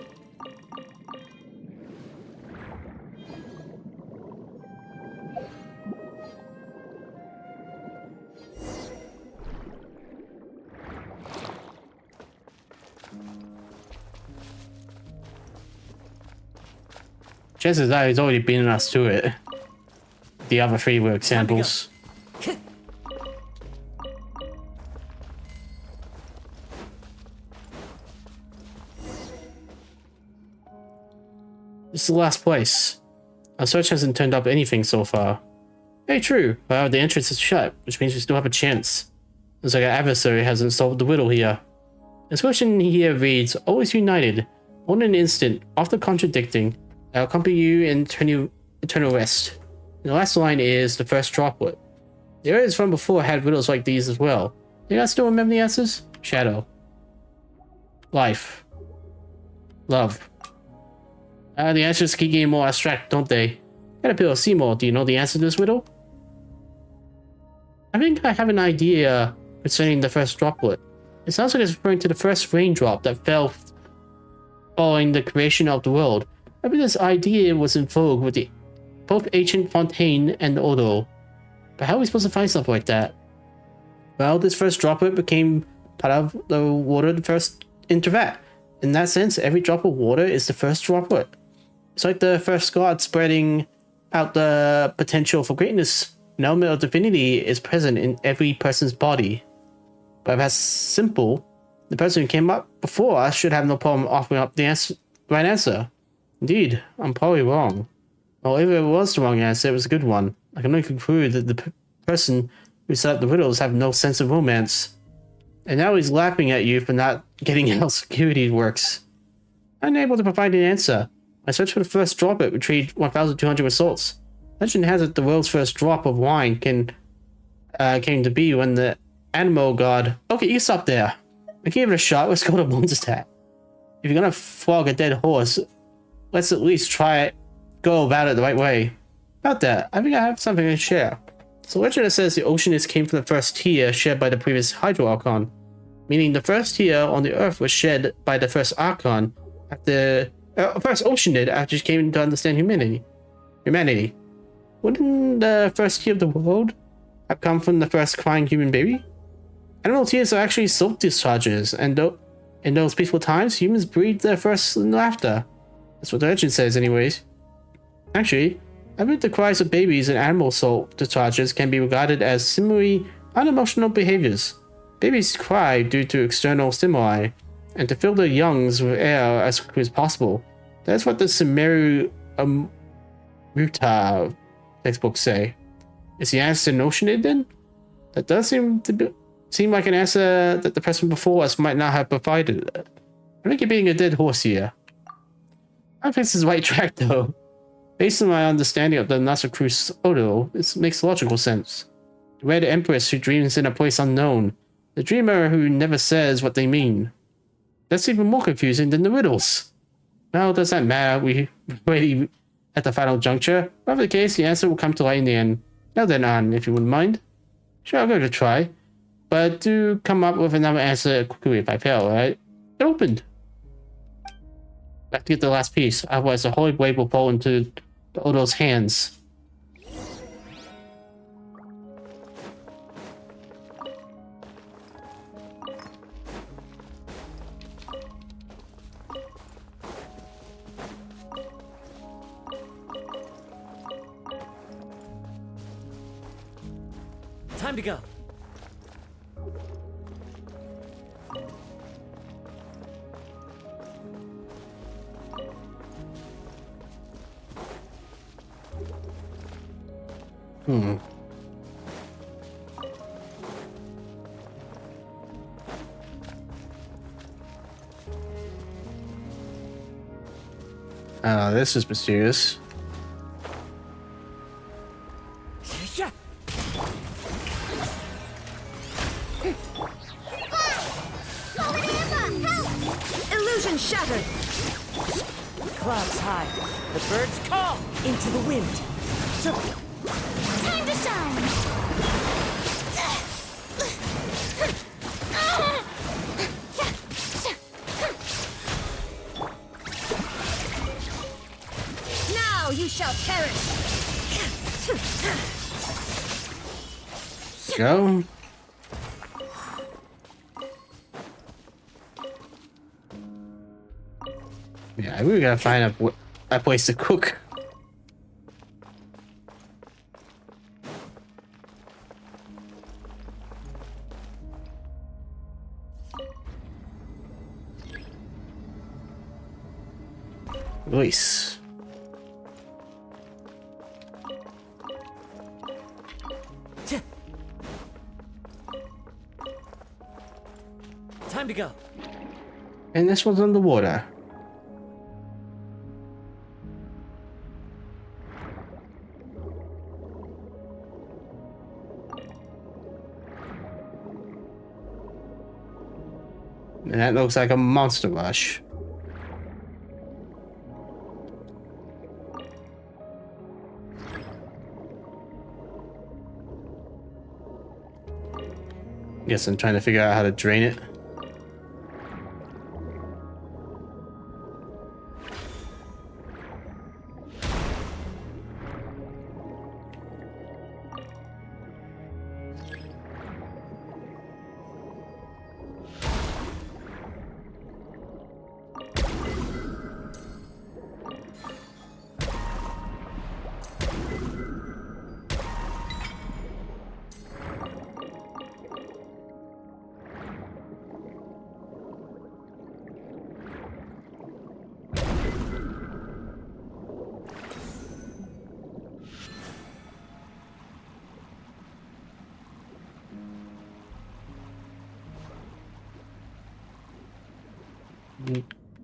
Chances are he's already beaten us to it. The other three were examples. This is the last place. Our search hasn't turned up anything so far. Very true, but the entrance is shut, which means we still have a chance. Looks like our adversary hasn't solved the riddle here. This question here reads, always united, on an instant, often contradicting, I'll accompany you in eternal rest. And the last line is the first droplet. The areas from before had riddles like these as well. Do you guys still remember the answers? Shadow. Life. Love. The answers keep getting more abstract, don't they? Caterpillar Seymour, do you know the answer to this riddle? I think I have an idea concerning the first droplet. It sounds like it's referring to the first raindrop that fell following the creation of the world. Maybe this idea was in vogue with both ancient Fontaine and Odo. But how are we supposed to find stuff like that? Well, this first droplet became part of the water first interact. In that sense, every drop of water is the first droplet. It's like the first god spreading out the potential for greatness. An element of divinity is present in every person's body. But if that's simple, the person who came up before us should have no problem offering up the right answer. Indeed, I'm probably wrong. Well, if it was the wrong answer, it was a good one. I can only conclude that the person who set up the riddles have no sense of romance. And now he's laughing at you for not getting how security works. Unable to provide an answer. My search for the first droplet retrieved 1,200 results. Legend has it the world's first drop of wine came to be when the animal god... Okay, you stop there. I gave it a shot. Let's go to Monster's Hat. If you're gonna flog a dead horse, let's at least go about it the right way. About that, I think I have something to share. So legend says the oceanist came from the first tear shed by the previous Hydro Archon, meaning the first tear on the earth was shed by the first Archon after first ocean did after she came to understand humanity. Wouldn't the first tear of the world have come from the first crying human baby? Animal tears are actually soap discharges, and in those peaceful times, humans breathed their first laughter. That's what the legend says anyways. Actually, I believe the cries of babies and animal soap discharges can be regarded as similarly unemotional behaviors. Babies cry due to external stimuli, and to fill their youngs with air as quickly as possible. That's what the Sumeru Ruta textbooks say. Is the answer notioned then? That does seem like an answer that the person before us might not have provided. I think you're being a dead horse here. I think this is the right track though. Based on my understanding of the Nasa Cruz Odo, this makes logical sense. The Red Empress who dreams in a place unknown. The dreamer who never says what they mean. That's even more confusing than the riddles. Well, does that matter? We already at the final juncture. Whatever the case, the answer will come to light in the end. Now then, on, if you wouldn't mind. Sure, I'll give it a try. But do come up with another answer quickly if I fail, alright? It opened. I have to get the last piece, otherwise the holy blade will fall into Odo's hands. Time to go. This is mysterious. Yeah. Illusion shattered. Clouds high. The birds call. Into the wind. Time to shine! Now you shall perish. Go. Yeah, I really gotta find a place to cook. Nice. Time to go. And this one's underwater. And that looks like a monster rush. Guess I'm trying to figure out how to drain it.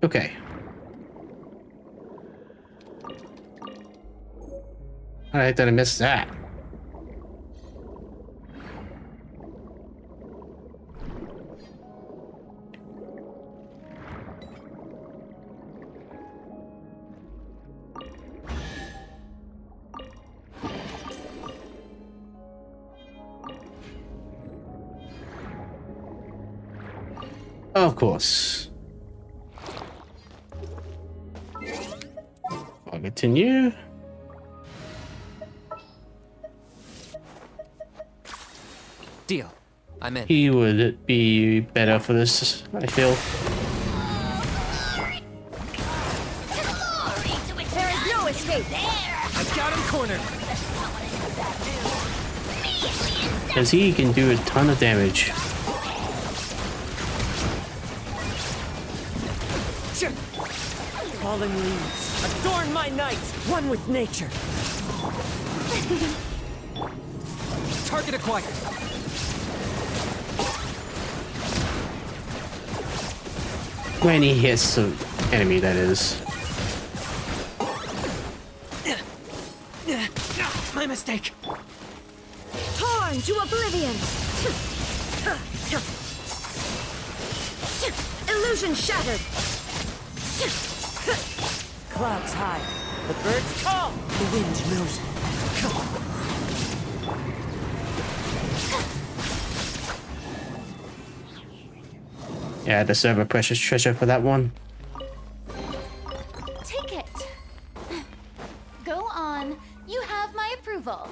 Okay. Alright, then I missed that. Of course. I'll continue. Deal. I'm in. He would be better for this, I feel. There is no escape. I've got him cornered. Because he can do a ton of damage. Falling leaves. Adorn my night. One with nature. Target acquired. When he hits the enemy, that is. My mistake. Torn to oblivion. Illusion shattered. Clouds high. The birds call. The wind knows me. Yeah, I deserve a precious treasure for that one. Take it. Go on. You have my approval.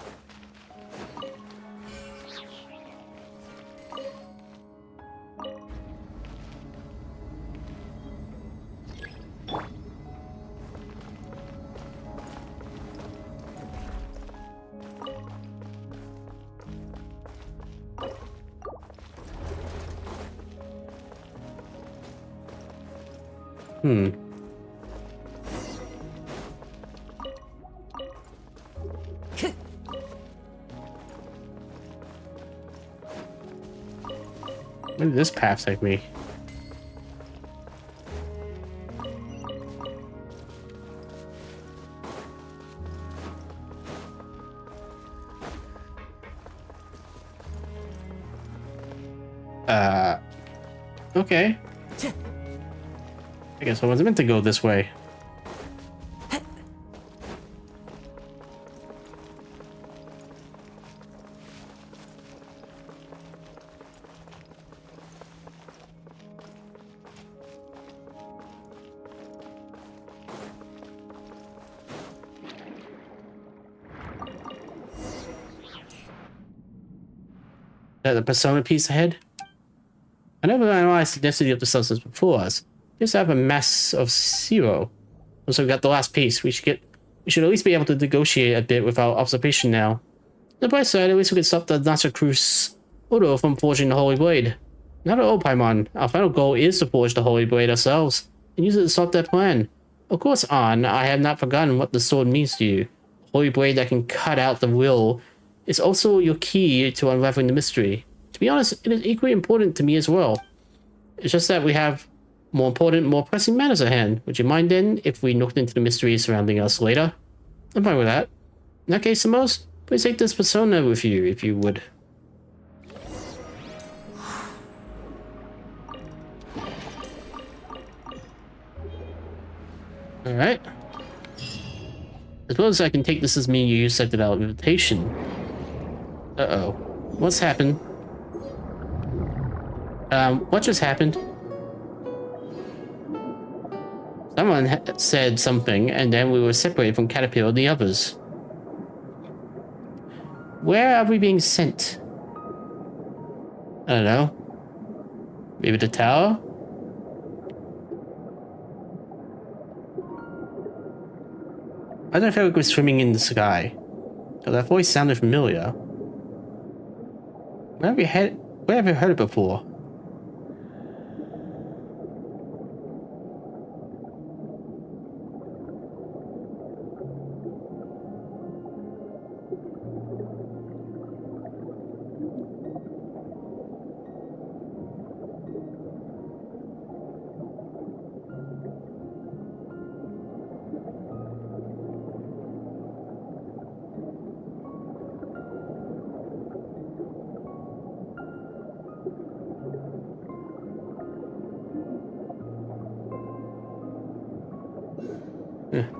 Hmm. Where did this path take me? Okay. I guess I wasn't meant to go this way. Is that the persona piece ahead? I never analyzed the density of the substance before us. We just have a mass of 0. Also, we got the last piece. We should at least be able to negotiate a bit with our observation now. On the bright side, at least we can stop the Nasa Cruz Odo from forging the Holy Blade. Not at all, Paimon. Our final goal is to forge the Holy Blade ourselves, and use it to stop their plan. Of course, An, I have not forgotten what the sword means to you. The Holy Blade that can cut out the will is also your key to unraveling the mystery. To be honest, it is equally important to me as well. It's just that we have more important, more pressing matters at hand. Would you mind then if we looked into the mysteries surrounding us later? I'm fine with that. In that case, Samos, please take this persona with you, if you would. Alright. As well as I can take this as meaning you accepted our invitation. Uh-oh. What's happened? What just happened? Someone said something, and then we were separated from Caterpillar and the others. Where are we being sent? I don't know. Maybe the tower? I don't feel like we're swimming in the sky. Oh, that voice sounded familiar. Where have we heard it before?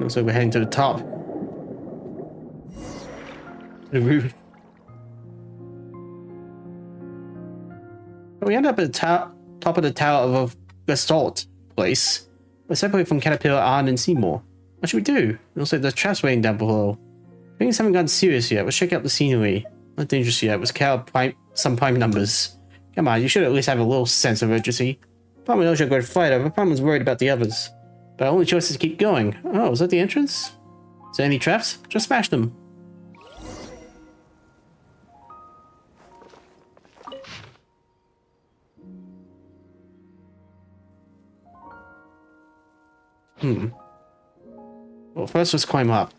Looks like we're heading to the top. The roof. We end up at the top of the tower of a basalt place. We're separated from Caterpillar, Arn, and Seymour. What should we do? It looks like there's traps waiting down below. Things haven't gotten serious yet. Let's check out the scenery. Not dangerous yet. Let's count some prime numbers. Come on, you should at least have a little sense of urgency. Palmer knows you're a great fighter, but Palmer's worried about the others. But our only choice is to keep going. Oh, is that the entrance? Is there any traps? Just smash them. Well, first let's climb up.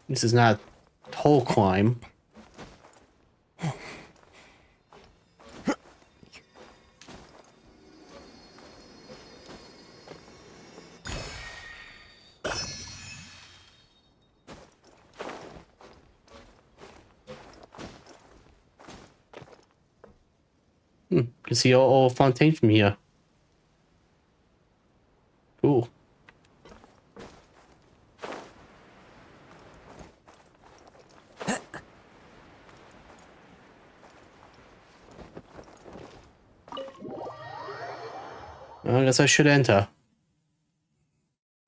This is not a whole climb. You can see all Fontaine from here. Cool. I guess I should enter.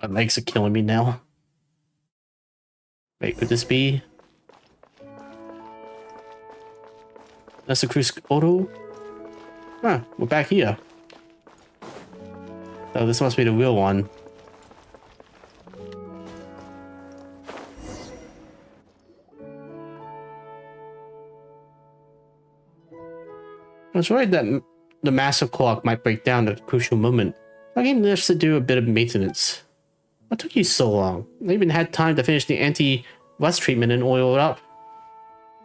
My legs are killing me now. Wait, could this be? That's the cruise auto? Huh, we're back here. Oh, this must be the real one. I was worried that the master clock might break down at a crucial moment. I came to to do a bit of maintenance. What took you so long? I even had time to finish the anti-rust treatment and oil it up.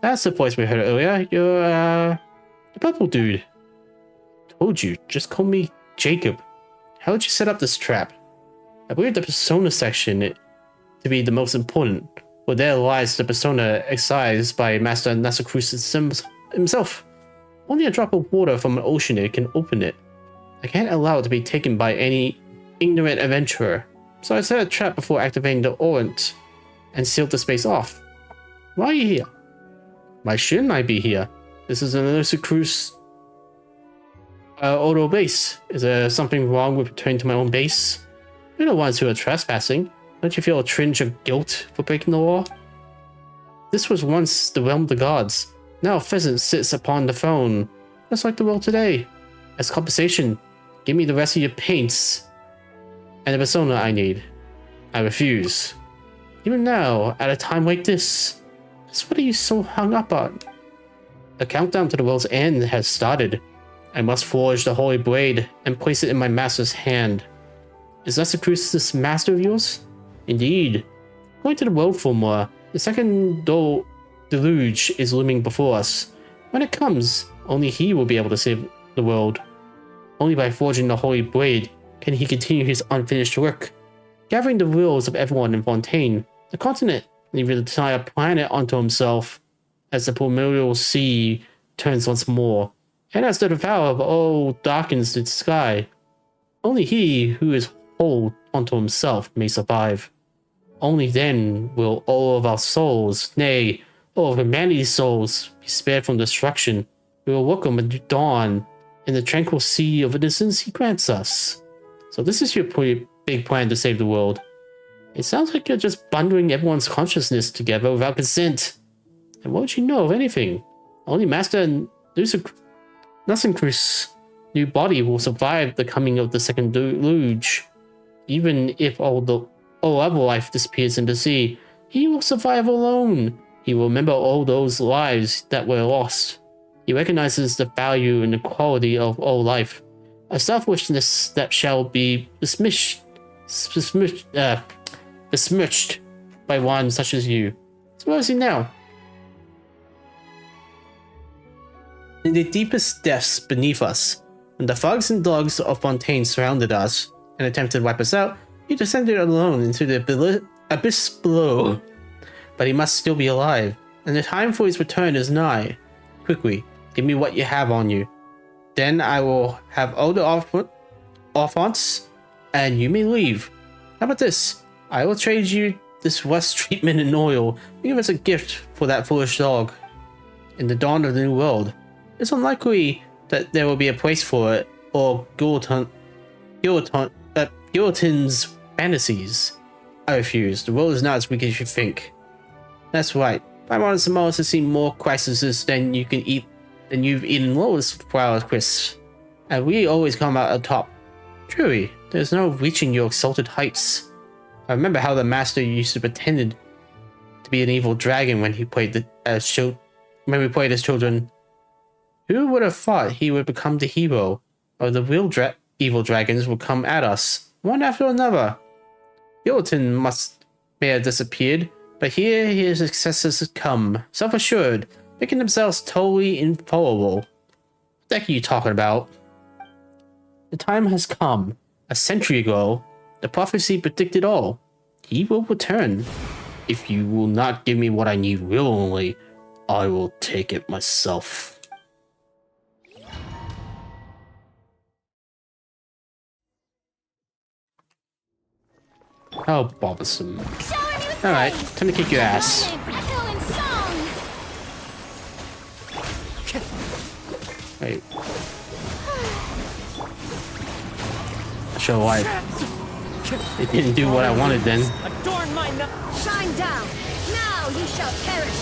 That's the voice we heard earlier. You're, the purple dude. Told you, just call me Jacob. How did you set up this trap? I believe the persona section to be the most important, for there lies the persona excised by Master Nasacruz himself. Only a drop of water from an ocean can open it. I can't allow it to be taken by any ignorant adventurer, so I set a trap before activating the Orient and sealed the space off. Why are you here? Why shouldn't I be here? This is an Nasacruz auto base. Is there something wrong with returning to my own base? You're the ones who are trespassing. Don't you feel a twinge of guilt for breaking the law? This was once the realm of the gods. Now a pheasant sits upon the throne, just like the world today. As compensation, give me the rest of your paints and the persona I need. I refuse. Even now, at a time like this, just what are you so hung up on? The countdown to the world's end has started. I must forge the holy blade and place it in my master's hand. Is Nasacruz this master of yours? Indeed. According to the world formula, the second deluge is looming before us. When it comes, only he will be able to save the world. Only by forging the holy blade can he continue his unfinished work. Gathering the wills of everyone in Fontaine, the continent, and even the entire planet onto himself, as the primordial sea turns once more, and as the power of all darkens the sky. Only he who is whole unto himself may survive. Only then will all of our souls, nay, all of humanity's souls, be spared from destruction. We will welcome a new dawn in the tranquil sea of innocence he grants us. So this is your big plan to save the world. It sounds like you're just bundling everyone's consciousness together without consent. And what would you know of anything? Only Master Nasacruz's new body will survive the coming of the second deluge. Even if all other life disappears in the sea, he will survive alone. He will remember all those lives that were lost. He recognizes the value and the quality of all life, a selfishness that shall be besmirched by one such as you. So where is he now? In the deepest depths beneath us, when the thugs and dogs of Fontaine surrounded us and attempted to wipe us out, he descended alone into the abyss below. But he must still be alive, and the time for his return is nigh. Quickly, give me what you have on you. Then I will have all the offense, and you may leave. How about this? I will trade you this rust treatment and oil, and give us a gift for that foolish dog. In the dawn of the new world, it's unlikely that there will be a place for it, or Guillotin's fantasies. I refuse. The world is not as weak as you think. That's right. Paimon Samoas has seen more crises than you've eaten Lotus flower crisps. And we always come out on top. Truly, there's no reaching your exalted heights. I remember how the master used to pretend to be an evil dragon when he played as children. Who would have thought he would become the hero, or the real evil dragons would come at us, one after another? Guillotin may have disappeared, but here his successors come, self-assured, making themselves totally infallible. What the heck are you talking about? The time has come. A century ago, the prophecy predicted all. He will return. If you will not give me what I need willingly, I will take it myself. How bothersome. Alright, time to kick your ass. Wait. Sure why. It didn't do what I wanted then. Adorn my Shine down! Now you shall perish!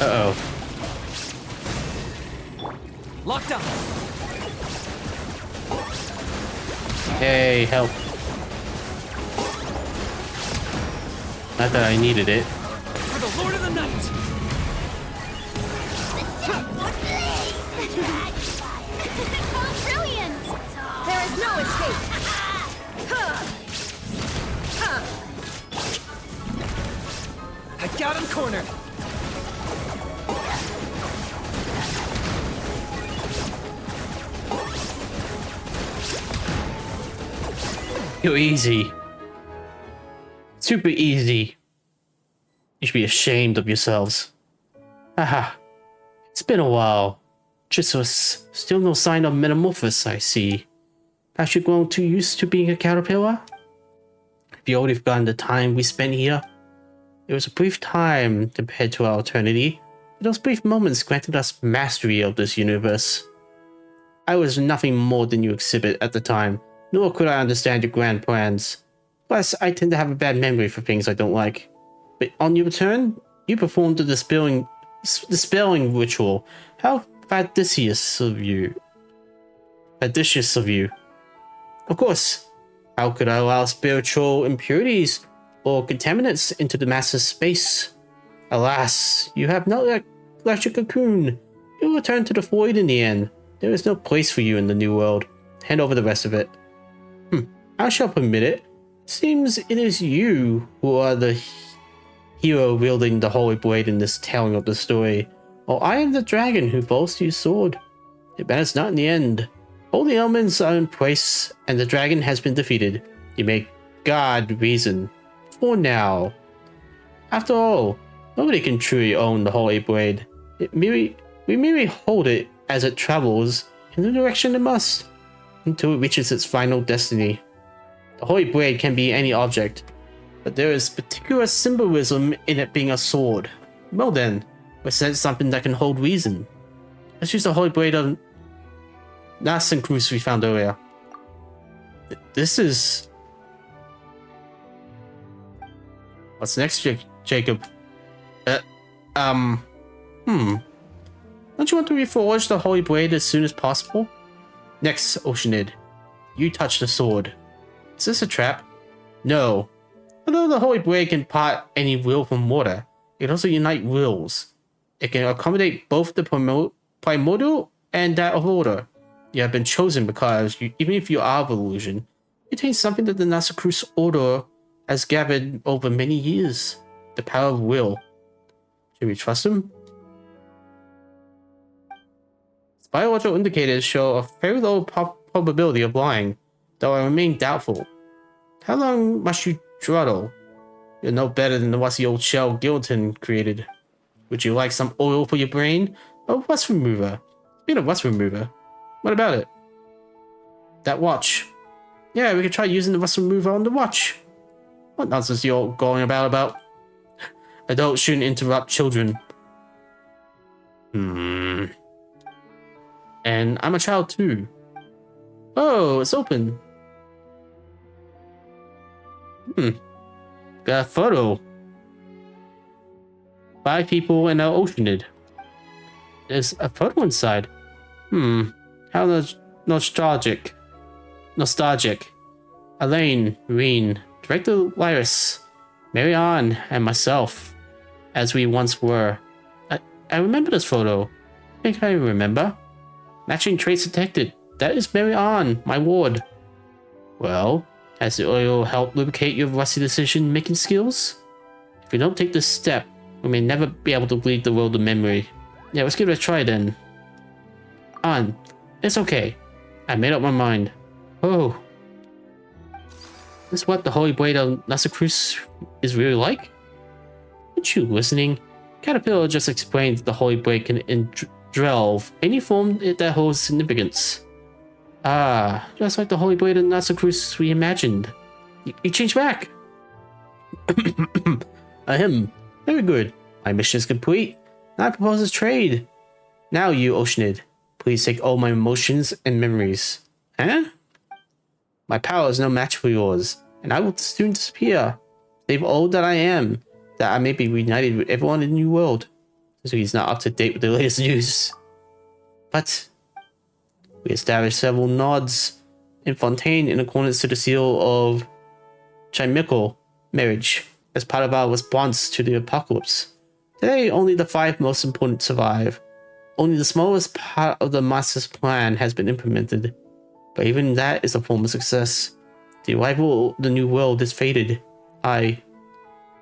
Uh-oh. Locked up. Hey, help. Not that I needed it. For the Lord of the Night. Oh, brilliant! There is no escape! I got him cornered. You're easy. Super easy. You should be ashamed of yourselves. Haha. It's been a while. Just was still no sign of metamorphosis, I see. Perhaps you've grown too used to being a caterpillar? Have you already forgotten the time we spent here? It was a brief time compared to our eternity, but those brief moments granted us mastery of this universe. I was nothing more than you exhibit at the time, nor could I understand your grand plans. Plus, I tend to have a bad memory for things I don't like. But on your return, you performed the dispelling ritual. How fastidious of you. Fastidious of you. Of course, how could I allow spiritual impurities or contaminants into the master's space? Alas, you have not left your cocoon. You'll return to the void in the end. There is no place for you in the new world. Hand over the rest of it. I shall permit it. Seems it is you who are the hero wielding the holy blade in this telling of the story, while I am the dragon who falls to your sword. It matters not in the end. All the elements are in place, and the dragon has been defeated. You may guard reason. For now. After all, nobody can truly own the holy blade. We merely hold it as it travels in the direction it must, until it reaches its final destiny. The holy blade can be any object, but there is particular symbolism in it being a sword. Well then, let's set something that can hold reason. Let's use the holy blade of Nascent Cruise we found earlier. This is... What's next, Jacob? Don't you want to reforge the holy blade as soon as possible? Next, Oceanid. You touch the sword. Is this a trap? No. Although the holy blade can part any will from water, it can also unite wills. It can accommodate both the primordial and that of order. You have been chosen because, even if you are of illusion, it contains something that the Nasacruz Order has gathered over many years. The power of will. Should we trust him? Biological indicators show a very low probability of lying, though I remain doubtful. How long must you dawdle? You're no better than the rusty old shell Gilton created. Would you like some oil for your brain? A rust remover. Speaking of rust remover, what about it? That watch. Yeah, we could try using the rust remover on the watch. What nonsense you're going about? Adults shouldn't interrupt children. And I'm a child too. Oh, it's open. Got a photo. 5 people in our Oceanid. There's a photo inside. How nostalgic. Elaine, Reen, Director Lyris, Marianne, and myself, as we once were. I remember this photo. I think I remember. Matching traits detected. That is Marianne, my ward. Well, has the oil helped lubricate your rusty decision-making skills? If we don't take this step, we may never be able to lead the world of memory. Yeah, let's give it a try then. It's okay. I made up my mind. Oh. Is this what the Holy Blade of Nasacruz is really like? Aren't you listening? Caterpillar just explained that the Holy Blade can indwell any form that holds significance. Ah, just like the Holy Blade of Nasacruz we imagined. You changed back. Ahem. Very good. My mission is complete. Now I propose a trade. Now you, Oceanid, please take all my emotions and memories. Huh? My power is no match for yours, and I will soon disappear. Save all that I am, that I may be reunited with everyone in the new world. So he's not up to date with the latest news. But we established several nods in Fontaine in accordance to the seal of chimical marriage as part of our response to the apocalypse. Today, only the 5 most important survive. Only the smallest part of the master's plan has been implemented, but even that is a form of success. The arrival of the new world is fated. I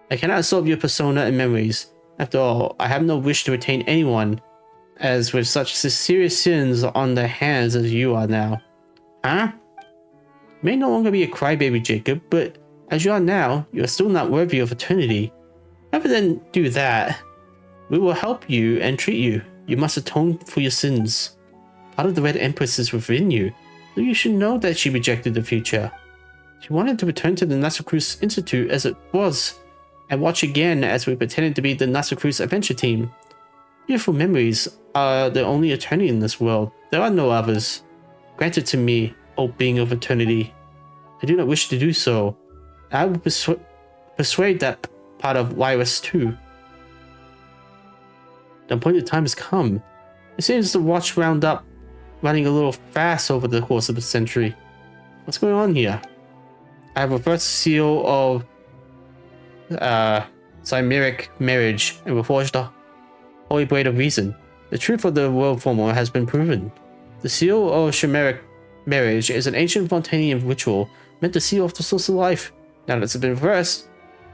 cannot absorb your persona and memories. After all, I have no wish to retain anyone, as with such serious sins on their hands as you are now. Huh? You may no longer be a crybaby, Jacob, but as you are now, you are still not worthy of eternity. Rather than do that, we will help you and treat you. You must atone for your sins. Part of the Red Empress is within you, so you should know that she rejected the future. She wanted to return to the Nasa Cruz Institute as it was, and watch again as we pretended to be the Nasa Cruz Adventure Team. Beautiful memories are the only eternity in this world. There are no others. Granted to me, O being of eternity. I do not wish to do so. I will persuade that part of Virus too. The appointed time has come. It seems the watch round up running a little fast over the course of the century. What's going on here? I have reversed the seal of chimeric marriage and reforged the holy blade of reason. The truth of the world formula has been proven. The seal of chimeric marriage is an ancient Fontanian ritual meant to seal off the source of life. Now that it's been reversed,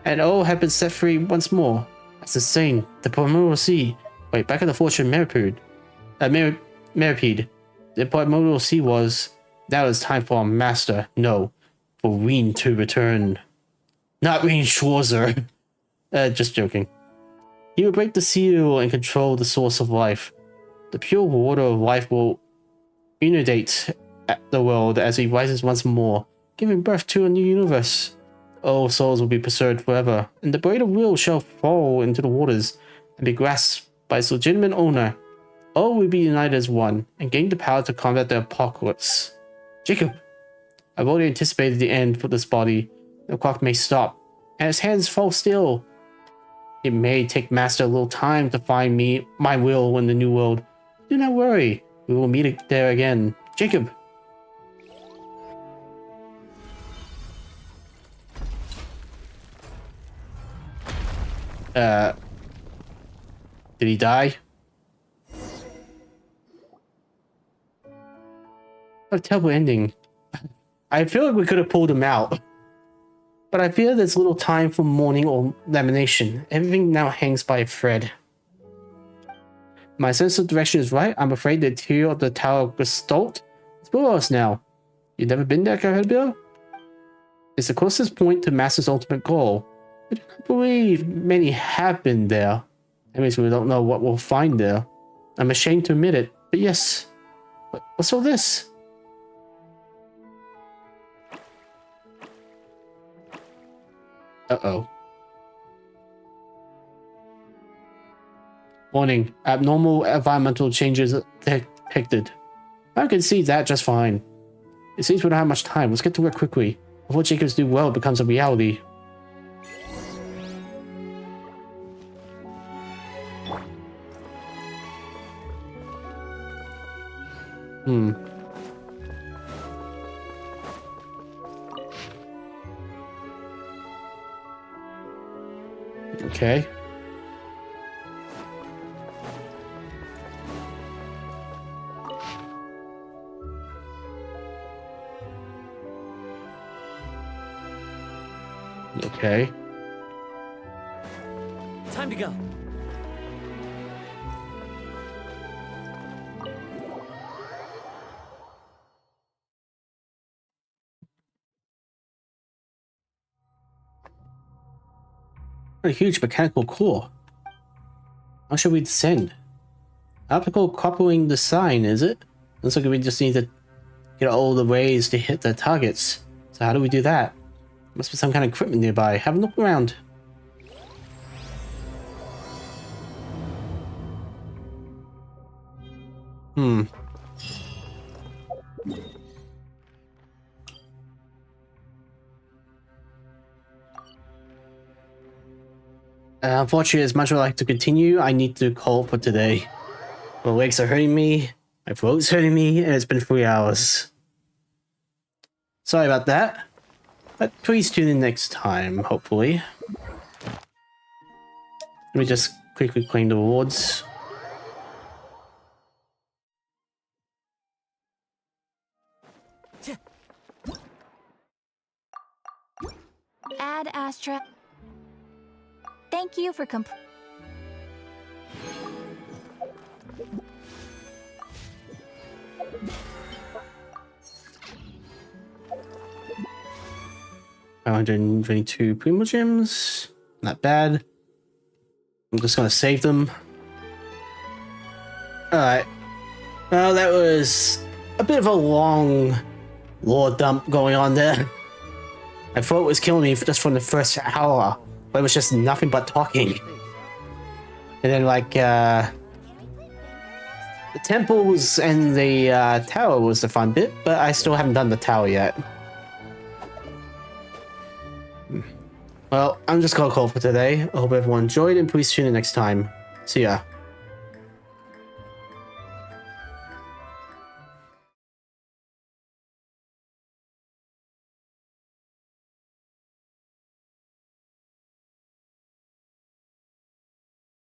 and all have been set free once more. That's insane. The primordial sea. Wait, back at the Fortune Meripede. Meripede. The primordial sea was. Now it's time for our master. No, for Ween to return. Not Ween Schwarzer. Just joking. He will break the seal and control the source of life. The pure water of life will inundate the world as he rises once more, giving birth to a new universe. All souls will be preserved forever, and the blade of will shall fall into the waters and be grasped by its legitimate owner. All will be united as one, and gain the power to combat the apocalypse. Jacob, I've already anticipated the end for this body. The clock may stop, and its hands fall still. It may take Master a little time to find my will in the new world. Do not worry, we will meet there again. Jacob! Did he die? What a terrible ending. I feel like we could have pulled him out. But I fear there's little time for mourning or lamentation. Everything now hangs by a thread. My sense of direction is right. I'm afraid the interior of the Tower of Gestalt is below us now. You've never been there, Carabio? It's the closest point to Master's ultimate goal. I do not believe many have been there. That means we don't know what we'll find there. I'm ashamed to admit it, but yes. What's all this? Uh-oh. Warning. Abnormal environmental changes detected. I can see that just fine. It seems we don't have much time. Let's get to work quickly, before Jacob's new world becomes a reality. Okay. Okay. Time to go. What a huge mechanical core. How should we descend? Optical coupling the sign, is it? Looks like we just need to get all the ways to hit the targets. So how do we do that? Must be some kind of equipment nearby. Have a look around. Unfortunately, as much as I like to continue, I need to call for today. My legs are hurting me, my throat's hurting me, and it's been 3 hours. Sorry about that, but please tune in next time, hopefully. Let me just quickly claim the rewards. Ad Astra. Thank you for $522 Primo Gems. Not bad. I'm just gonna save them. Alright. Well, that was a bit of a long lore dump going on there. I thought it was killing me just from the first hour, but it was just nothing but talking. And then, like, the temples and the tower was the fun bit, but I still haven't done the tower yet. Well, I'm just gonna call for today. I hope everyone enjoyed, and please tune in next time. See ya.